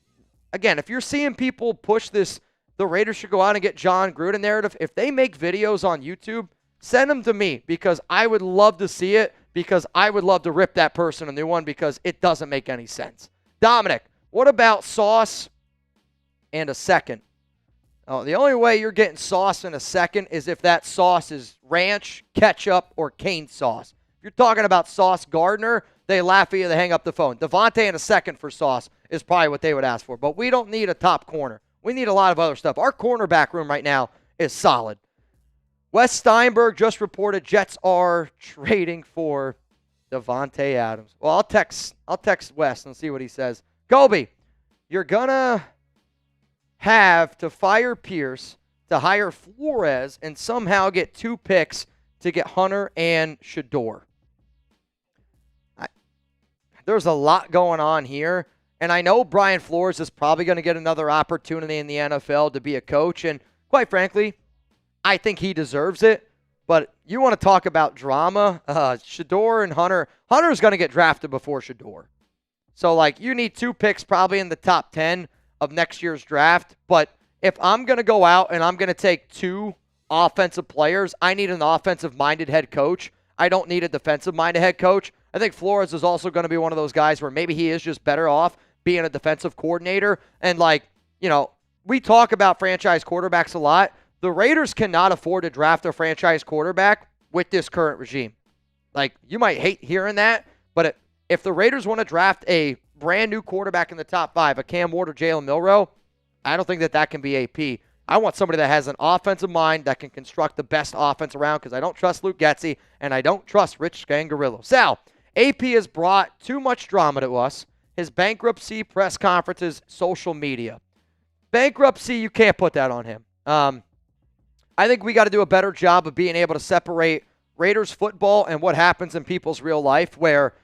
again, if you're seeing people push this, the Raiders should go out and get John Gruden narrative, if they make videos on YouTube, send them to me because I would love to see it, because I would love to rip that person a new one because it doesn't make any sense. Dominic, what about Sauce and a second? Oh, the only way you're getting Sauce in a second is if that sauce is ranch, ketchup, or cane sauce. If you're talking about Sauce Gardner, they laugh at you, they hang up the phone. Davante in a second for Sauce is probably what they would ask for. But we don't need a top corner. We need a lot of other stuff. Our cornerback room right now is solid. Wes Steinberg just reported Jets are trading for Davante Adams. Well, I'll text Wes and see what he says. Kobe, you're gonna have to fire Pierce to hire Flores and somehow get 2 picks to get Hunter and Shador. There's a lot going on here, and I know Brian Flores is probably going to get another opportunity in the NFL to be a coach, and quite frankly, I think he deserves it. But you want to talk about drama? Shador and Hunter. Hunter's going to get drafted before Shador. So, you need 2 picks probably in the top 10 of next year's draft. But if I'm going to go out and I'm going to take 2 offensive players, I need an offensive-minded head coach. I don't need a defensive-minded head coach. I think Flores is also going to be one of those guys where maybe he is just better off being a defensive coordinator. And, we talk about franchise quarterbacks a lot. The Raiders cannot afford to draft a franchise quarterback with this current regime. You might hate hearing that, but if the Raiders want to draft a brand new quarterback in the top 5, a Cam Ward or Jalen Milroe, I don't think that can be AP. I want somebody that has an offensive mind that can construct the best offense around because I don't trust Luke Getsy and I don't trust Rich Scangarillo. Sal, AP has brought too much drama to us. His bankruptcy, press conferences, social media. Bankruptcy, you can't put that on him. I think we got to do a better job of being able to separate Raiders football and what happens in people's real life, where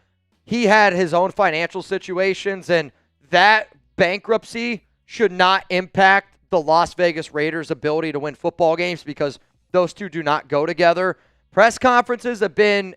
he had his own financial situations, and that bankruptcy should not impact the Las Vegas Raiders' ability to win football games because those two do not go together. Press conferences have been,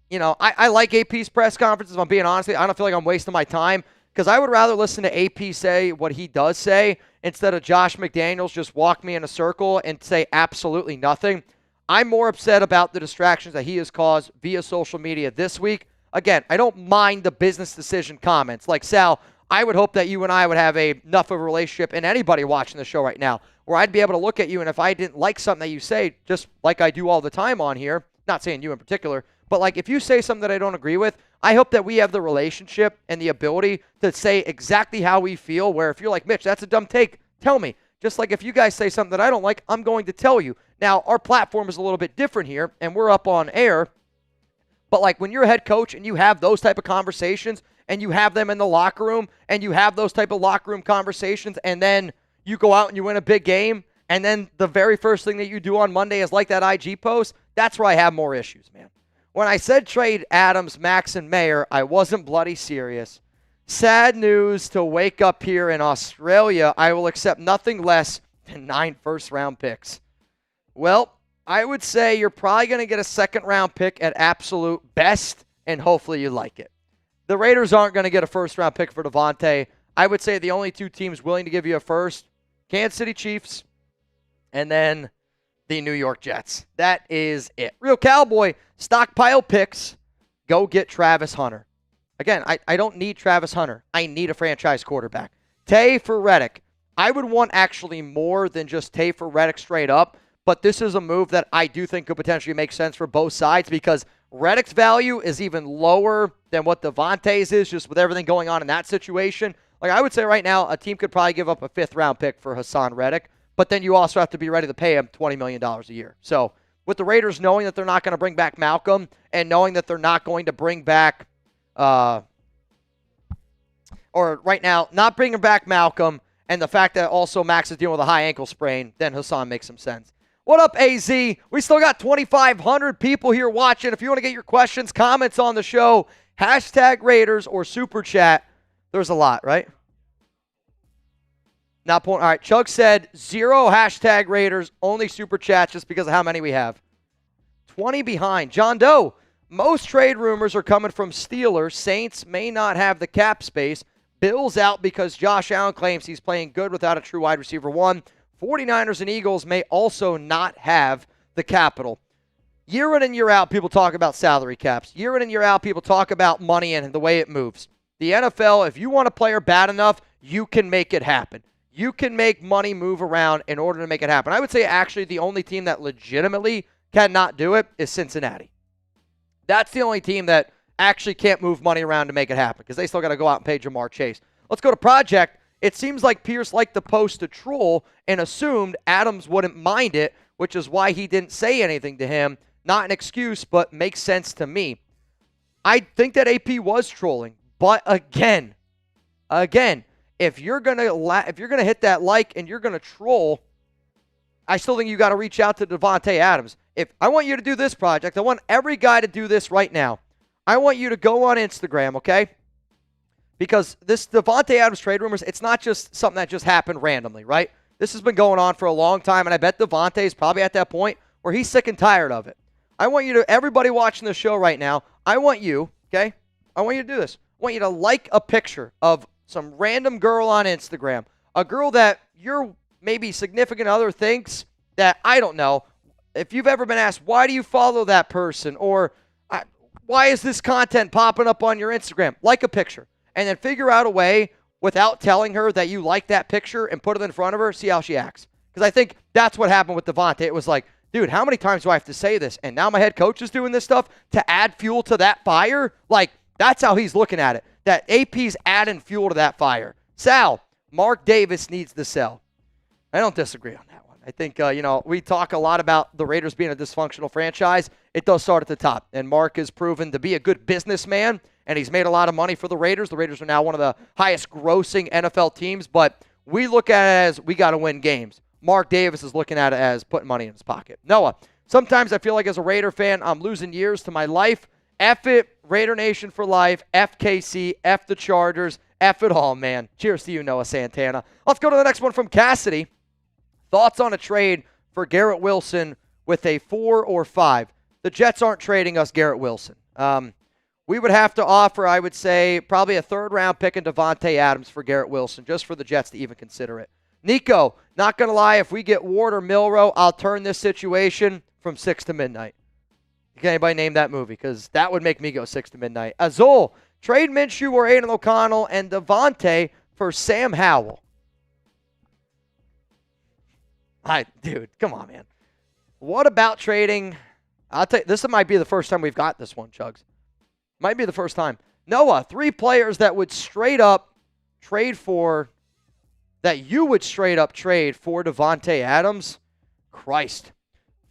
I like AP's press conferences, if I'm being honest. I don't feel like I'm wasting my time because I would rather listen to AP say what he does say instead of Josh McDaniels just walk me in a circle and say absolutely nothing. I'm more upset about the distractions that he has caused via social media this week. Again, I don't mind the business decision comments. Like, Sal, I would hope that you and I would have enough of a relationship, and anybody watching the show right now, where I'd be able to look at you, and if I didn't like something that you say, just like I do all the time on here, not saying you in particular, but if you say something that I don't agree with, I hope that we have the relationship and the ability to say exactly how we feel, where if you're like, Mitch, that's a dumb take, tell me. Just like if you guys say something that I don't like, I'm going to tell you. Now, our platform is a little bit different here, and we're up on air, but when you're a head coach and you have those type of conversations, and you have them in the locker room, and you have those type of locker room conversations, and then you go out and you win a big game, and then the very first thing that you do on Monday is like that IG post, that's where I have more issues, man. When I said trade Adams, Max, and Mayer, I wasn't bloody serious. Sad news to wake up here in Australia. I will accept nothing less than 9 first-round picks. Well, I would say you're probably going to get a second-round pick at absolute best, and hopefully you like it. The Raiders aren't going to get a first-round pick for Davante. I would say the only 2 teams willing to give you a first, Kansas City Chiefs, and then the New York Jets. That is it. Real Cowboy, stockpile picks. Go get Travis Hunter. Again, I don't need Travis Hunter. I need a franchise quarterback. Tay for Reddick. I would want actually more than just Tay for Reddick straight up, but this is a move that I do think could potentially make sense for both sides because Reddick's value is even lower than what Davante's is, just with everything going on in that situation. I would say right now, a team could probably give up a 5th-round pick for Hassan Reddick, but then you also have to be ready to pay him $20 million a year. So with the Raiders knowing that they're not going to bring back Malcolm and knowing that they're not going to bring back, or right now, not bringing back Malcolm, and the fact that also Max is dealing with a high ankle sprain, then Hassan makes some sense. What up, AZ? We still got 2,500 people here watching. If you want to get your questions, comments on the show, hashtag Raiders or Super Chat. There's a lot, right? Not point. All right, Chuck said 0 hashtag Raiders, only Super Chats just because of how many we have. 20 behind. John Doe, most trade rumors are coming from Steelers. Saints may not have the cap space. Bills out because Josh Allen claims he's playing good without a true wide receiver 1. 49ers and Eagles may also not have the capital. Year in and year out, people talk about salary caps. Year in and year out, people talk about money and the way it moves. The NFL, if you want a player bad enough, you can make it happen. You can make money move around in order to make it happen. I would say actually the only team that legitimately cannot do it is Cincinnati. That's the only team that actually can't move money around to make it happen because they still got to go out and pay Jamar Chase. Let's go to Project. It seems like Pierce liked the post to troll and assumed Adams wouldn't mind it, which is why he didn't say anything to him. Not an excuse, but makes sense to me. I think that AP was trolling, but again, if you're gonna hit that like and you're gonna troll, I still think you got to reach out to Davante Adams. If I want you to do this project, I want every guy to do this right now. I want you to go on Instagram, okay? Because this Davante Adams trade rumors, it's not just something that just happened randomly, right? This has been going on for a long time, and I bet Davante is probably at that point where he's sick and tired of it. I want you to, everybody watching the show right now, I want you, okay? I want you to do this. I want you to like a picture of some random girl on Instagram, a girl that your maybe significant other thinks that, I don't know, if you've ever been asked, why do you follow that person? Or why is this content popping up on your Instagram? Like a picture. And then figure out a way without telling her that you like that picture and put it in front of her, see how she acts. Because I think that's what happened with Davante. It was like, dude, how many times do I have to say this? And now my head coach is doing this stuff to add fuel to that fire? Like, that's how he's looking at it. That AP's adding fuel to that fire. Sal, Mark Davis needs to sell. I don't disagree on that one. I think, we talk a lot about the Raiders being a dysfunctional franchise. It does start at the top. And Mark has proven to be a good businessman, and he's made a lot of money for the Raiders. The Raiders are now one of the highest grossing NFL teams, but we look at it as we got to win games. Mark Davis is looking at it as putting money in his pocket. Noah, sometimes I feel like as a Raider fan, I'm losing years to my life. F it, Raider Nation for life. FKC, F the Chargers, F it all, man. Cheers to you, Noah Santana. Let's go to the next one from Cassidy. Thoughts on a trade for Garrett Wilson with a 4 or 5? The Jets aren't trading us Garrett Wilson. We would have to offer, I would say, probably a third-round pick in Davante Adams for Garrett Wilson, just for the Jets to even consider it. Nico, not going to lie, if we get Ward or Milroe, I'll turn this situation from 6 to midnight. Can anybody name that movie? Because that would make me go 6 to midnight. Azul, trade Minshew or Aiden O'Connell and Davante for Sam Howell. Dude, come on, man. What about trading? I'll tell you, this might be the first time we've got this one, Chugs. Might be the first time. Noah, 3 players that would straight up trade for, that you would straight up trade for Davante Adams. Christ.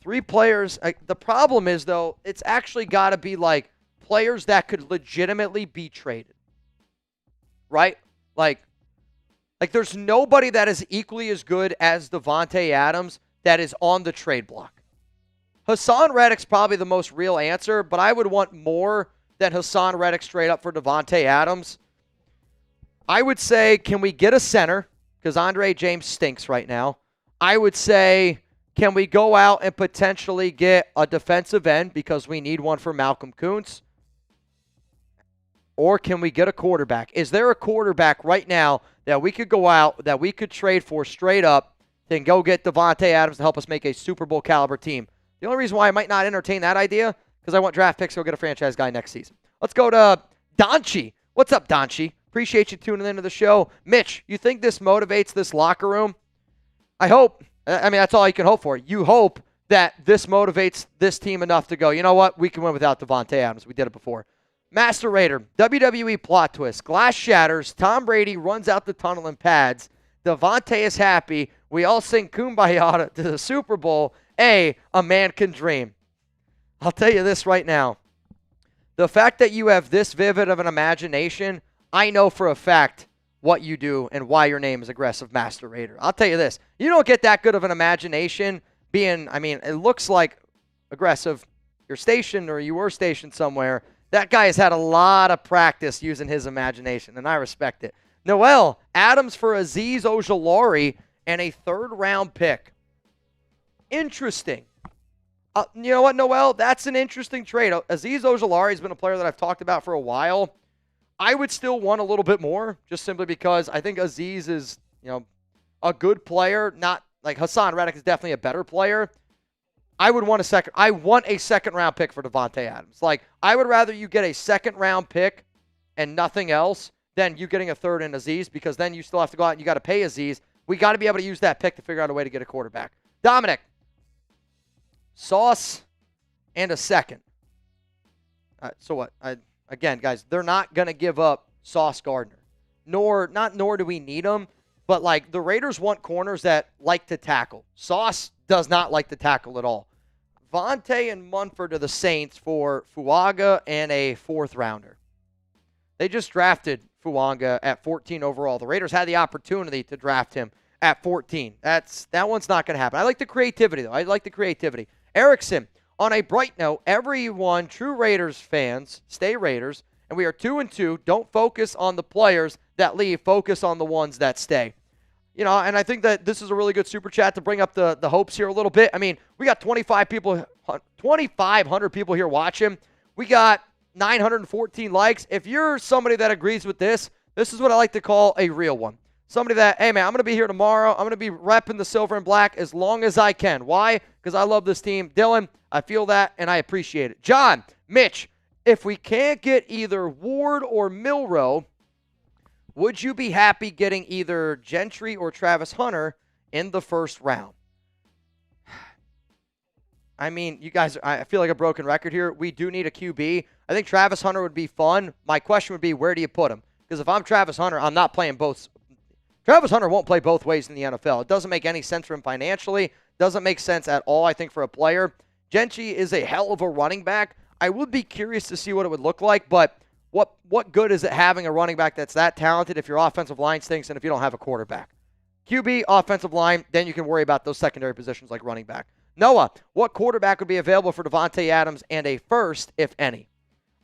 3 players. The problem is, though, it's actually got to be like players that could legitimately be traded. Right? Like there's nobody that is equally as good as Davante Adams that is on the trade block. Hassan Reddick's probably the most real answer, but I would want more than Hassan Reddick straight up for Davante Adams. I would say, can we get a center? Because Andre James stinks right now. I would say, can we go out and potentially get a defensive end because we need one for Malcolm Kuntz? Or can we get a quarterback? Is there a quarterback right now that we could go out, that we could trade for straight up, then go get Davante Adams to help us make a Super Bowl caliber team? The only reason why I might not entertain that idea, because I want draft picks to go get a franchise guy next season. Let's go to Donchi. What's up, Donchi? Appreciate you tuning into the show. Mitch, you think this motivates this locker room? I hope. I mean, that's all you can hope for. You hope that this motivates this team enough to go, you know what? We can win without Davante Adams. We did it before. Master Raider, WWE plot twist. Glass shatters. Tom Brady runs out the tunnel and pads. Davante is happy. We all sing Kumbaya to the Super Bowl. A man can dream. I'll tell you this right now. The fact that you have this vivid of an imagination, I know for a fact what you do and why your name is Aggressive Master Raider. I'll tell you this. You don't get that good of an imagination being, I mean, it looks like Aggressive, you're stationed or you were stationed somewhere. That guy has had a lot of practice using his imagination, and I respect it. Noel, Adams for Azeez Ojulari and a 3rd-round pick. Interesting. You know what, Noel? That's an interesting trade. Azeez Ojulari has been a player that I've talked about for a while. I would still want a little bit more, just simply because I think Azeez is, a good player. Not like Hassan Reddick is definitely a better player. I want a 2nd-round pick for Davante Adams. Like, I would rather you get a 2nd-round pick and nothing else than you getting a 3rd in Azeez, because then you still have to go out and you got to pay Azeez. We got to be able to use that pick to figure out a way to get a quarterback. Dominic, Sauce and a 2nd. So what? Again, guys, they're not going to give up Sauce Gardner. Nor do we need him. But, like, the Raiders want corners that like to tackle. Sauce does not like to tackle at all. Vontae and Munford to the Saints for Fuaga and a 4th rounder. They just drafted Fuaga at 14 overall. The Raiders had the opportunity to draft him at 14. That one's not going to happen. I like the creativity, though. I like the creativity. Erickson, on a bright note, everyone, true Raiders fans, stay Raiders, and we are 2-2. Don't focus on the players that leave. Focus on the ones that stay. You know, and I think that this is a really good super chat to bring up the hopes here a little bit. I mean, we got 2,500 people here watching. We got 914 likes. If you're somebody that agrees with this, this is what I like to call a real one. Somebody that, hey, man, I'm going to be here tomorrow. I'm going to be repping the silver and black as long as I can. Why? Because I love this team. Dylan, I feel that, and I appreciate it. John, Mitch, if we can't get either Ward or Milroe, would you be happy getting either Gentry or Travis Hunter in the first round? I mean, you guys, I feel like a broken record here. We do need a QB. I think Travis Hunter would be fun. My question would be, where do you put him? Because if I'm Travis Hunter, I'm not playing both. Travis Hunter won't play both ways in the NFL. It doesn't make any sense for him financially. Doesn't make sense at all, I think, for a player. Gentry is a hell of a running back. I would be curious to see what it would look like, but what good is it having a running back that's that talented if your offensive line stinks and if you don't have a quarterback? QB, offensive line, then you can worry about those secondary positions like running back. Noah, what quarterback would be available for Davante Adams and a first, if any?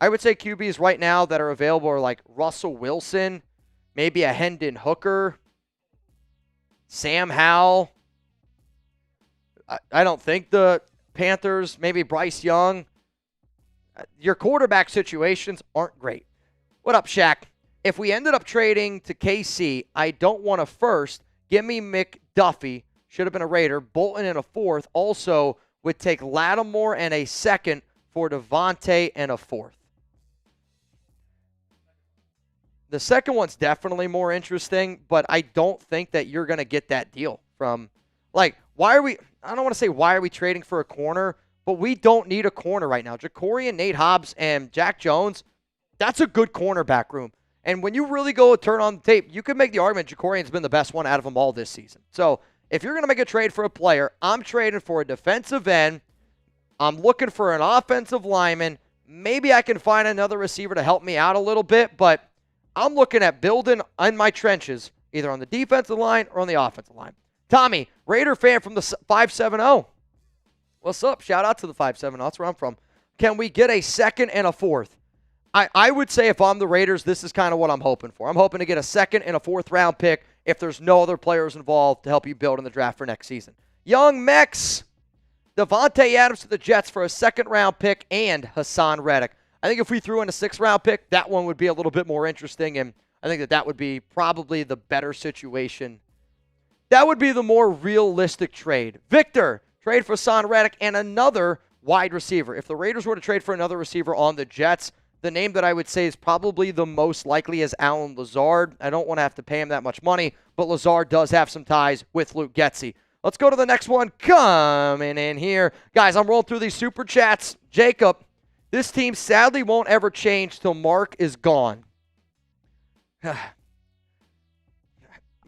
I would say QBs right now that are available are like Russell Wilson, maybe a Hendon Hooker, Sam Howell. I don't think the Panthers, maybe Bryce Young. Your quarterback situations aren't great. What up, Shaq? If we ended up trading to KC, I don't want a first. Give me McDuffie. Should have been a Raider. Bolton in a 4th. Also would take Lattimore and a 2nd for Davante and a 4th. The second one's definitely more interesting, but I don't think that you're going to get that deal from, like, I don't want to say why are we trading for a corner, but we don't need a corner right now. Ja'Cory and Nate Hobbs and Jack Jones, that's a good cornerback room. And when you really go turn on the tape, you can make the argument Ja'Cory's been the best one out of them all this season. So if you're going to make a trade for a player, I'm trading for a defensive end. I'm looking for an offensive lineman. Maybe I can find another receiver to help me out a little bit, but I'm looking at building in my trenches, either on the defensive line or on the offensive line. Tommy, Raider fan from the 570. What's up? Shout out to the 570. That's where I'm from. Can we get a 2nd and a 4th? I would say if I'm the Raiders, this is kind of what I'm hoping for. I'm hoping to get a 2nd and a 4th round pick if there's no other players involved to help you build in the draft for next season. Young Mex, Davante Adams to the Jets for a 2nd round pick and Hassan Reddick. I think if we threw in a 6th round pick, that one would be a little bit more interesting, and I think that would be probably the better situation. That would be the more realistic trade. Victor, trade for Hassan Reddick and another wide receiver. If the Raiders were to trade for another receiver on the Jets, the name that I would say is probably the most likely is Alan Lazard. I don't want to have to pay him that much money, but Lazard does have some ties with Luke Getsy. Let's go to the next one coming in here. Guys, I'm rolling through these super chats. Jacob, this team sadly won't ever change till Mark is gone.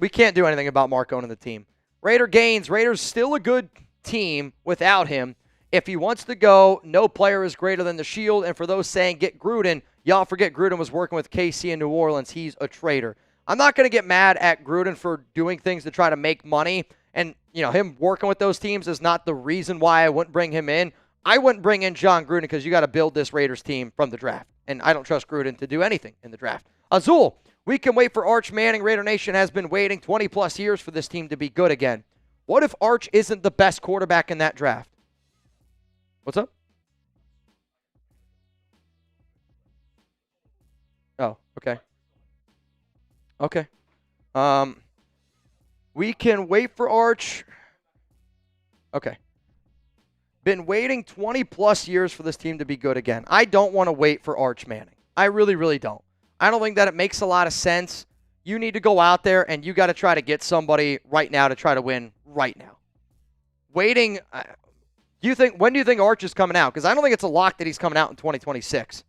We can't do anything about Mark owning the team. Raider Gaines, Raiders still a good team without him. If he wants to go, no player is greater than the Shield. And for those saying get Gruden, y'all forget Gruden was working with KC in New Orleans. He's a traitor. I'm not going to get mad at Gruden for doing things to try to make money. And, you know, him working with those teams is not the reason why I wouldn't bring him in. I wouldn't bring in John Gruden because you got to build this Raiders team from the draft. And I don't trust Gruden to do anything in the draft. Azul, we can wait for Arch Manning. Raider Nation has been waiting 20-plus years for this team to be good again. What if Arch isn't the best quarterback in that draft? What's up? Oh, okay. Okay. We can wait for Arch. Okay. Been waiting 20-plus years for this team to be good again. I don't want to wait for Arch Manning. I really, really don't. I don't think that it makes a lot of sense. You need to go out there and you got to try to get somebody right now to try to win right now. Waiting, when do you think Arch is coming out? Because I don't think it's a lock that he's coming out in 2026.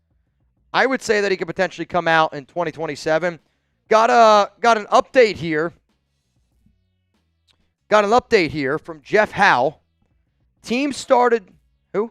I would say that he could potentially come out in 2027. Got an update here got an update here from Jeff Howe. Team started, who?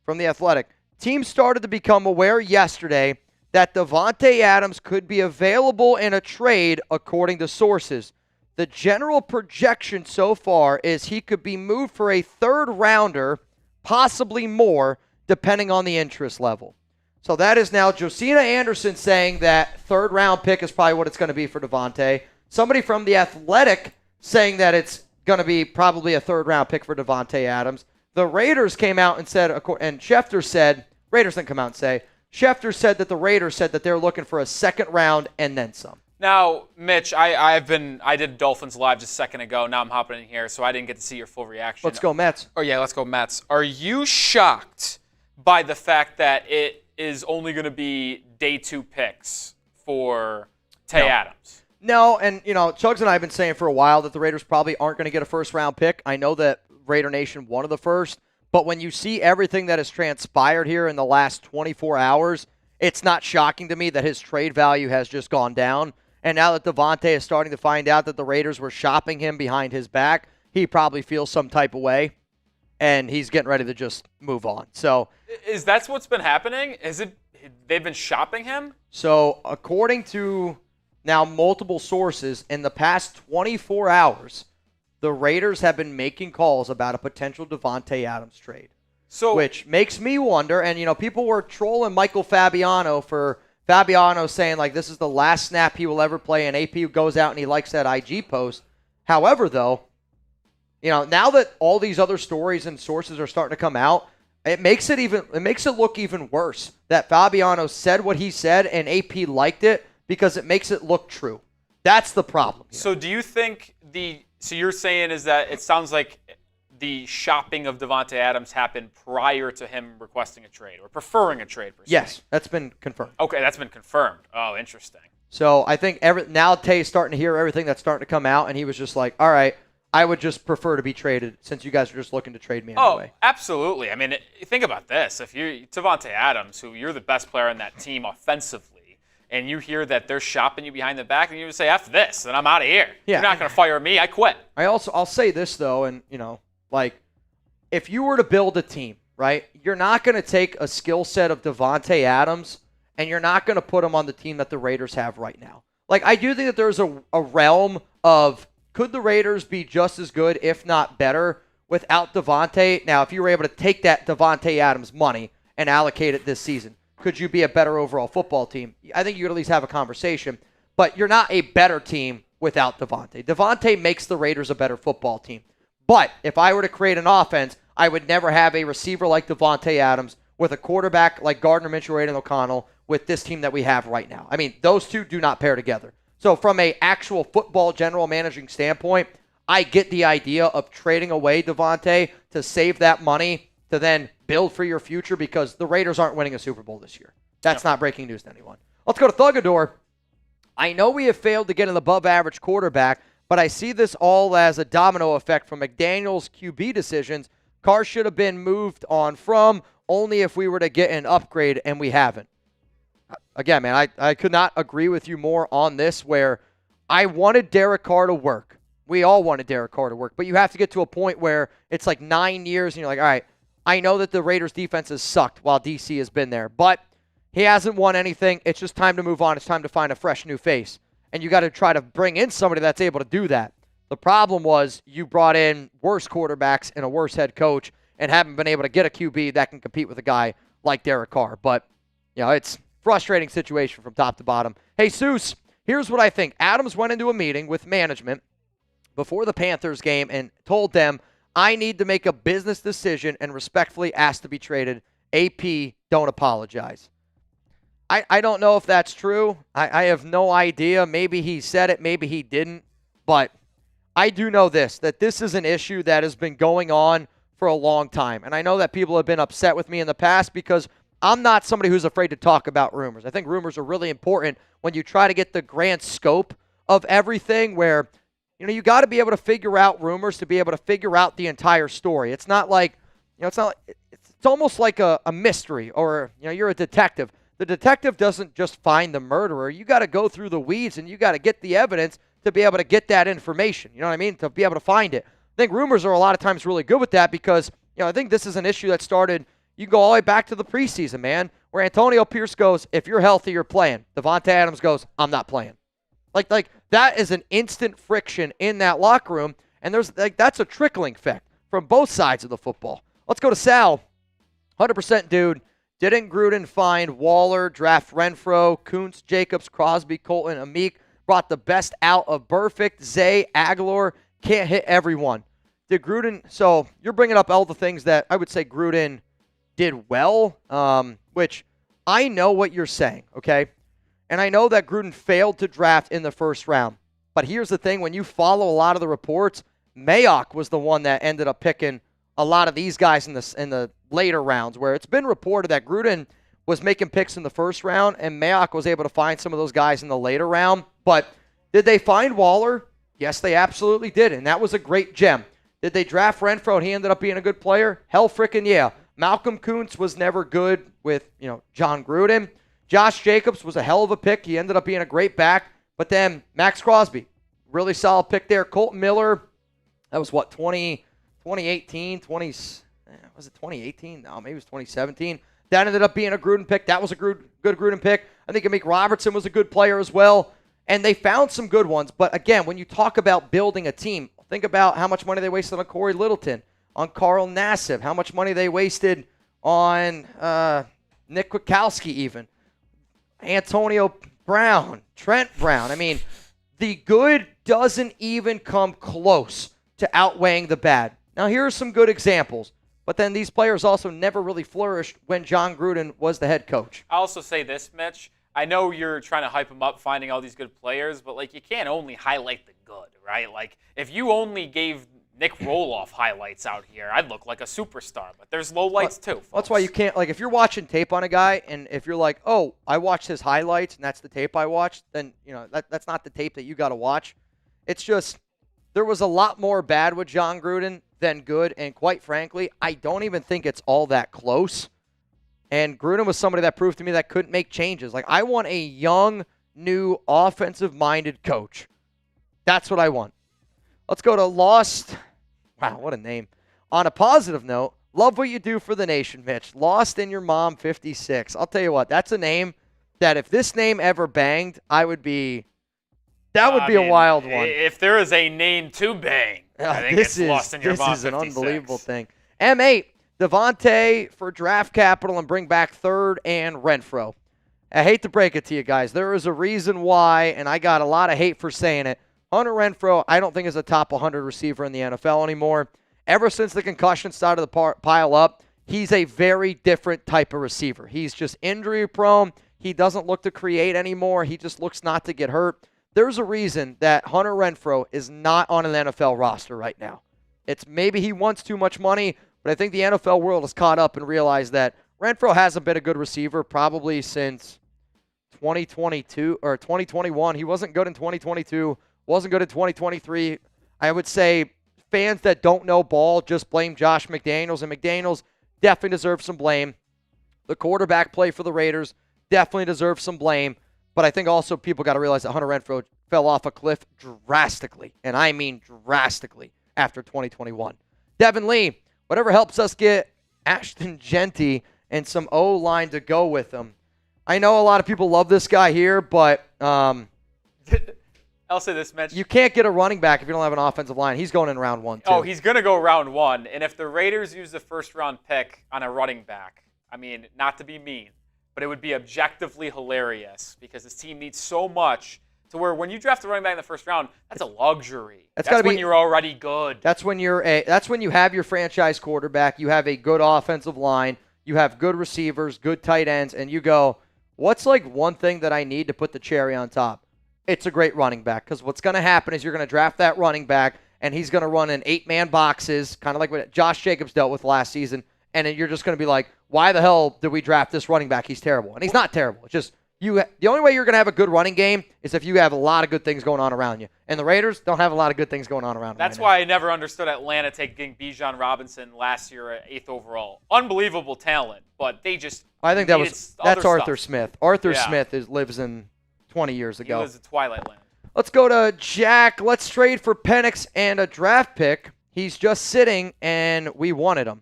From The Athletic. Team started to become aware yesterday that Davante Adams could be available in a trade, according to sources. The general projection so far is he could be moved for a third rounder, possibly more, depending on the interest level. So that is now Josina Anderson saying that third round pick is probably what it's going to be for Davante. Somebody from The Athletic saying that it's going to be probably a third round pick for Davante Adams. The Raiders came out and said, and Schefter said, Raiders didn't come out and say, Schefter said that the Raiders said that they're looking for a second round and then some. Now, Mitch, I did Dolphins Live just a second ago. Now I'm hopping in here, so I didn't get to see your full reaction. Let's go Mets. Oh, yeah, let's go Mets. Are you shocked by the fact that it is only going to be day 2 picks for Tay Adams? No, and, Chugs and I have been saying for a while that the Raiders probably aren't going to get a first-round pick. I know that Raider Nation wanted the first, but when you see everything that has transpired here in the last 24 hours, it's not shocking to me that his trade value has just gone down. And now that Davante is starting to find out that the Raiders were shopping him behind his back, he probably feels some type of way, and he's getting ready to just move on. So, is that what's been happening? Is it they've been shopping him? So, according to now multiple sources, in the past 24 hours, the Raiders have been making calls about a potential Davante Adams trade. So, which makes me wonder, and people were trolling Michael Fabiano for Fabiano saying, like, this is the last snap he will ever play, and AP goes out and he likes that IG post. However, though, now that all these other stories and sources are starting to come out, it makes it look even worse that Fabiano said what he said and AP liked it because it makes it look true. That's the problem here. So do you think so you're saying is that it sounds like the shopping of Davante Adams happened prior to him requesting a trade or preferring a trade? Per se? Yes, that's been confirmed. Okay, that's been confirmed. Oh, interesting. So I think now Tay's starting to hear everything that's starting to come out, and he was just like, all right, I would just prefer to be traded since you guys are just looking to trade me anyway. Oh, absolutely. I mean, think about this. If you're Davante Adams, who you're the best player on that team offensively, and you hear that they're shopping you behind the back, and you say, F this, and I'm out of here. Yeah. You're not going to fire me. I quit. I'll say this, though, and, like, if you were to build a team, right, you're not going to take a skill set of Davante Adams and you're not going to put him on the team that the Raiders have right now. Like, I do think that there's a realm of could the Raiders be just as good, if not better, without Davante? Now, if you were able to take that Davante Adams money and allocate it this season, could you be a better overall football team? I think you could at least have a conversation, but you're not a better team without Davante. Davante makes the Raiders a better football team. But if I were to create an offense, I would never have a receiver like Davante Adams with a quarterback like Gardner Minshew or Aiden O'Connell with this team that we have right now. I mean, those two do not pair together. So from a actual football general managing standpoint, I get the idea of trading away Davante to save that money to then build for your future because the Raiders aren't winning a Super Bowl this year. That's not breaking news to anyone. Let's go to Thugador. I know we have failed to get an above-average quarterback, but I see this all as a domino effect from McDaniel's QB decisions. Carr should have been moved on from only if we were to get an upgrade, and we haven't. Again, man, I could not agree with you more on this where I wanted Derek Carr to work. We all wanted Derek Carr to work, but you have to get to a point where it's like 9 years, and you're like, all right, I know that the Raiders' defense has sucked while DC has been there, but he hasn't won anything. It's just time to move on. It's time to find a fresh new face. And you got to try to bring in somebody that's able to do that. The problem was you brought in worse quarterbacks and a worse head coach and haven't been able to get a QB that can compete with a guy like Derek Carr. But, it's a frustrating situation from top to bottom. Hey, Seuss, here's what I think. Adams went into a meeting with management before the Panthers game and told them, I need to make a business decision and respectfully ask to be traded. AP, don't apologize. I don't know if that's true. I have no idea. Maybe he said it. Maybe he didn't. But I do know that this is an issue that has been going on for a long time. And I know that people have been upset with me in the past because I'm not somebody who's afraid to talk about rumors. I think rumors are really important when you try to get the grand scope of everything where, you got to be able to figure out rumors to be able to figure out the entire story. It's not like, it's almost like a mystery or, you're a detective. The detective doesn't just find the murderer. You got to go through the weeds and you got to get the evidence to be able to get that information. You know what I mean? To be able to find it. I think rumors are a lot of times really good with that because, I think this is an issue that started, you can go all the way back to the preseason, man, where Antonio Pierce goes, if you're healthy, you're playing. Davante Adams goes, I'm not playing. Like that is an instant friction in that locker room, and that's a trickling effect from both sides of the football. Let's go to Sal. 100% dude. Didn't Gruden find Waller, draft Renfro, Kuntz, Jacobs, Crosby, Colton, Amik, brought the best out of Burfict, Zay, Aguilar, can't hit everyone. Did Gruden, so you're bringing up all the things that I would say Gruden did well, which I know what you're saying, okay? And I know that Gruden failed to draft in the first round. But here's the thing, when you follow a lot of the reports, Mayock was the one that ended up picking a lot of these guys in the later rounds, where it's been reported that Gruden was making picks in the first round and Mayock was able to find some of those guys in the later round. But did they find Waller? Yes, they absolutely did, and that was a great gem. Did they draft Renfro and he ended up being a good player? Hell frickin' yeah. Malcolm Kuntz was never good with, John Gruden. Josh Jacobs was a hell of a pick. He ended up being a great back. But then Max Crosby, really solid pick there. Colton Miller, that was what, 2018? Was it 2018? No, maybe it was 2017. That ended up being a Gruden pick. That was a good Gruden pick. I think Amik Robertson was a good player as well. And they found some good ones. But again, when you talk about building a team, think about how much money they wasted on Corey Littleton, on Carl Nassib, how much money they wasted on Nick Kwiatkowski even, Antonio Brown, Trent Brown. I mean, the good doesn't even come close to outweighing the bad. Now, here are some good examples. But then these players also never really flourished when John Gruden was the head coach. I'll also say this, Mitch. I know you're trying to hype them up, finding all these good players, but, you can't only highlight the good, right? If you only gave Nick Roloff highlights out here, I'd look like a superstar. But there's lowlights, too, folks. That's why you can't, if you're watching tape on a guy, and if you're like, oh, I watched his highlights, and that's the tape I watched, then, that's not the tape that you got to watch. It's just, there was a lot more bad with John Gruden than good, and quite frankly, I don't even think it's all that close. And Gruden was somebody that proved to me that couldn't make changes. I want a young, new, offensive-minded coach. That's what I want. Let's go to Lost. Wow, what a name. On a positive note, love what you do for the nation, Mitch. Lost in Your Mom 56. I'll tell you what, that's a name that if this name ever banged, that would be a wild one. If there is a name to bang, I think it's Lost in Your Mom 56. This is an unbelievable thing. M8, Davante for draft capital and bring back third and Renfro. I hate to break it to you guys. There is a reason why, and I got a lot of hate for saying it. Hunter Renfro, I don't think is a top 100 receiver in the NFL anymore. Ever since the concussion started to pile up, he's a very different type of receiver. He's just injury prone. He doesn't look to create anymore. He just looks not to get hurt. There's a reason that Hunter Renfro is not on an NFL roster right now. It's maybe he wants too much money, but I think the NFL world has caught up and realized that Renfro hasn't been a good receiver probably since 2022 or 2021. He wasn't good in 2022, wasn't good in 2023. I would say fans that don't know ball just blame Josh McDaniels, and McDaniels definitely deserves some blame. The quarterback play for the Raiders definitely deserves some blame, but I think also people got to realize that Hunter Renfro fell off a cliff drastically, and I mean drastically, after 2021. Devin Lee, whatever helps us get Ashton Genty and some O-line to go with him. I know a lot of people love this guy here, but I'll say this, Mitch. You can't get a running back if you don't have an offensive line. He's going in round 1, too. Oh, he's going to go round 1. And if the Raiders use the first-round pick on a running back, I mean, not to be mean, but it would be objectively hilarious because this team needs so much to where when you draft a running back in the first round, that's a luxury. That's when you're already good. That's when you have your franchise quarterback, you have a good offensive line, you have good receivers, good tight ends, and you go, what's one thing that I need to put the cherry on top? It's a great running back, because what's going to happen is you're going to draft that running back, and he's going to run in 8-man boxes, kind of like what Josh Jacobs dealt with last season, and then you're just going to be like, why the hell did we draft this running back? He's terrible. And he's not terrible. It's just the only way you're going to have a good running game is if you have a lot of good things going on around you. And the Raiders don't have a lot of good things going on around them. That's why I never understood Atlanta taking Bijan Robinson last year at 8th overall. Unbelievable talent, but they just I think that's Arthur stuff. Smith. Arthur Smith lives in 20 years ago. He was a Twilight Land. Let's go to Jack. Let's trade for Penix and a draft pick. He's just sitting, and we wanted him.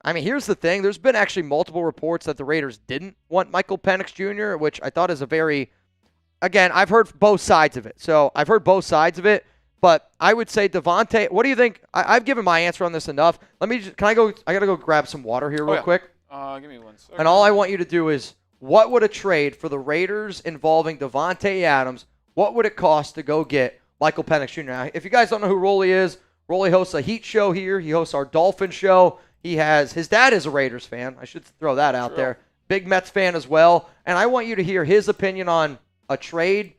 I mean, here's the thing. There's been actually multiple reports that the Raiders didn't want Michael Penix Jr., which I thought is a very, again, I've heard both sides of it. So I've heard both sides of it, but I would say Davante, what do you think? I've given my answer on this enough. Can I go? I got to go grab some water here real quick. Give me 1 second. And all I want you to do is, what would a trade for the Raiders involving Davante Adams, what would it cost to go get Michael Penix Jr.? Now, if you guys don't know who Rolly is, Rolly hosts a Heat show here. He hosts our Dolphin show. His dad is a Raiders fan. I should throw that out there. Big Mets fan as well. And I want you to hear his opinion on a trade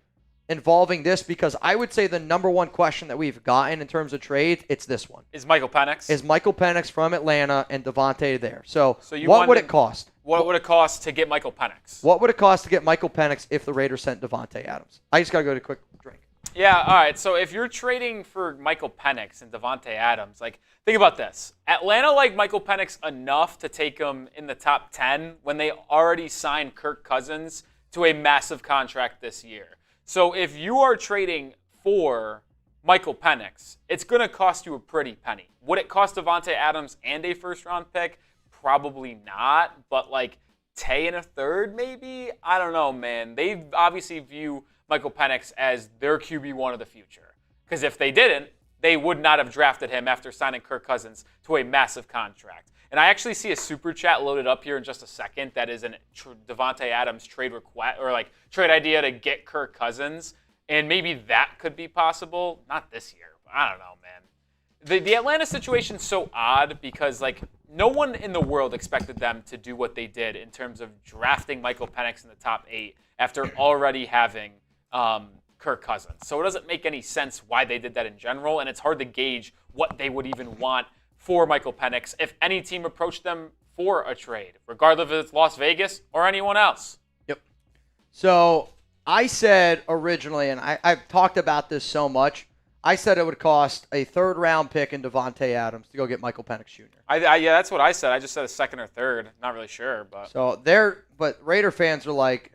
involving this, because I would say the number one question that we've gotten in terms of trades, it's this one. Is Michael Penix? Is Michael Penix from Atlanta and Davante there? So you what would it cost? What would it cost to get Michael Penix? What would it cost to get Michael Penix if the Raiders sent Davante Adams? I just got to go to a quick drink. Yeah, all right. So if you're trading for Michael Penix and Davante Adams, think about this. Atlanta liked Michael Penix enough to take him in the top 10 when they already signed Kirk Cousins to a massive contract this year. So if you are trading for Michael Penix, it's going to cost you a pretty penny. Would it cost Davante Adams and a first-round pick? Probably not, but Tay and a third maybe? I don't know, man. They obviously view Michael Penix as their QB1 of the future. Because if they didn't, they would not have drafted him after signing Kirk Cousins to a massive contract. And I actually see a super chat loaded up here in just a second that is a Davante Adams trade request or trade idea to get Kirk Cousins. And maybe that could be possible. Not this year. But I don't know, man. The Atlanta situation's so odd because no one in the world expected them to do what they did in terms of drafting Michael Penix in the top 8 after already having Kirk Cousins. So it doesn't make any sense why they did that in general, and it's hard to gauge what they would even want for Michael Penix if any team approached them for a trade, regardless if it's Las Vegas or anyone else. Yep. So I said originally, and I've talked about this so much, I said it would cost a third-round pick in Davante Adams to go get Michael Penix Jr. Yeah, that's what I said. I just said a second or third. Not really sure, but but Raider fans are like,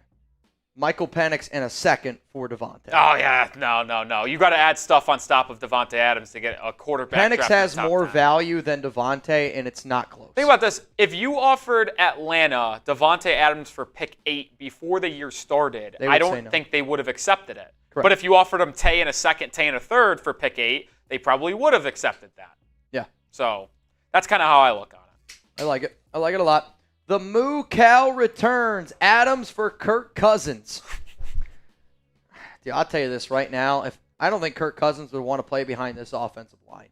Michael Penix and a second for Davante. Oh, yeah. No. You got to add stuff on top of Davante Adams to get a quarterback. Penix has more value than Davante, and it's not close. Think about this. If you offered Atlanta Davante Adams for pick 8 before the year started, I don't think they would have accepted it. Correct. But if you offered them Tay and a second, Tay and a third for pick 8, they probably would have accepted that. Yeah. So that's kind of how I look on it. I like it. I like it a lot. The Moo Cow returns. Adams for Kirk Cousins. Dude, I'll tell you this right now. I don't think Kirk Cousins would want to play behind this offensive line.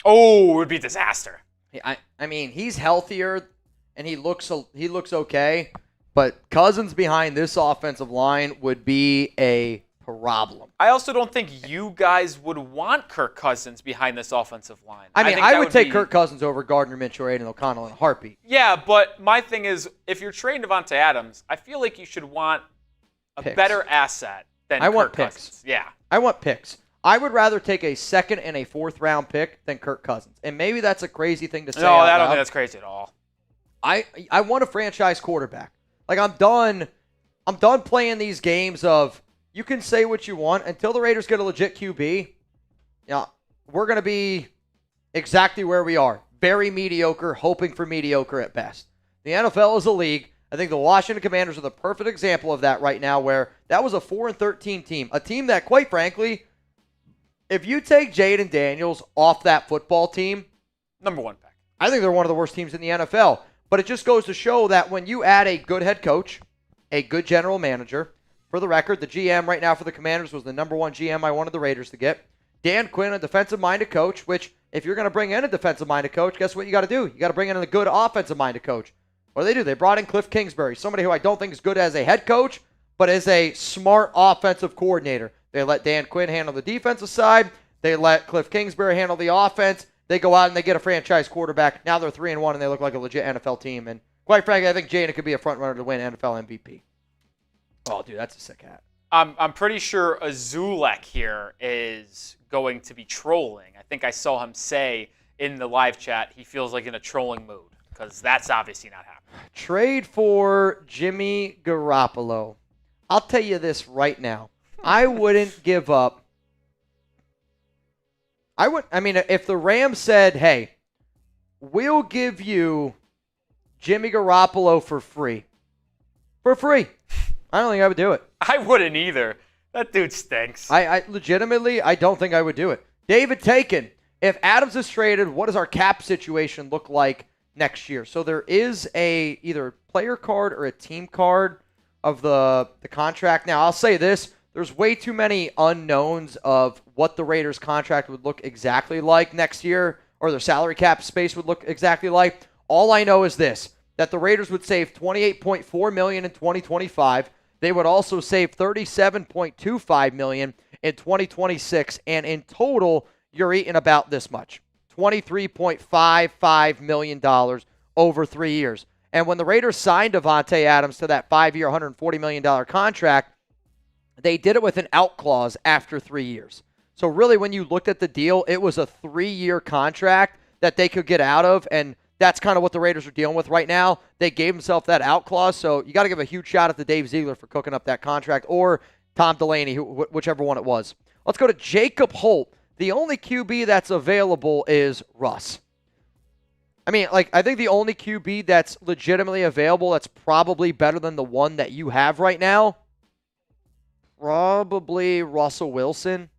Oh, it would be a disaster. I mean, he's healthier and he looks okay, but Cousins behind this offensive line would be a problem. I also don't think you guys would want Kirk Cousins behind this offensive line. I would take Kirk Cousins over Gardner Minshew or Aiden O'Connell in a heartbeat. Yeah, but my thing is, if you're trading Davante Adams, I feel like you should want a better asset than Kirk Cousins. Yeah. I want picks. I would rather take a second and a fourth-round pick than Kirk Cousins. And maybe that's a crazy thing to say. No, I don't think that's crazy at all. I want a franchise quarterback. I'm done playing these games of you can say what you want until the Raiders get a legit QB. Yeah, we're going to be exactly where we are. Very mediocre, hoping for mediocre at best. The NFL is a league. I think the Washington Commanders are the perfect example of that right now, where that was a 4-13 team. A team that, quite frankly, if you take Jaden Daniels off that football team, number 1 pick. I think they're one of the worst teams in the NFL. But it just goes to show that when you add a good head coach, a good general manager, for the record, the GM right now for the Commanders was the number 1 GM I wanted the Raiders to get. Dan Quinn, a defensive-minded coach, which if you're going to bring in a defensive-minded coach, guess what you got to do? You got to bring in a good offensive-minded coach. What do? They brought in Cliff Kingsbury, somebody who I don't think is good as a head coach, but is a smart offensive coordinator. They let Dan Quinn handle the defensive side. They let Cliff Kingsbury handle the offense. They go out and they get a franchise quarterback. Now they're 3-1 and they look like a legit NFL team. And quite frankly, I think Jaden could be a front runner to win NFL MVP. Oh, dude, that's a sick hat. I'm pretty sure Azulek here is going to be trolling. I think I saw him say in the live chat he feels like in a trolling mood because that's obviously not happening. Trade for Jimmy Garoppolo. I'll tell you this right now. I wouldn't give up. I mean, if the Rams said, hey, we'll give you Jimmy Garoppolo for free. For free. I don't think I would do it. I wouldn't either. That dude stinks. I legitimately, I don't think I would do it. David Taken, if Adams is traded, what does our cap situation look like next year? So there is a either player card or a team card of the contract. Now, I'll say this. There's way too many unknowns of what the Raiders' contract would look exactly like next year, or their salary cap space would look exactly like. All I know is this, that the Raiders would save $28.4 million in 2025. They would also save $37.25 million in 2026, and in total, you're eating about this much, $23.55 million over 3 years. And when the Raiders signed Davante Adams to that 5-year, $140 million contract, they did it with an out clause after 3 years. So really, when you looked at the deal, it was a 3-year contract that they could get out of, and that's kind of what the Raiders are dealing with right now. They gave themselves that out clause, so you got to give a huge shout out to Dave Ziegler for cooking up that contract, or Tom Delaney, whichever one it was. Let's go to Jacob Holt. The only QB that's available is Russ. I mean, I think the only QB that's legitimately available that's probably better than the one that you have right now, probably Russell Wilson.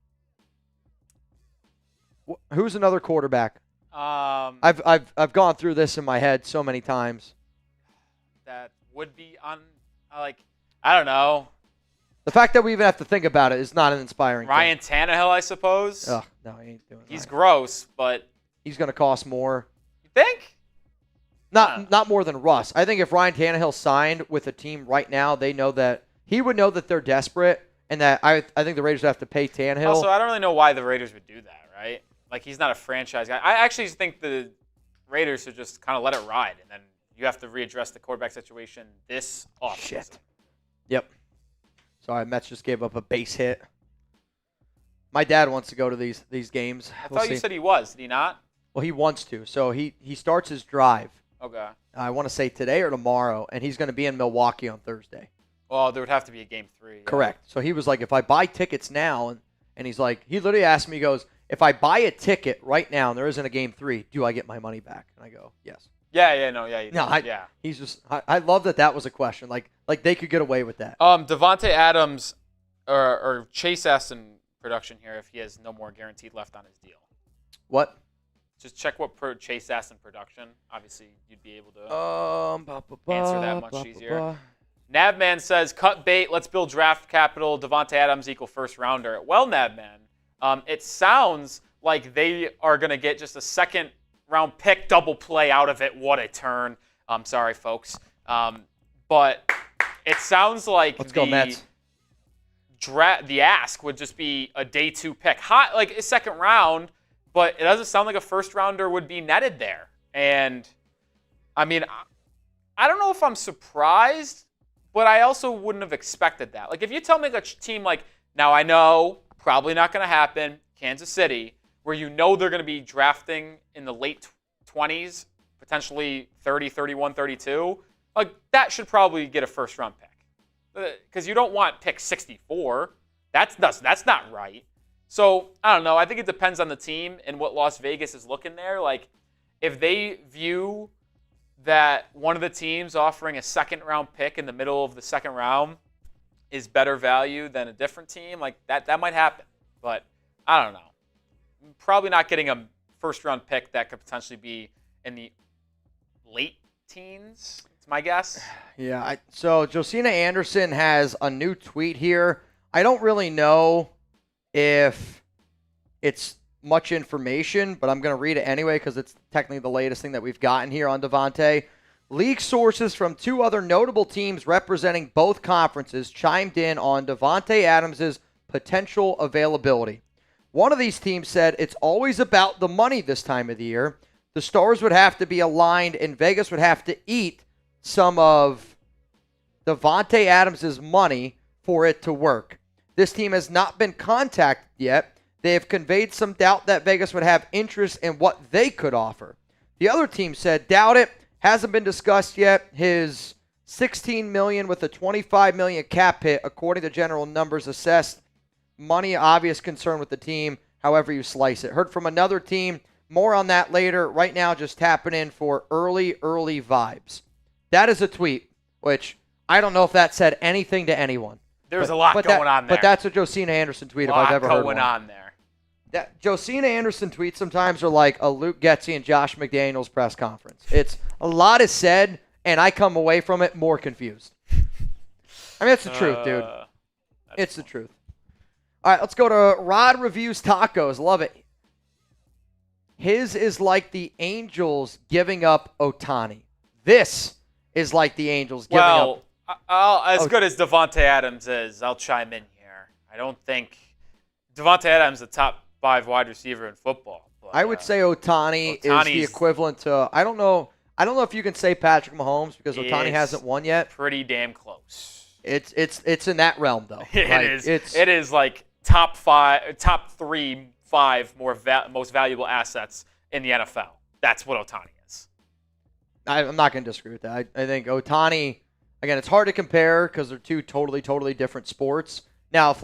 Who's another quarterback? I've gone through this in my head so many times. That would be I don't know. The fact that we even have to think about it is not an inspiring Ryan thing. Tannehill, I suppose. Ugh, no, he ain't doing it. He's gross, but he's going to cost more. You think? Not more than Russ. I think if Ryan Tannehill signed with a team right now, they know that he would know that they're desperate, and that I think the Raiders would have to pay Tannehill. Also, I don't really know why the Raiders would do that, right? Like, he's not a franchise guy. I actually think the Raiders should just kind of let it ride, and then you have to readdress the quarterback situation this offseason. Shit. Yep. Sorry, Mets just gave up a base hit. My dad wants to go to these games. I thought you said he was. Did he not? Well, he wants to. So he starts his drive. Okay. I want to say today or tomorrow, and he's going to be in Milwaukee on Thursday. Well, there would have to be a game 3. Yeah. Correct. So he was like, if I buy tickets now, and he's like, he literally asked me, he goes, if I buy a ticket right now and there isn't a game 3, do I get my money back? And I go, yes. Yeah. He's just, I love that was a question. Like they could get away with that. Davante Adams or Chase Aston production here if he has no more guaranteed left on his deal. What? Just check what Chase Aston production. Obviously, you'd be able to answer that much easier. Navman says, cut bait, let's build draft capital, Davante Adams equal first rounder. Well, Navman, it sounds like they are going to get just a second round pick double play out of it. What a turn. I'm sorry, folks. But it sounds like let's go, Mets. The ask would just be a day 2 pick. Hot, like a second round, but it doesn't sound like a first rounder would be netted there. And, I mean, I don't know if I'm surprised, but I also wouldn't have expected that. Like, if you tell me a team like, now I know, probably not going to happen, Kansas City, where you know they're going to be drafting in the late 20s, potentially 30, 31, 32, like that should probably get a first-round pick. Because you don't want pick 64. That's not right. So, I don't know. I think it depends on the team and what Las Vegas is looking there. Like, if they view that one of the teams offering a second-round pick in the middle of the second round is better value than a different team, like that might happen. But I don't know. Probably not getting a first-round pick that could potentially be in the late teens. It's my guess. Yeah. So Josina Anderson has a new tweet here. I don't really know if it's much information, but I'm going to read it anyway because it's technically the latest thing that we've gotten here on Davante. League sources from 2 other notable teams representing both conferences chimed in on Davante Adams' potential availability. One of these teams said it's always about the money this time of the year. The stars would have to be aligned, and Vegas would have to eat some of Davante Adams' money for it to work. This team has not been contacted yet. They have conveyed some doubt that Vegas would have interest in what they could offer. The other team said, doubt it. Hasn't been discussed yet. His $16 million with a $25 million cap hit, according to general numbers assessed money, obvious concern with the team, however you slice it. Heard from another team. More on that later. Right now, just tapping in for early vibes. That is a tweet, which I don't know if that said anything to anyone. There's a lot going on there. But that's what Josina Anderson tweeted, if I've ever heard one. A lot going on there. That Josina Anderson tweets sometimes are like a Luke Getzey and Josh McDaniels press conference. It's a lot is said, and I come away from it more confused. I mean, it's the truth, dude. It's the truth. All right, let's go to Rod Reviews Tacos. Love it. His is like the Angels giving up Ohtani. This is like the Angels giving up. Well, as good as Davante Adams is, I'll chime in here. I don't think Davante Adams is the top 5 wide receiver in football. But, I would say Ohtani is the equivalent to, I don't know if you can say Patrick Mahomes because Ohtani hasn't won yet. Pretty damn close. It's in that realm though. It is like top 3, 5 most valuable assets in the NFL. That's what Ohtani is. I'm not going to disagree with that. I think Ohtani, again, it's hard to compare because they're two totally different sports. Now, if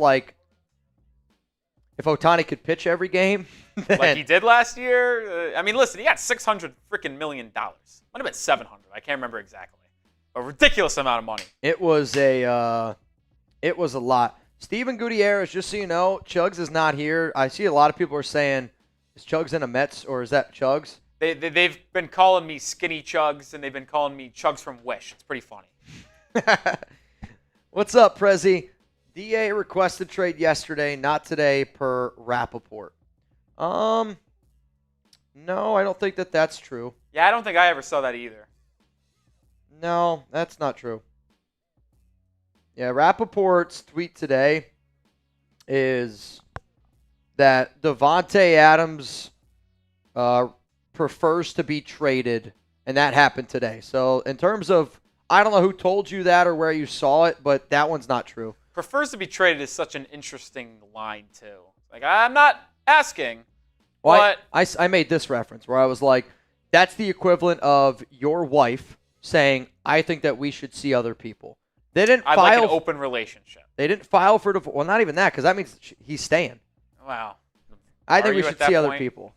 Ohtani could pitch every game, then, like he did last year, I mean, listen, he got $600 freaking million. Might have been 700. I can't remember exactly. A ridiculous amount of money. It was a lot. Steven Gutierrez, just so you know, Chugs is not here. I see a lot of people are saying, is Chugs in a Mets or is that Chugs? They've been calling me Skinny Chugs, and they've been calling me Chugs from Wish. It's pretty funny. What's up, Prezi? DA requested trade yesterday, not today, per Rappaport. No, I don't think that's true. Yeah, I don't think I ever saw that either. No, that's not true. Yeah, Rappaport's tweet today is that Davante Adams prefers to be traded, and that happened today. So in terms of, I don't know who told you that or where you saw it, but that one's not true. Prefers to be traded is such an interesting line, too. Like, I'm not asking, well, but... I made this reference where I was like, that's the equivalent of your wife saying, I think that we should see other people. They didn't file... I'd like an open relationship. They didn't file for divorce. Well, not even that, because that means he's staying. Wow. I think we should see other people.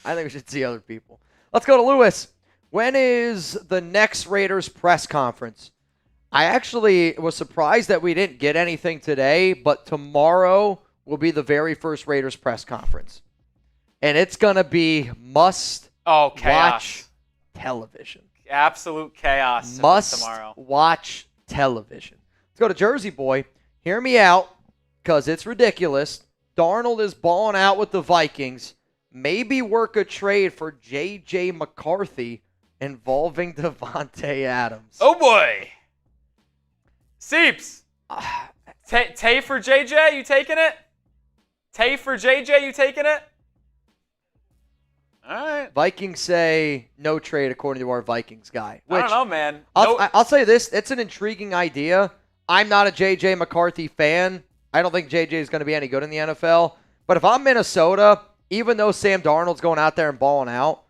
I think we should see other people. Let's go to Lewis. When is the next Raiders press conference? I actually was surprised that we didn't get anything today, but tomorrow will be the very first Raiders press conference. And it's going to be must-watch television. Absolute chaos tomorrow. Must-watch television. Let's go to Jersey Boy. Hear me out, because it's ridiculous. Darnold is balling out with the Vikings. Maybe work a trade for J.J. McCarthy involving Davante Adams. Oh, boy. Seeps. Tay for JJ, you taking it? Tay for JJ, you taking it? All right. Vikings say no trade according to our Vikings guy. I don't know, man. I'll say this. It's an intriguing idea. I'm not a J.J. McCarthy fan. I don't think J.J. is going to be any good in the NFL. But if I'm Minnesota, even though Sam Darnold's going out there and balling out,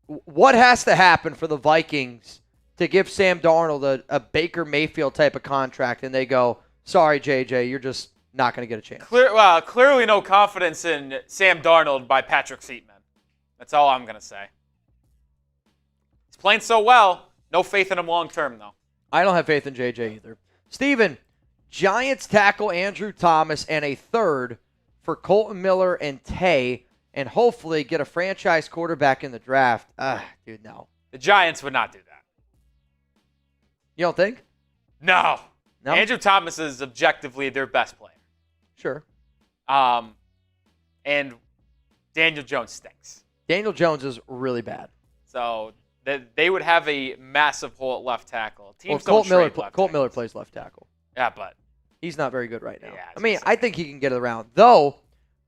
what has to happen for the Vikings to give Sam Darnold a Baker Mayfield type of contract and they go, sorry, JJ, you're just not going to get a chance? Clearly no confidence in Sam Darnold by Patrick Seatman. That's all I'm going to say. He's playing so well. No faith in him long term, though. I don't have faith in JJ either. Steven, Giants tackle Andrew Thomas and a third for Colton Miller and Tay, and hopefully get a franchise quarterback in the draft. Dude, no. The Giants would not do that. You don't think? No. Andrew Thomas is objectively their best player. Sure. And Daniel Jones stinks. Daniel Jones is really bad. So they would have a massive hole at left tackle. Teams Colt Miller plays left tackle. Yeah, but he's not very good right now. Yeah, I mean, I think he can get it around. Though,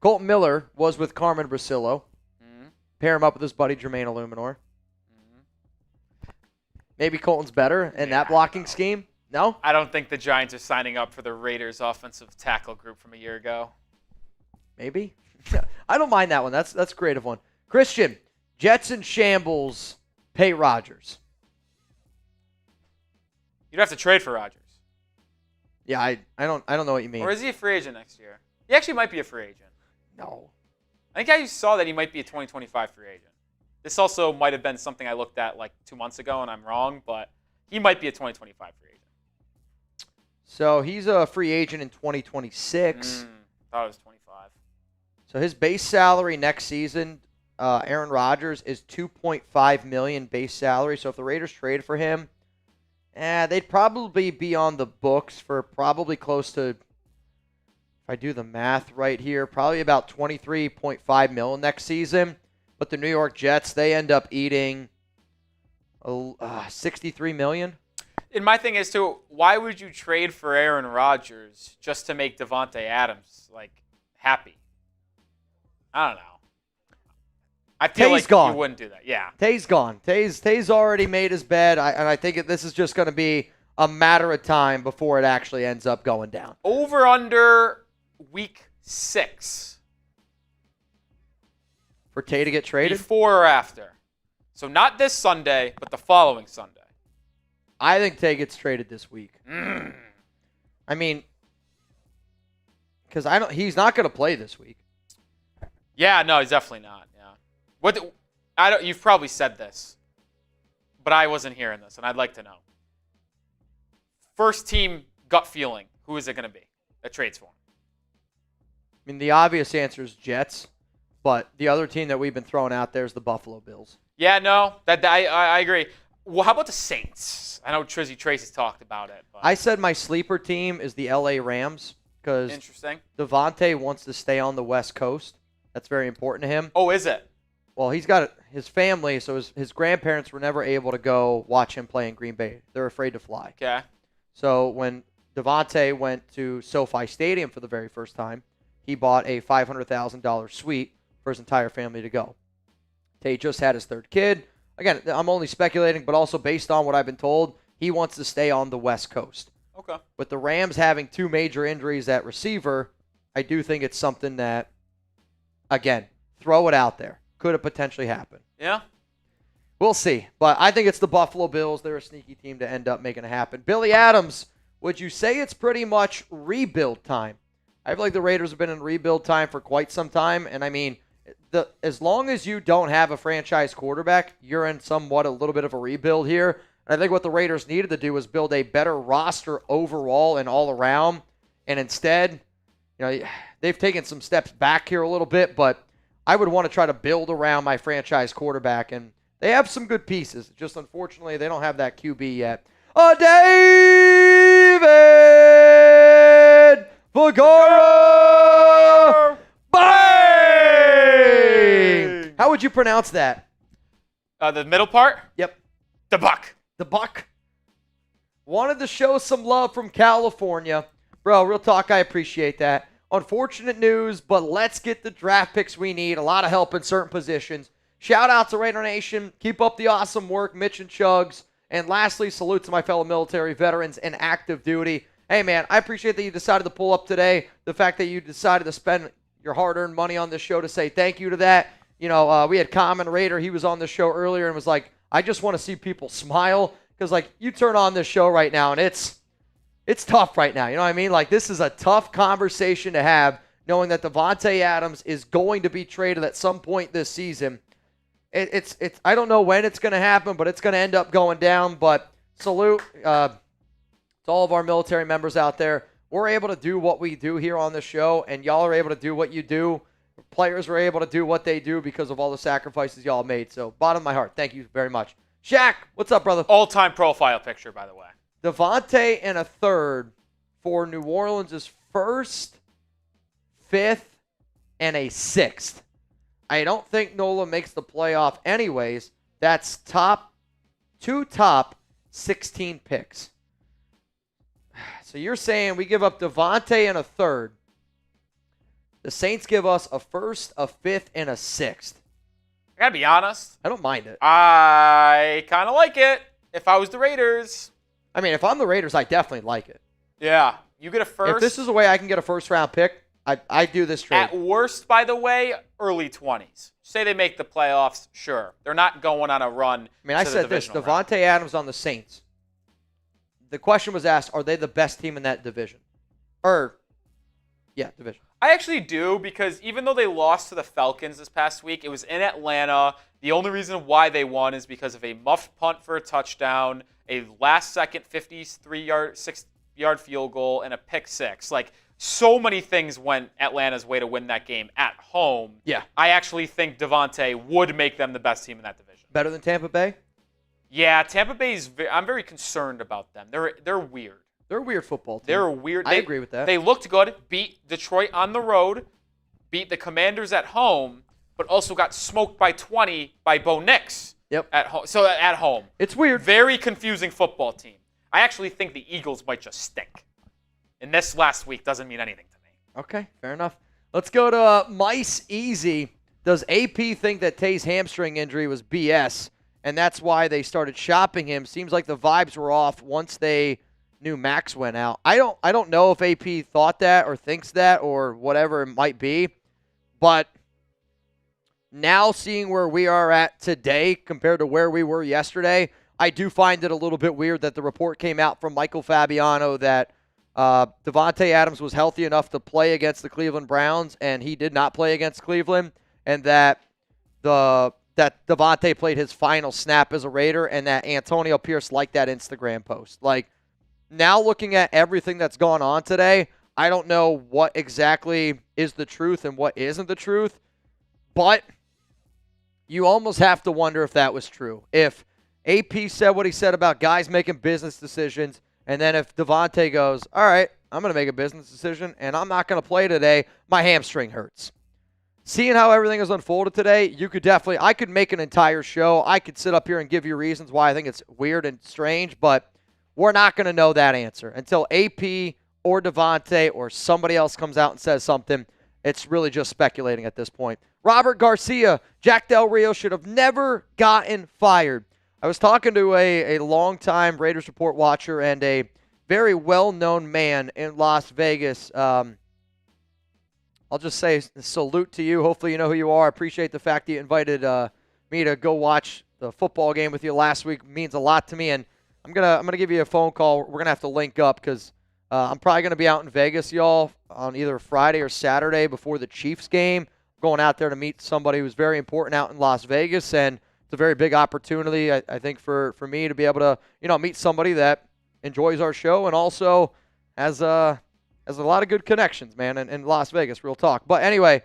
Colton Miller was with Carmen Brasillo. Mm-hmm. Pair him up with his buddy Jermaine Illuminor. Mm-hmm. Maybe Colton's better in that blocking scheme. No? I don't think the Giants are signing up for the Raiders offensive tackle group from a year ago. Maybe. I don't mind that one. That's a creative one. Christian, Jets in shambles, pay Rodgers. You'd have to trade for Rodgers. Yeah, I don't know what you mean. Or is he a free agent next year? He actually might be a free agent. No. I think I saw that he might be a 2025 free agent. This also might have been something I looked at like 2 months ago, and I'm wrong, but he might be a 2025 free agent. So he's a free agent in 2026. Thought it was 25. So his base salary next season, Aaron Rodgers, is $2.5 million base salary. So if the Raiders trade for him, they'd probably be on the books for probably close to, if I do the math right here, probably about $23.5 million next season. But the New York Jets, they end up eating $63 million. And my thing is, too, why would you trade for Aaron Rodgers just to make Davante Adams, like, happy? I don't know. I feel like gone. you wouldn't do that. Yeah. Tay's gone. Tay's already made his bed, and I think this is just going to be a matter of time before it actually ends up going down. Over under week 6. For Tay to get traded? Before or after. So not this Sunday, but the following Sunday. I think Tay gets traded this week. I mean, because he's not going to play this week. Yeah, no, he's definitely not. Yeah. You've probably said this, but I wasn't hearing this, and I'd like to know. First team gut feeling, who is it going to be that trades for him? I mean, the obvious answer is Jets, but the other team that we've been throwing out there is the Buffalo Bills. Yeah, no, I agree. Well, how about the Saints? I know Trizzy Tracy's talked about it. But. I said my sleeper team is the LA Rams because Davante wants to stay on the West Coast. That's very important to him. Oh, is it? Well, he's got his family, so his grandparents were never able to go watch him play in Green Bay. They're afraid to fly. Okay. So when Davante went to SoFi Stadium for the very first time, he bought a $500,000 suite for his entire family to go. Tay just had his third kid. Again, I'm only speculating, but also based on what I've been told, he wants to stay on the West Coast. Okay. With the Rams having 2 major injuries at receiver, I do think it's something that, again, throw it out there. Could it potentially happen? Yeah. We'll see. But I think it's the Buffalo Bills. They're a sneaky team to end up making it happen. Billy Adams, would you say it's pretty much rebuild time? I feel like the Raiders have been in rebuild time for quite some time. And, I mean, as long as you don't have a franchise quarterback, you're in somewhat a little bit of a rebuild here. And I think what the Raiders needed to do was build a better roster overall and all around. And instead, they've taken some steps back here a little bit, but I would want to try to build around my franchise quarterback. And they have some good pieces. Just unfortunately, they don't have that QB yet. David Vergara! Bang! How would you pronounce that? The middle part? Yep. The Buck. The Buck. Wanted to show some love from California. Bro, real talk, I appreciate that. Unfortunate news, but let's get the draft picks we need. A lot of help in certain positions. Shout out to Raider Nation. Keep up the awesome work, Mitch and Chugs. And lastly, salute to my fellow military veterans in active duty. Hey, man, I appreciate that you decided to pull up today. The fact that you decided to spend your hard-earned money on this show to say thank you to that. We had Common Raider. He was on the show earlier and was like, I just want to see people smile. Because, you turn on this show right now, and it's tough right now. You know what I mean? This is a tough conversation to have, knowing that Davante Adams is going to be traded at some point this season. It's I don't know when it's going to happen, but it's going to end up going down. But salute to all of our military members out there. We're able to do what we do here on the show, and y'all are able to do what you do. Players are able to do what they do because of all the sacrifices y'all made. So, bottom of my heart, thank you very much. Shaq, what's up, brother? All-time profile picture, by the way. Davante and a third for New Orleans' first, fifth, and a sixth. I don't think Nola makes the playoff anyways. That's top 16 picks. So you're saying we give up Davante and a third. The Saints give us a first, a fifth, and a sixth. I gotta be honest. I don't mind it. I kind of like it if I was the Raiders. I mean, if I'm the Raiders, I definitely like it. Yeah. You get a first. If this is a way I can get a first-round pick, I do this trade. At worst, by the way, early 20s. Say they make the playoffs, sure. They're not going on a run. I mean, I said this. Davante Adams on the Saints. the question was asked, are they the best team in that division? Division. I actually do, because even though they lost to the Falcons this past week, it was in Atlanta. The only reason why they won is because of a muffed punt for a touchdown, a last-second 6-yard field goal, and a pick six. Like, so many things went Atlanta's way to win that game at home. Yeah. I actually think Davante would make them the best team in that division. Better than Tampa Bay? Yeah, Tampa Bay's. I'm very concerned about them. They're weird. They're a weird football team. They're weird. I agree with that. They looked good, beat Detroit on the road, beat the Commanders at home, but also got smoked by 20 by Bo Nix. Yep. At home. So at home. It's weird. Very confusing football team. I actually think the Eagles might just stink. And this last week doesn't mean anything to me. Okay, fair enough. Let's go to Mice Easy. Does AP think that Tay's hamstring injury was BS, and that's why they started shopping him? Seems like the vibes were off once they knew Max went out. I don't know if AP thought that or thinks that or whatever it might be, but now seeing where we are at today compared to where we were yesterday, I do find it a little bit weird that the report came out from Michael Fabiano that Davante Adams was healthy enough to play against the Cleveland Browns, and he did not play against Cleveland, and that Davante played his final snap as a Raider, and that Antonio Pierce liked that Instagram post. Like, now looking at everything that's gone on today, I don't know what exactly is the truth and what isn't the truth, but you almost have to wonder if that was true. If AP said what he said about guys making business decisions, and then if Davante goes, all right, I'm going to make a business decision, and I'm not going to play today, my hamstring hurts. Seeing how everything has unfolded today, I could make an entire show. I could sit up here and give you reasons why I think it's weird and strange, but we're not going to know that answer until AP or Davante or somebody else comes out and says something. It's really just speculating at this point. Robert Garcia, Jack Del Rio should have never gotten fired. I was talking to a longtime Raiders Report watcher and a very well-known man in Las Vegas. I'll just say salute to you. Hopefully you know who you are. I appreciate the fact that you invited me to go watch the football game with you last week. It means a lot to me, and I'm gonna give you a phone call. We're gonna have to link up because I'm probably gonna be out in Vegas, y'all, on either Friday or Saturday before the Chiefs game. I'm going out there to meet somebody who's very important out in Las Vegas, and it's a very big opportunity, I think, for me to be able to meet somebody that enjoys our show and also has a lot of good connections, man, in Las Vegas. Real talk. But anyway,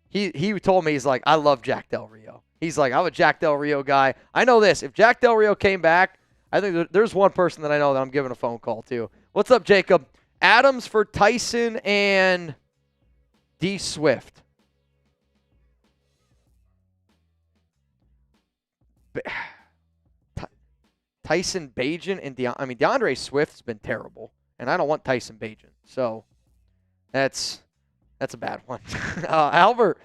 he told me, he's like, I love Jack Del Rio. He's like, I'm a Jack Del Rio guy. I know this. If Jack Del Rio came back, I think there's one person that I know that I'm giving a phone call to. What's up, Jacob? Adams for Tyson and D. Swift. Tyson Bagent and DeAndre Swift's been terrible, and I don't want Tyson Bagent. So that's a bad one. Albert,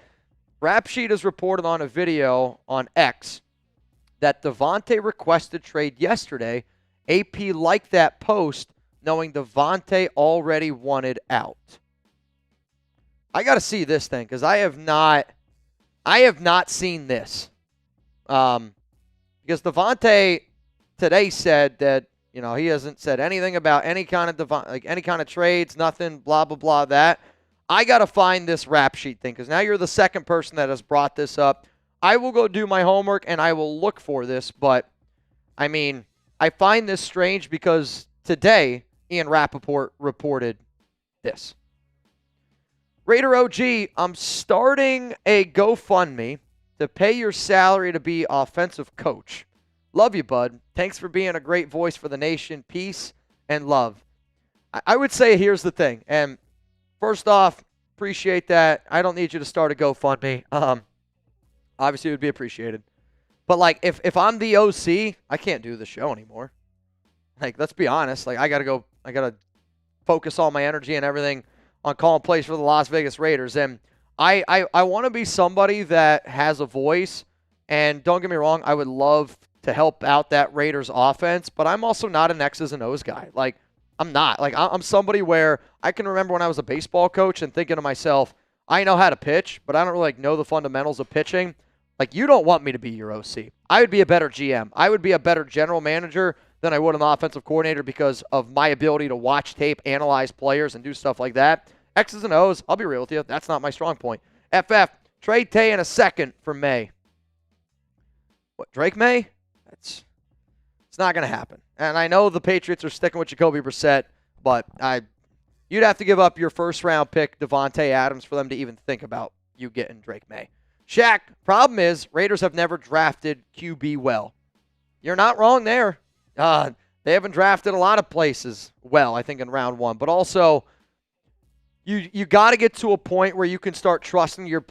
Rap Sheet has reported on a video on X that Davante requested trade yesterday. AP liked that post, knowing Davante already wanted out. I got to see this thing because I have not seen this. Because Davante today said that he hasn't said anything about any kind of trades, nothing, blah blah blah. That I got to find this Rap Sheet thing because now you're the second person that has brought this up. I will go do my homework and I will look for this, but I find this strange because today Ian Rappaport reported this. Raider OG, I'm starting a GoFundMe to pay your salary to be offensive coach. Love you, bud. Thanks for being a great voice for the nation. Peace and love. I would say here's the thing. And first off, appreciate that. I don't need you to start a GoFundMe. Obviously, it would be appreciated. But, if I'm the OC, I can't do the show anymore. Let's be honest. I got to focus all my energy and everything on calling plays for the Las Vegas Raiders. And I want to be somebody that has a voice. And don't get me wrong, I would love to help out that Raiders offense. But I'm also not an X's and O's guy. I'm not. I'm somebody where I can remember when I was a baseball coach and thinking to myself, I know how to pitch, but I don't really know the fundamentals of pitching. You don't want me to be your OC. I would be a better GM. I would be a better general manager than I would an offensive coordinator because of my ability to watch tape, analyze players, and do stuff like that. X's and O's, I'll be real with you, that's not my strong point. FF, trade Tay in a second for May. What, Drake May? It's not going to happen. And I know the Patriots are sticking with Jacoby Brissett, but you'd have to give up your first-round pick, Davante Adams, for them to even think about you getting Drake May. Shaq, problem is, Raiders have never drafted QB well. You're not wrong there. They haven't drafted a lot of places well, I think, in round one. But also, you got to get to a point where you can start trusting your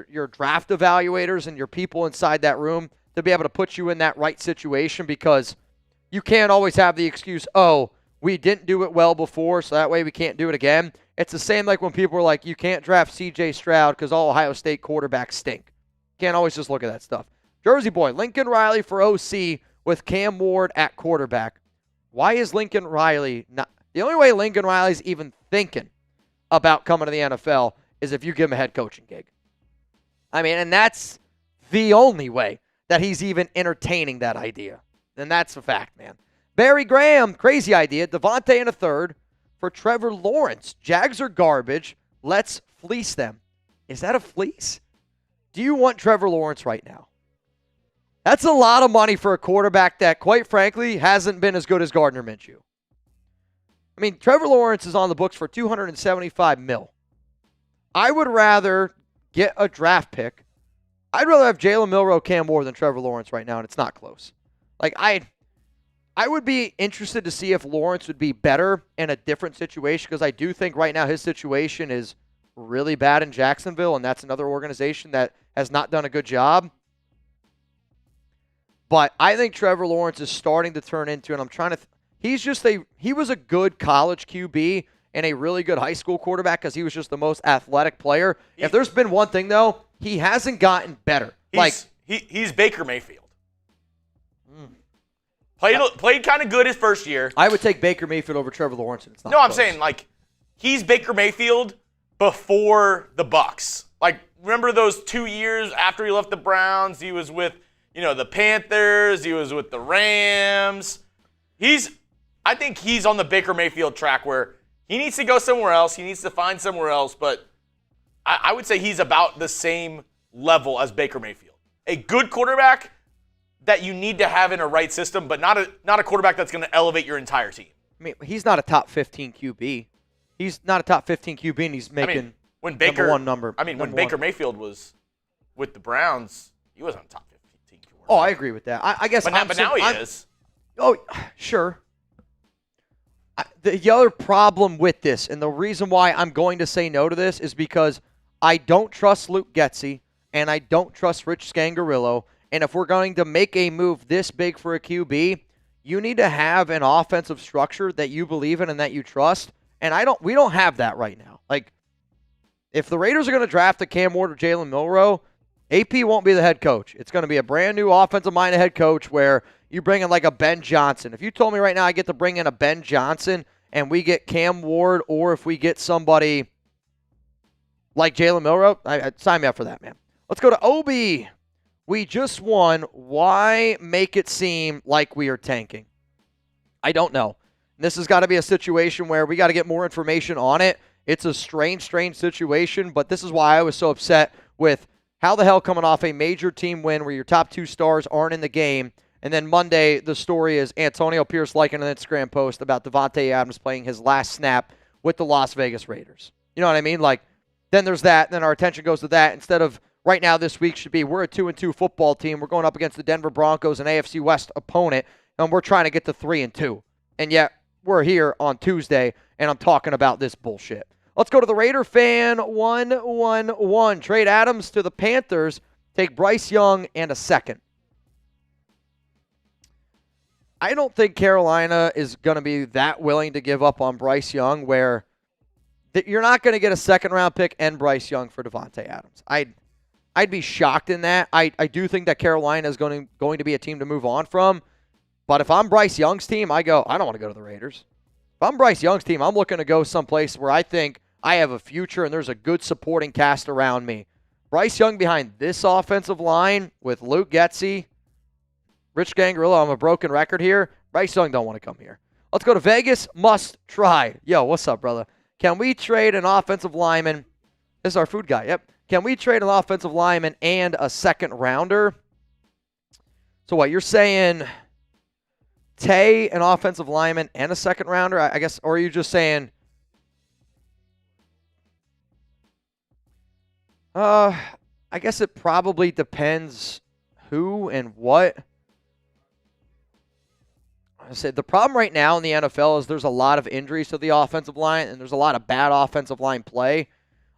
your draft evaluators and your people inside that room to be able to put you in that right situation, because you can't always have the excuse, oh, we didn't do it well before, so that way we can't do it again. It's the same like when people are like, you can't draft C.J. Stroud because all Ohio State quarterbacks stink. Can't always just look at that stuff. Jersey boy, Lincoln Riley for OC with Cam Ward at quarterback. Why is Lincoln Riley not? The only way Lincoln Riley's even thinking about coming to the NFL is if you give him a head coaching gig. I mean, and that's the only way that he's even entertaining that idea. And that's a fact, man. Barry Graham, crazy idea. Davante in a third for Trevor Lawrence. Jags are garbage. Let's fleece them. Is that a fleece? Do you want Trevor Lawrence right now? That's a lot of money for a quarterback that, quite frankly, hasn't been as good as Gardner Minshew. I mean, Trevor Lawrence is on the books for $275 million. I would rather get a draft pick. I'd rather have Jalen Milroe, Cam Ward than Trevor Lawrence right now, and it's not close. Like, I would be interested to see if Lawrence would be better in a different situation, because I do think right now his situation is really bad in Jacksonville, and that's another organization that has not done a good job. But I think Trevor Lawrence is starting to turn into, and I'm trying to, he was a good college QB and a really good high school quarterback because he was just the most athletic player. If there's been one thing, though, he hasn't gotten better. He's Baker Mayfield. Played kind of good his first year. I would take Baker Mayfield over Trevor Lawrence. And it's not no, close. I'm saying, like, he's Baker Mayfield before the Bucks. Like, remember those 2 years after he left the Browns? He was with, the Panthers. He was with the Rams. I think he's on the Baker Mayfield track where he needs to go somewhere else. He needs to find somewhere else. But I would say he's about the same level as Baker Mayfield. A good quarterback that you need to have in a right system, but not a quarterback that's going to elevate your entire team. I mean, he's not a top 15 QB. He's not a top 15 QB, and he's making number one number. I mean, when Baker Mayfield was with the Browns, he wasn't a top 15 QB. Oh, I agree with that. I guess. But now he is. Oh, sure. The other problem with this, and the reason why I'm going to say no to this, is because I don't trust Luke Getsy, and I don't trust Rich Scangarillo. And if we're going to make a move this big for a QB, you need to have an offensive structure that you believe in and that you trust. And we don't have that right now. Like, if the Raiders are going to draft a Cam Ward or Jalen Milroe, AP won't be the head coach. It's going to be a brand new offensive-minded head coach where you bring in like a Ben Johnson. If you told me right now I get to bring in a Ben Johnson and we get Cam Ward, or if we get somebody like Jalen Milroe, sign me up for that, man. Let's go to Obi. We just won. Why make it seem like we are tanking? I don't know. This has got to be a situation where we got to get more information on it. It's a strange situation, but this is why I was so upset with how the hell coming off a major team win where your top two stars aren't in the game, and then Monday the story is Antonio Pierce liking an Instagram post about Davante Adams playing his last snap with the Las Vegas Raiders. You know what I mean? Like, then there's that, and then our attention goes to that instead of right now this week should be we're a 2-2 football team. We're going up against the Denver Broncos, an AFC West opponent, and we're trying to get to 3-2. And yet we're here on Tuesday, and I'm talking about this bullshit. Let's go to the Raider fan 111. Trade Adams to the Panthers. Take Bryce Young and a second. I don't think Carolina is going to be that willing to give up on Bryce Young where you're not going to get a second-round pick and Bryce Young for Davante Adams. I'd be shocked in that. I do think that Carolina is going to be a team to move on from. But if I'm Bryce Young's team, I don't want to go to the Raiders. If I'm Bryce Young's team, I'm looking to go someplace where I think I have a future and there's a good supporting cast around me. Bryce Young behind this offensive line with Luke Getsy, Rich Gangrilla, I'm a broken record here. Bryce Young don't want to come here. Let's go to Vegas. Must try. Yo, what's up, brother? Can we trade an offensive lineman? This is our food guy. Yep. Can we trade an offensive lineman and a second rounder? So what, you're saying Tay, an offensive lineman, and a second rounder, I guess, or are you just saying? I guess it probably depends who and what. I said the problem right now in the NFL is there's a lot of injuries to the offensive line, and there's a lot of bad offensive line play.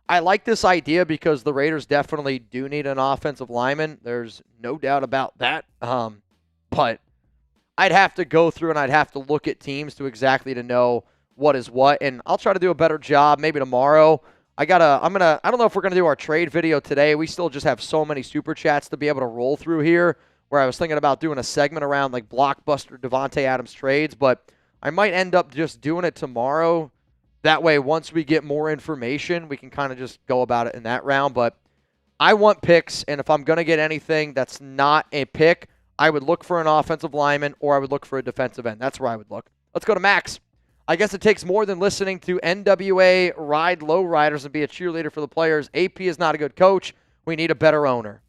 I like this idea because the Raiders definitely do need an offensive lineman. There's no doubt about that. But I'd have to go through and I'd have to look at teams to exactly to know what is what. And I'll try to do a better job maybe tomorrow. I don't know if we're gonna do our trade video today. We still just have so many super chats to be able to roll through here, where I was thinking about doing a segment around like blockbuster Davante Adams trades, but I might end up just doing it tomorrow. That way, once we get more information, we can kind of just go about it in that round. But I want picks, and if I'm going to get anything that's not a pick, I would look for an offensive lineman or I would look for a defensive end. That's where I would look. Let's go to Max. I guess it takes more than listening to NWA ride low riders and be a cheerleader for the players. AP is not a good coach. We need a better owner.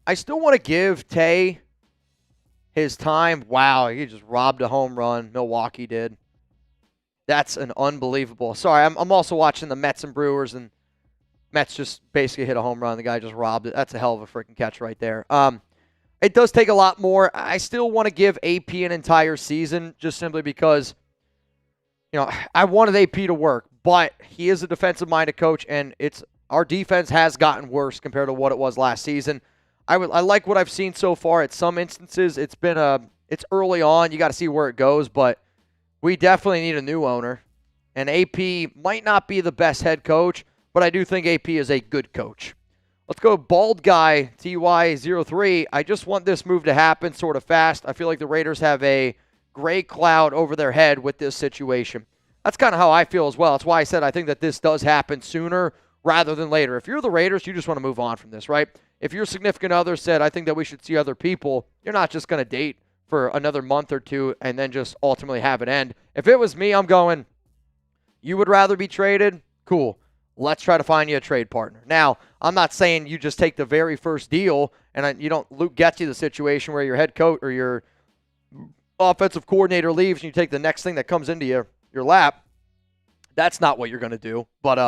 I still want to give Tay his time. Wow, he just robbed a home run. Milwaukee did. That's an unbelievable. Sorry, I'm also watching the Mets and Brewers, and Mets just basically hit a home run. The guy just robbed it. That's a hell of a freaking catch right there. It does take a lot more. I still want to give AP an entire season just simply because, I wanted AP to work, but he is a defensive-minded coach, and our defense has gotten worse compared to what it was last season. I like what I've seen so far. At some instances, it's early on. You got to see where it goes, but we definitely need a new owner. And AP might not be the best head coach, but I do think AP is a good coach. Let's go Bald Guy, TY03. I just want this move to happen sort of fast. I feel like the Raiders have a gray cloud over their head with this situation. That's kind of how I feel as well. That's why I said I think that this does happen sooner rather than later. If you're the Raiders, you just want to move on from this, right? If your significant other said, I think that we should see other people, you're not just going to date for another month or two and then just ultimately have it end. If it was me, I'm going, you would rather be traded? Cool. Let's try to find you a trade partner. Now, I'm not saying you just take the very first deal and you don't Luke Getsy the situation where your head coach or your offensive coordinator leaves and you take the next thing that comes into your lap. That's not what you're going to do. But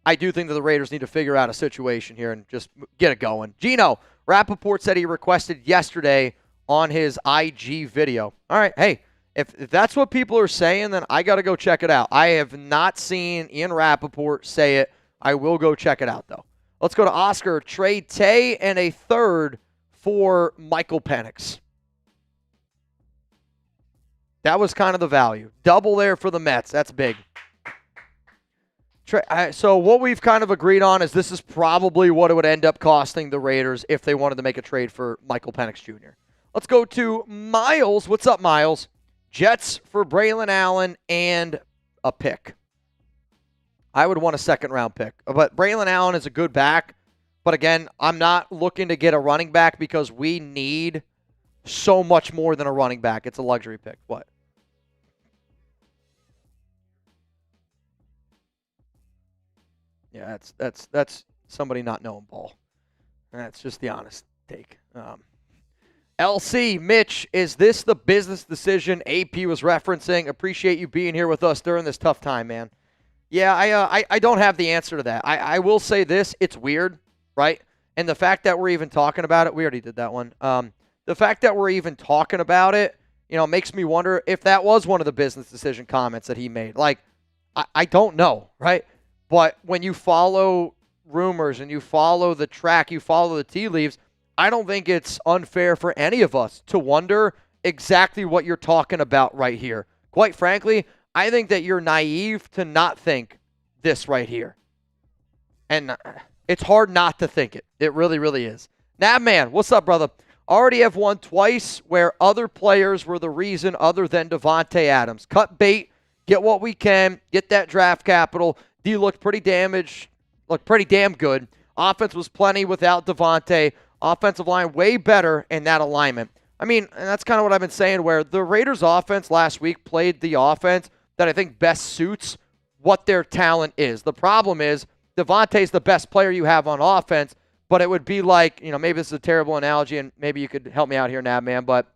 I do think that the Raiders need to figure out a situation here and just get it going. Gino, Rappaport said he requested yesterday on his IG video. All right, hey, if that's what people are saying, then I got to go check it out. I have not seen Ian Rappaport say it. I will go check it out, though. Let's go to Oscar. Trade Tay and a third for Michael Penix. That was kind of the value. Double there for the Mets. That's big. So what we've kind of agreed on is this is probably what it would end up costing the Raiders if they wanted to make a trade for Michael Penix Jr. Let's go to Miles. What's up, Miles? Jets for Braylon Allen and a pick. I would want a second-round pick. But Braylon Allen is a good back. But again, I'm not looking to get a running back because we need so much more than a running back. It's a luxury pick. What? Yeah, that's somebody not knowing ball. That's just the honest take. LC, Mitch, is this the business decision AP was referencing? Appreciate you being here with us during this tough time, man. Yeah, I don't have the answer to that. I will say this, it's weird, right? And the fact that we're even talking about it, we already did that one. The fact that we're even talking about it, makes me wonder if that was one of the business decision comments that he made. Like, I don't know, right? But when you follow rumors and you follow the track, you follow the tea leaves, I don't think it's unfair for any of us to wonder exactly what you're talking about right here. Quite frankly, I think that you're naive to not think this right here. And it's hard not to think it. It really, really is. Nabman, what's up, brother? Already have won twice where other players were the reason other than Davante Adams. Cut bait, get what we can, get that draft capital. D looked pretty damaged, looked pretty damn good. Offense was plenty without Davante. offensive line way better in that alignment. I mean, and that's kind of what I've been saying, where the Raiders offense last week played the offense that I think best suits what their talent is. The problem is Davante's the best player you have on offense, but it would be like, maybe this is a terrible analogy, and maybe you could help me out here, Nabman, but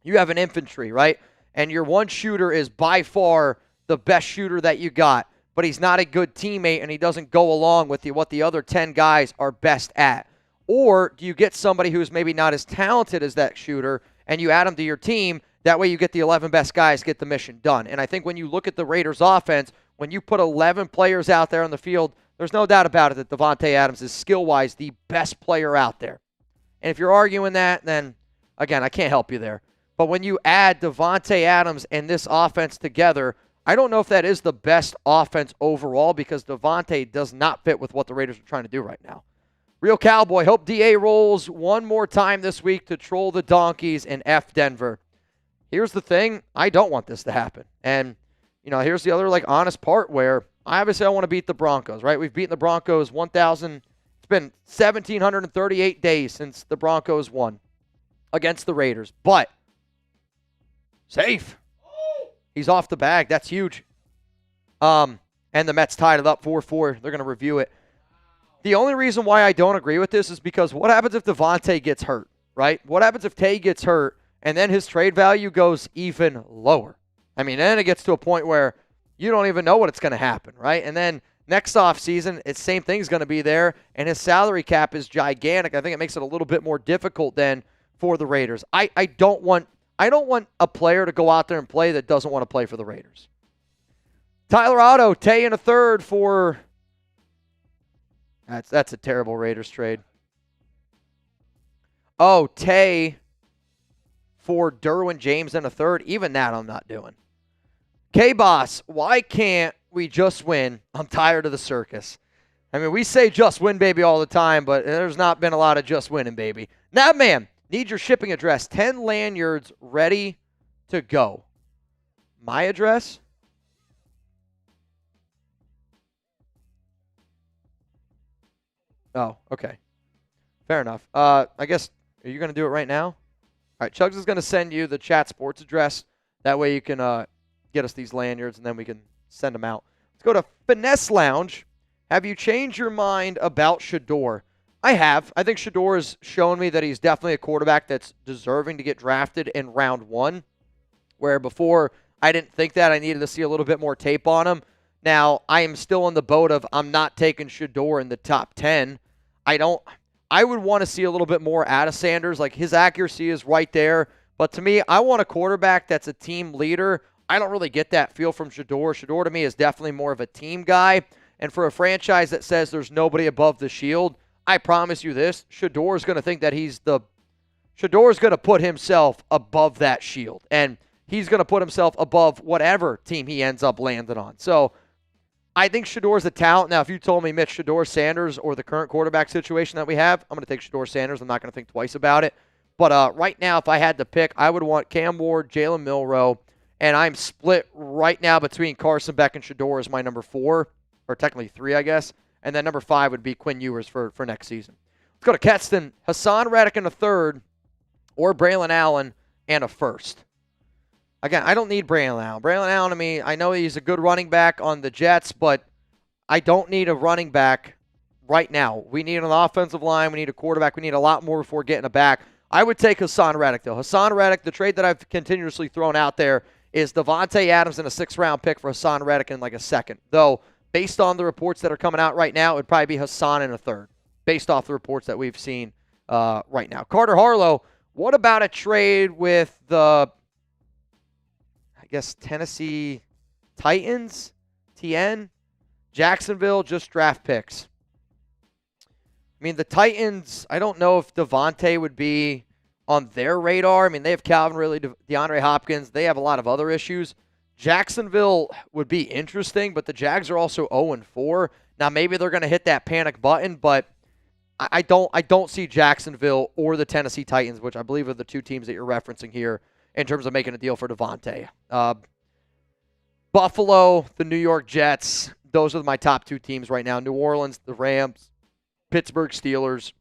you have an infantry, right? And your one shooter is by far the best shooter that you got, but he's not a good teammate, and he doesn't go along with what the other 10 guys are best at. Or do you get somebody who's maybe not as talented as that shooter, and you add him to your team? That way you get the 11 best guys, get the mission done. And I think when you look at the Raiders' offense, when you put 11 players out there on the field, there's no doubt about it that Davante Adams is skill-wise the best player out there. And if you're arguing that, then, again, I can't help you there. But when you add Davante Adams and this offense together, I don't know if that is the best offense overall, because Davante does not fit with what the Raiders are trying to do right now. Real Cowboy, hope DA rolls one more time this week to troll the Donkeys and F Denver. Here's the thing. I don't want this to happen. And, here's the other, honest part where I want to beat the Broncos, right? We've beaten the Broncos 1,000. It's been 1,738 days since the Broncos won against the Raiders. But safe. He's off the bag. That's huge. And the Mets tied it up 4-4. They're going to review it. The only reason why I don't agree with this is because what happens if Davante gets hurt, right? What happens if Tay gets hurt and then his trade value goes even lower? I mean, then it gets to a point where you don't even know what's going to happen, right? And then next offseason, it's same thing's going to be there, and his salary cap is gigantic. I think it makes it a little bit more difficult then for the Raiders. I don't want a player to go out there and play that doesn't want to play for the Raiders. Tyler Otto, Tay in a third for... That's a terrible Raiders trade. Oh, Tay for Derwin James in a third. Even that I'm not doing. K-Boss, why can't we just win? I'm tired of the circus. I mean, we say just win, baby, all the time, but there's not been a lot of just winning, baby. Now, man, need your shipping address. 10 lanyards ready to go. My address? Oh, okay. Fair enough. I guess, are you going to do it right now? All right, Chugs is going to send you the chat sports address. That way you can get us these lanyards, and then we can send them out. Let's go to Finesse Lounge. Have you changed your mind about Shador? I have. I think Shador has shown me that he's definitely a quarterback that's deserving to get drafted in round 1, where before I didn't think that. I needed to see a little bit more tape on him. Now, I am still in the boat of I'm not taking Shador in the top 10. I would want to see a little bit more out of Sanders. Like, his accuracy is right there. But to me, I want a quarterback that's a team leader. I don't really get that feel from Shador. Shador, to me, is definitely more of a team guy. And for a franchise that says there's nobody above the shield, I promise you this, Shador is going to think that Shador is going to put himself above that shield. And he's going to put himself above whatever team he ends up landing on. So, I think Shador's a talent. Now, if you told me Mitch Shador Sanders or the current quarterback situation that we have, I'm going to take Shador Sanders. I'm not going to think twice about it. But right now, if I had to pick, I would want Cam Ward, Jalen Milroe, and I'm split right now between Carson Beck and Shador as my number 4, or technically 3, I guess. And then number 5 would be Quinn Ewers for next season. Let's go to Keston. Hassan Reddick in a third, or Braylon Allen and a first. Again, I don't need Braylon Allen. Braylon Allen, I mean, I know he's a good running back on the Jets, but I don't need a running back right now. We need an offensive line. We need a quarterback. We need a lot more before getting a back. I would take Hassan Reddick, though. Hassan Reddick, the trade that I've continuously thrown out there is Davante Adams in a 6th-round pick for Hassan Reddick in like a 2nd. Though, based on the reports that are coming out right now, it would probably be Hassan in a 3rd, based off the reports that we've seen right now. Carter Harlow, what about a trade with the, I guess, Tennessee Titans? TN? Jacksonville, just draft picks. I mean, the Titans, I don't know if Davante would be on their radar. I mean, they have Calvin Ridley, DeAndre Hopkins. They have a lot of other issues. Jacksonville would be interesting, but the Jags are also 0-4. Now, maybe they're going to hit that panic button, but I don't see Jacksonville or the Tennessee Titans, which I believe are the 2 teams that you're referencing here, in terms of making a deal for Davante. Buffalo, the New York Jets, those are my top 2 teams right now. New Orleans, the Rams, Pittsburgh Steelers.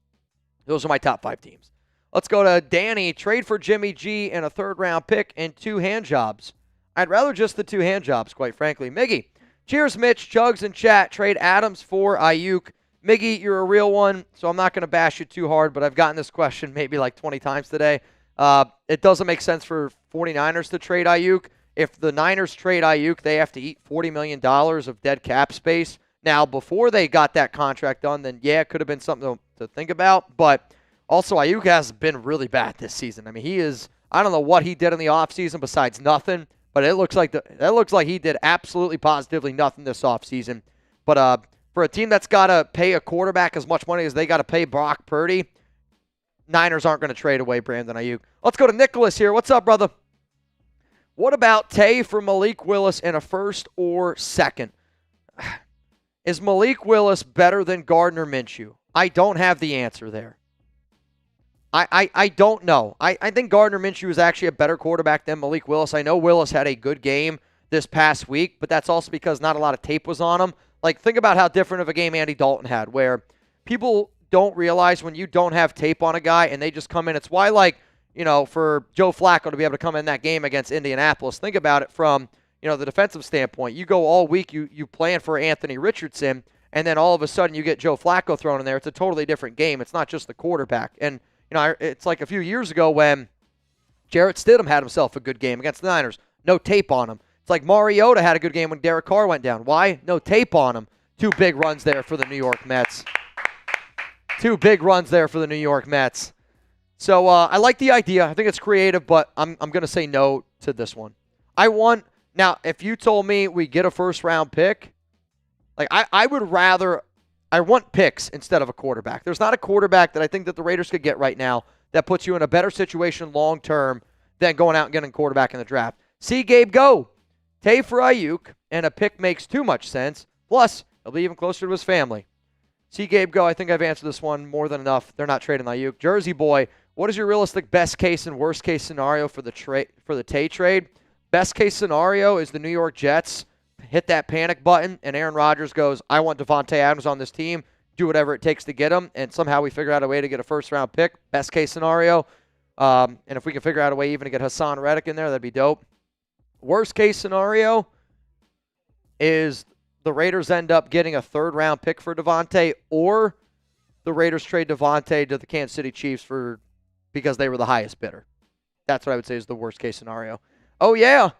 Those are my top 5 teams. Let's go to Danny. Trade for Jimmy G and a 3rd-round pick and 2 hand jobs. I'd rather just the 2 hand jobs, quite frankly. Miggy. Cheers, Mitch. Chugs in chat. Trade Adams for Ayuk. Miggy, you're a real one, so I'm not going to bash you too hard, but I've gotten this question maybe like 20 times today. It doesn't make sense for 49ers to trade Ayuk. If the Niners trade Ayuk, they have to eat $40 million of dead cap space. Now, before they got that contract done, then yeah, it could have been something to think about. But also, Ayuk has been really bad this season. I mean, he is, I don't know what he did in the offseason besides nothing, but it looks like he did absolutely positively nothing this offseason. But for a team that's got to pay a quarterback as much money as they got to pay Brock Purdy, Niners aren't going to trade away Brandon Ayuk. Let's go to Nicholas here. What's up, brother? What about Tay for Malik Willis in a 1st or 2nd? Is Malik Willis better than Gardner Minshew? I don't have the answer there. I don't know. I think Gardner Minshew is actually a better quarterback than Malik Willis. I know Willis had a good game this past week, but that's also because not a lot of tape was on him. Like, think about how different of a game Andy Dalton had, where people don't realize when you don't have tape on a guy and they just come in. It's why, like, you know, for Joe Flacco to be able to come in that game against Indianapolis, think about it from, you know, the defensive standpoint. You go all week, you plan for Anthony Richardson, and then all of a sudden you get Joe Flacco thrown in there. It's a totally different game. It's not just the quarterback. And, you know, it's like a few years ago when Jarrett Stidham had himself a good game against the Niners. No tape on him. It's like Mariota had a good game when Derek Carr went down. Why? No tape on him. 2 big runs there for the New York Mets. 2 big runs there for the New York Mets. So I like the idea. I think it's creative, but I'm going to say no to this one. Now, if you told me we get a 1st-round pick, like I would rather, I want picks instead of a quarterback. There's not a quarterback that I think that the Raiders could get right now that puts you in a better situation long-term than going out and getting a quarterback in the draft. See Gabe go. Tay for Ayuk, and a pick makes too much sense. Plus, he'll be even closer to his family. See Gabe go. I think I've answered this one more than enough. They're not trading Ayuk. Jersey boy, what is your realistic best case and worst case scenario for the Tay trade? Best case scenario is the New York Jets hit that panic button and Aaron Rodgers goes, I want Davante Adams on this team. Do whatever it takes to get him, and somehow we figure out a way to get a 1st-round pick. Best case scenario. And if we can figure out a way even to get Hassan Reddick in there, that'd be dope. Worst case scenario is the Raiders end up getting a 3rd-round pick for Davante, or the Raiders trade Davante to the Kansas City Chiefs because they were the highest bidder. That's what I would say is the worst case scenario. Oh, yeah.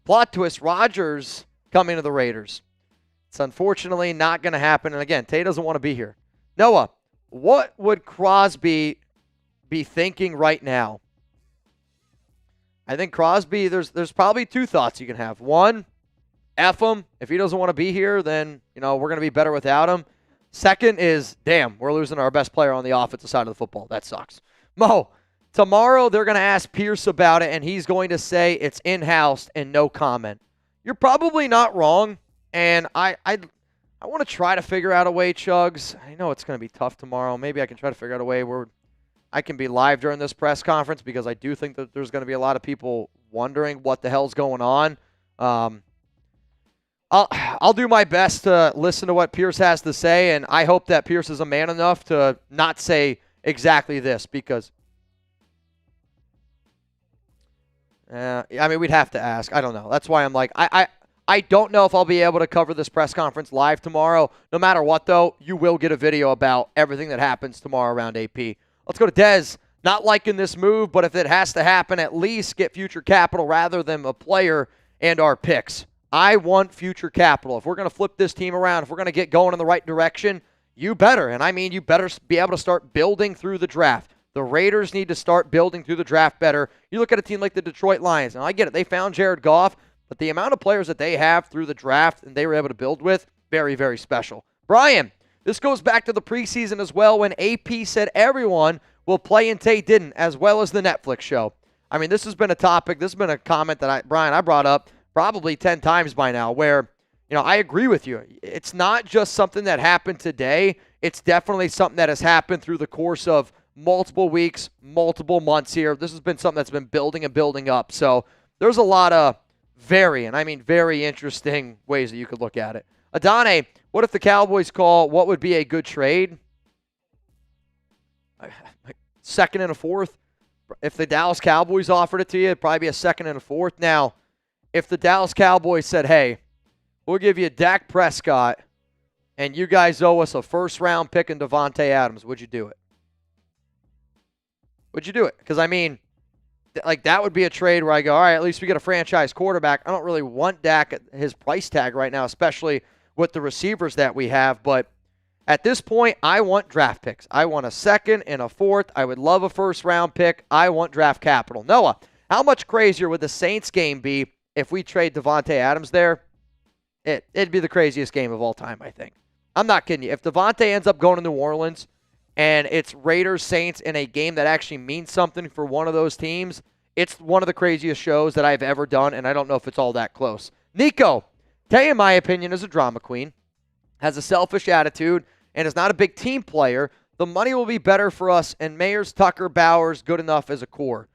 Plot twist, Rodgers coming to the Raiders. It's unfortunately not going to happen. And again, Tay doesn't want to be here. Noah, what would Crosby be thinking right now? I think Crosby, there's probably 2 thoughts you can have. One, F him. If he doesn't want to be here, then, you know, we're going to be better without him. Second is, damn, we're losing our best player on the offensive side of the football. That sucks. Mo, tomorrow they're going to ask Pierce about it, and he's going to say it's in-house and no comment. You're probably not wrong, and I want to try to figure out a way, Chugs. I know it's going to be tough tomorrow. Maybe I can try to figure out a way where I can be live during this press conference, because I do think that there's going to be a lot of people wondering what the hell's going on. I'll do my best to listen to what Pierce has to say, and I hope that Pierce is a man enough to not say exactly this, because I mean, we'd have to ask. I don't know. That's why I'm like, I don't know if I'll be able to cover this press conference live tomorrow. No matter what, though, you will get a video about everything that happens tomorrow around AP. Let's go to Dez. Not liking this move, but if it has to happen, at least get future capital rather than a player and our picks. I want future capital. If we're going to flip this team around, if we're going to get going in the right direction, you better. And I mean, you better be able to start building through the draft. The Raiders need to start building through the draft better. You look at a team like the Detroit Lions, and I get it. They found Jared Goff, but the amount of players that they have through the draft and they were able to build with, very, very special. Brian, this goes back to the preseason as well, when AP said everyone will play and Tay didn't, as well as the Netflix show. I mean, this has been a topic. This has been a comment that I brought up probably 10 times by now, where, you know, I agree with you. It's not just something that happened today. It's definitely something that has happened through the course of multiple weeks, multiple months here. This has been something that's been building and building up. So there's a lot of very interesting ways that you could look at it. Adane, what if the Cowboys call? What would be a good trade? second and a fourth. If the Dallas Cowboys offered it to you, it'd probably be a second and a fourth. Now, if the Dallas Cowboys said, hey, we'll give you Dak Prescott, and you guys owe us a first-round pick in Davante Adams, would you do it? Would you do it? Because, I mean, like that would be a trade where I go, all right, at least we get a franchise quarterback. I don't really want Dak at his price tag right now, especially with the receivers that we have. But at this point, I want draft picks. I want a second and a fourth. I would love a first-round pick. I want draft capital. Noah, how much crazier would the Saints game be if we trade Davante Adams there? It'd be the craziest game of all time, I think. I'm not kidding you. If Davante ends up going to New Orleans and it's Raiders-Saints in a game that actually means something for one of those teams, it's one of the craziest shows that I've ever done, and I don't know if it's all that close. Nico, Tay, in my opinion, is a drama queen, has a selfish attitude, and is not a big team player. The money will be better for us, and Mayers, Tucker, Bowers, good enough as a core.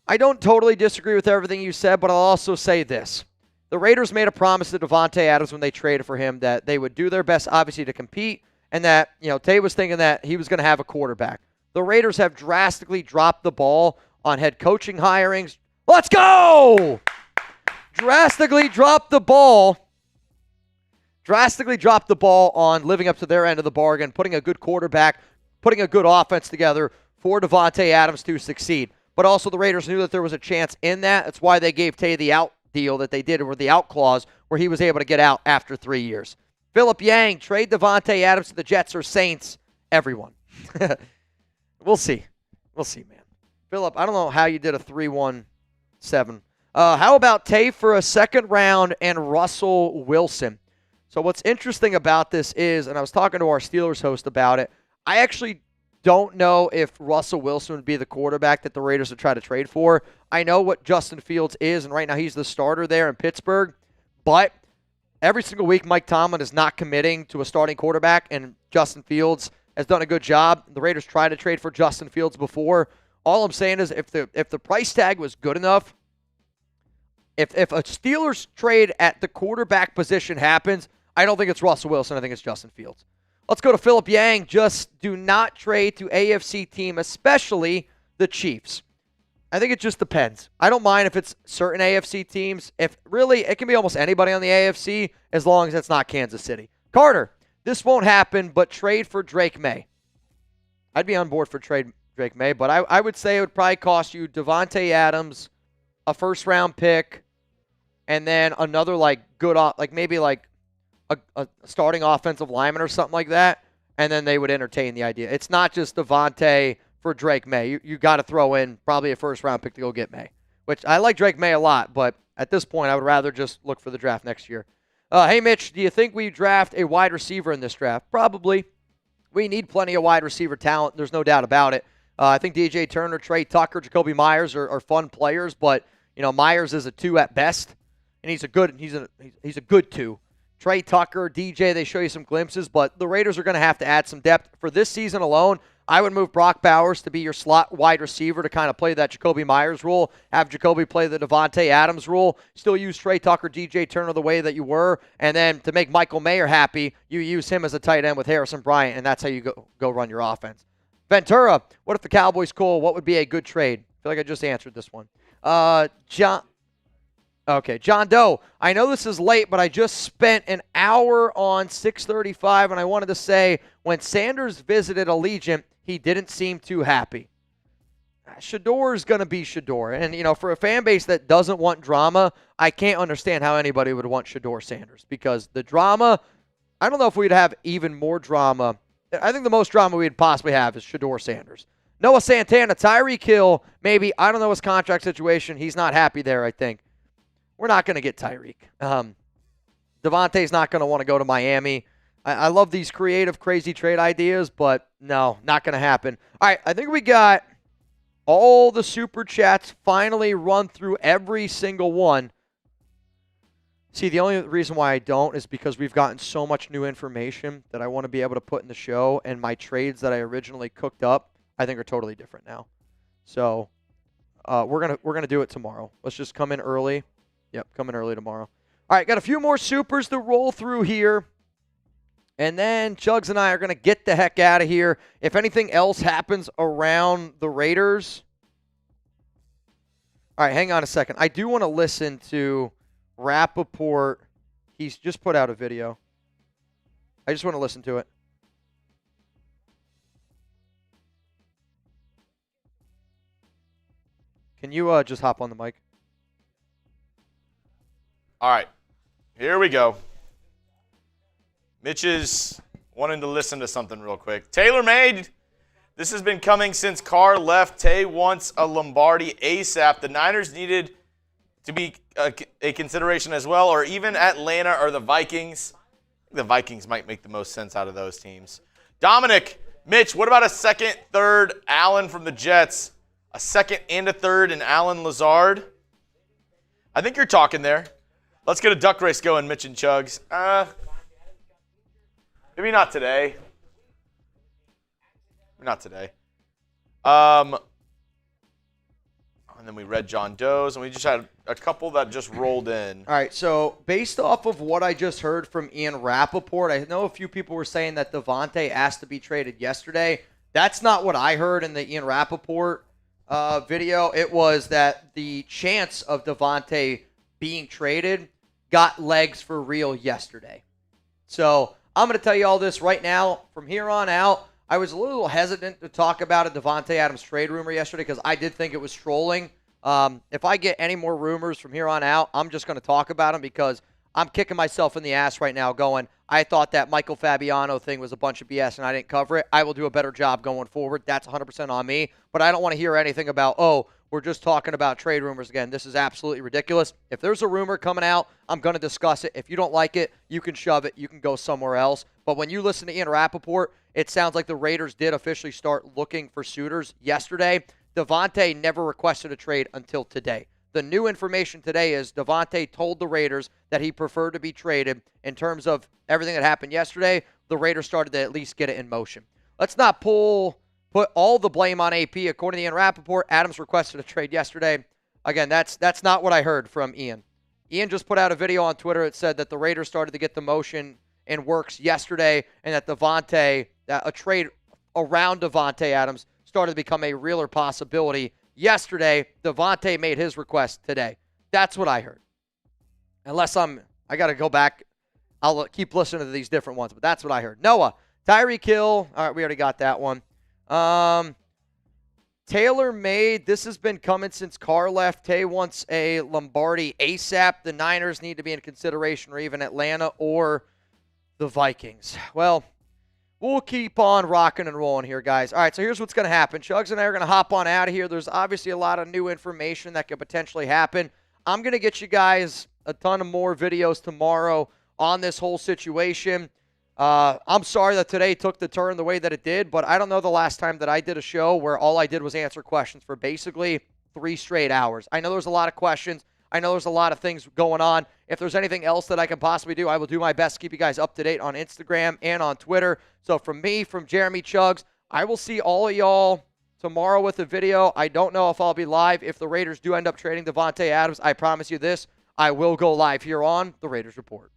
I don't totally disagree with everything you said, but I'll also say this. The Raiders made a promise to Davante Adams when they traded for him that they would do their best, obviously, to compete, and that, Tay was thinking that he was going to have a quarterback. The Raiders have drastically dropped the ball on head coaching hirings. Let's go! Drastically dropped the ball on living up to their end of the bargain, putting a good quarterback, putting a good offense together for Davante Adams to succeed. But also the Raiders knew that there was a chance in that. That's why they gave Tay the out deal that they did, or the out clause, where he was able to get out after 3 years. Philip Yang, trade Davante Adams to the Jets or Saints. Everyone. We'll see. We'll see, man. Philip, I don't know how you did a 3-1-7. How about Tay for a second round and Russell Wilson? So what's interesting about this is, and I was talking to our Steelers host about it, I actually don't know if Russell Wilson would be the quarterback that the Raiders would try to trade for. I know what Justin Fields is, and right now he's the starter there in Pittsburgh. But every single week, Mike Tomlin is not committing to a starting quarterback, and Justin Fields has done a good job. The Raiders tried to trade for Justin Fields before. All I'm saying is if the price tag was good enough, if a Steelers trade at the quarterback position happens, I don't think it's Russell Wilson. I think it's Justin Fields. Let's go to Philip Yang. Just do not trade to AFC team, especially the Chiefs. I think it just depends. I don't mind if it's certain AFC teams. If really, it can be almost anybody on the AFC as long as it's not Kansas City. Carter, this won't happen, but trade for Drake May. I'd be on board for trade Drake May, but I would say it would probably cost you Davante Adams, a first-round pick, and then another maybe a starting offensive lineman or something like that, and then they would entertain the idea. It's not just Davante for Drake May. You got to throw in probably a first-round pick to go get May, which I like Drake May a lot, but at this point I would rather just look for the draft next year. Hey, Mitch, do you think we draft a wide receiver in this draft? Probably. We need plenty of wide receiver talent. There's no doubt about it. I think DJ Turner, Trey Tucker, Jacoby Myers are fun players, but Myers is a 2 at best, and he's a good 2. Trey Tucker, DJ, they show you some glimpses, but the Raiders are going to have to add some depth. For this season alone, I would move Brock Bowers to be your slot wide receiver to kind of play that Jacoby Myers role, have Jacoby play the Davante Adams role, still use Trey Tucker, DJ Turner the way that you were, and then to make Michael Mayer happy, you use him as a tight end with Harrison Bryant, and that's how you go run your offense. Ventura, what if the Cowboys call? What would be a good trade? I feel like I just answered this one. John Doe, I know this is late, but I just spent an hour on 635, and I wanted to say, when Sanders visited Allegiant, he didn't seem too happy. Shador is going to be Shador. And, for a fan base that doesn't want drama, I can't understand how anybody would want Shador Sanders, because the drama, I don't know if we'd have even more drama. I think the most drama we'd possibly have is Shador Sanders. Noah Santana, Tyreek Hill, maybe. I don't know his contract situation. He's not happy there, I think. We're not going to get Tyreek. Davante's not going to want to go to Miami. I love these creative, crazy trade ideas, but no, not going to happen. All right, I think we got all the super chats finally run through every single one. See, the only reason why I don't is because we've gotten so much new information that I want to be able to put in the show, and my trades that I originally cooked up, I think are totally different now. So we're gonna do it tomorrow. Let's just come in early. Yep, come in early tomorrow. All right, got a few more supers to roll through here. And then Chugs and I are going to get the heck out of here. If anything else happens around the Raiders. All right, hang on a second. I do want to listen to Rappaport. He's just put out a video. I just want to listen to it. Can you just hop on the mic? All right, here we go. Mitch is wanting to listen to something real quick. Tailor-made. This has been coming since Carr left. Tay wants a Lombardi ASAP. The Niners needed to be a consideration as well, or even Atlanta or the Vikings. The Vikings might make the most sense out of those teams. Dominic, Mitch, what about a second, third, Allen from the Jets? A second and a third in Allen Lazard? I think you're talking there. Let's get a duck race going, Mitch and Chugs. Maybe not today. Not today. And then we read John Doe's, and we just had a couple that just rolled in. All right, so based off of what I just heard from Ian Rappaport, I know a few people were saying that Davante asked to be traded yesterday. That's not what I heard in the Ian Rappaport video. It was that the chance of Davante being traded got legs for real yesterday. So I'm going to tell you all this right now. From here on out, I was a little hesitant to talk about a Davante Adams trade rumor yesterday because I did think it was trolling. If I get any more rumors from here on out, I'm just going to talk about them because I'm kicking myself in the ass right now going, I thought that Michael Fabiano thing was a bunch of BS and I didn't cover it. I will do a better job going forward. That's 100% on me. But I don't want to hear anything about, oh, we're just talking about trade rumors again. This is absolutely ridiculous. If there's a rumor coming out, I'm going to discuss it. If you don't like it, you can shove it. You can go somewhere else. But when you listen to Ian Rappaport, it sounds like the Raiders did officially start looking for suitors yesterday. Davante never requested a trade until today. The new information today is Davante told the Raiders that he preferred to be traded. In terms of everything that happened yesterday, the Raiders started to at least get it in motion. Let's not put all the blame on AP. According to Ian Rappaport, Adams requested a trade yesterday. Again, that's not what I heard from Ian. Ian just put out a video on Twitter that said that the Raiders started to get the motion in works yesterday and that a trade around Davante Adams started to become a realer possibility. Yesterday, Davante made his request today. That's what I heard. Unless I got to go back. I'll keep listening to these different ones, but that's what I heard. Noah, Tyreek Hill. All right, we already got that one. Tailor-made. This has been coming since Carr left. Tay wants a Lombardi ASAP. The Niners need to be in consideration, or even Atlanta or the Vikings. Well, we'll keep on rocking and rolling here, guys. All right, so here's what's going to happen. Chugs and I are going to hop on out of here. There's obviously a lot of new information that could potentially happen. I'm going to get you guys a ton of more videos tomorrow on this whole situation. I'm sorry that today took the turn the way that it did, but I don't know the last time that I did a show where all I did was answer questions for basically 3 straight hours. I know there's a lot of questions. I know there's a lot of things going on. If there's anything else that I can possibly do, I will do my best to keep you guys up to date on Instagram and on Twitter. So from me, from Jeremy Chugs, I will see all of y'all tomorrow with a video. I don't know if I'll be live. If the Raiders do end up trading Davante Adams, I promise you this, I will go live here on the Raiders Report.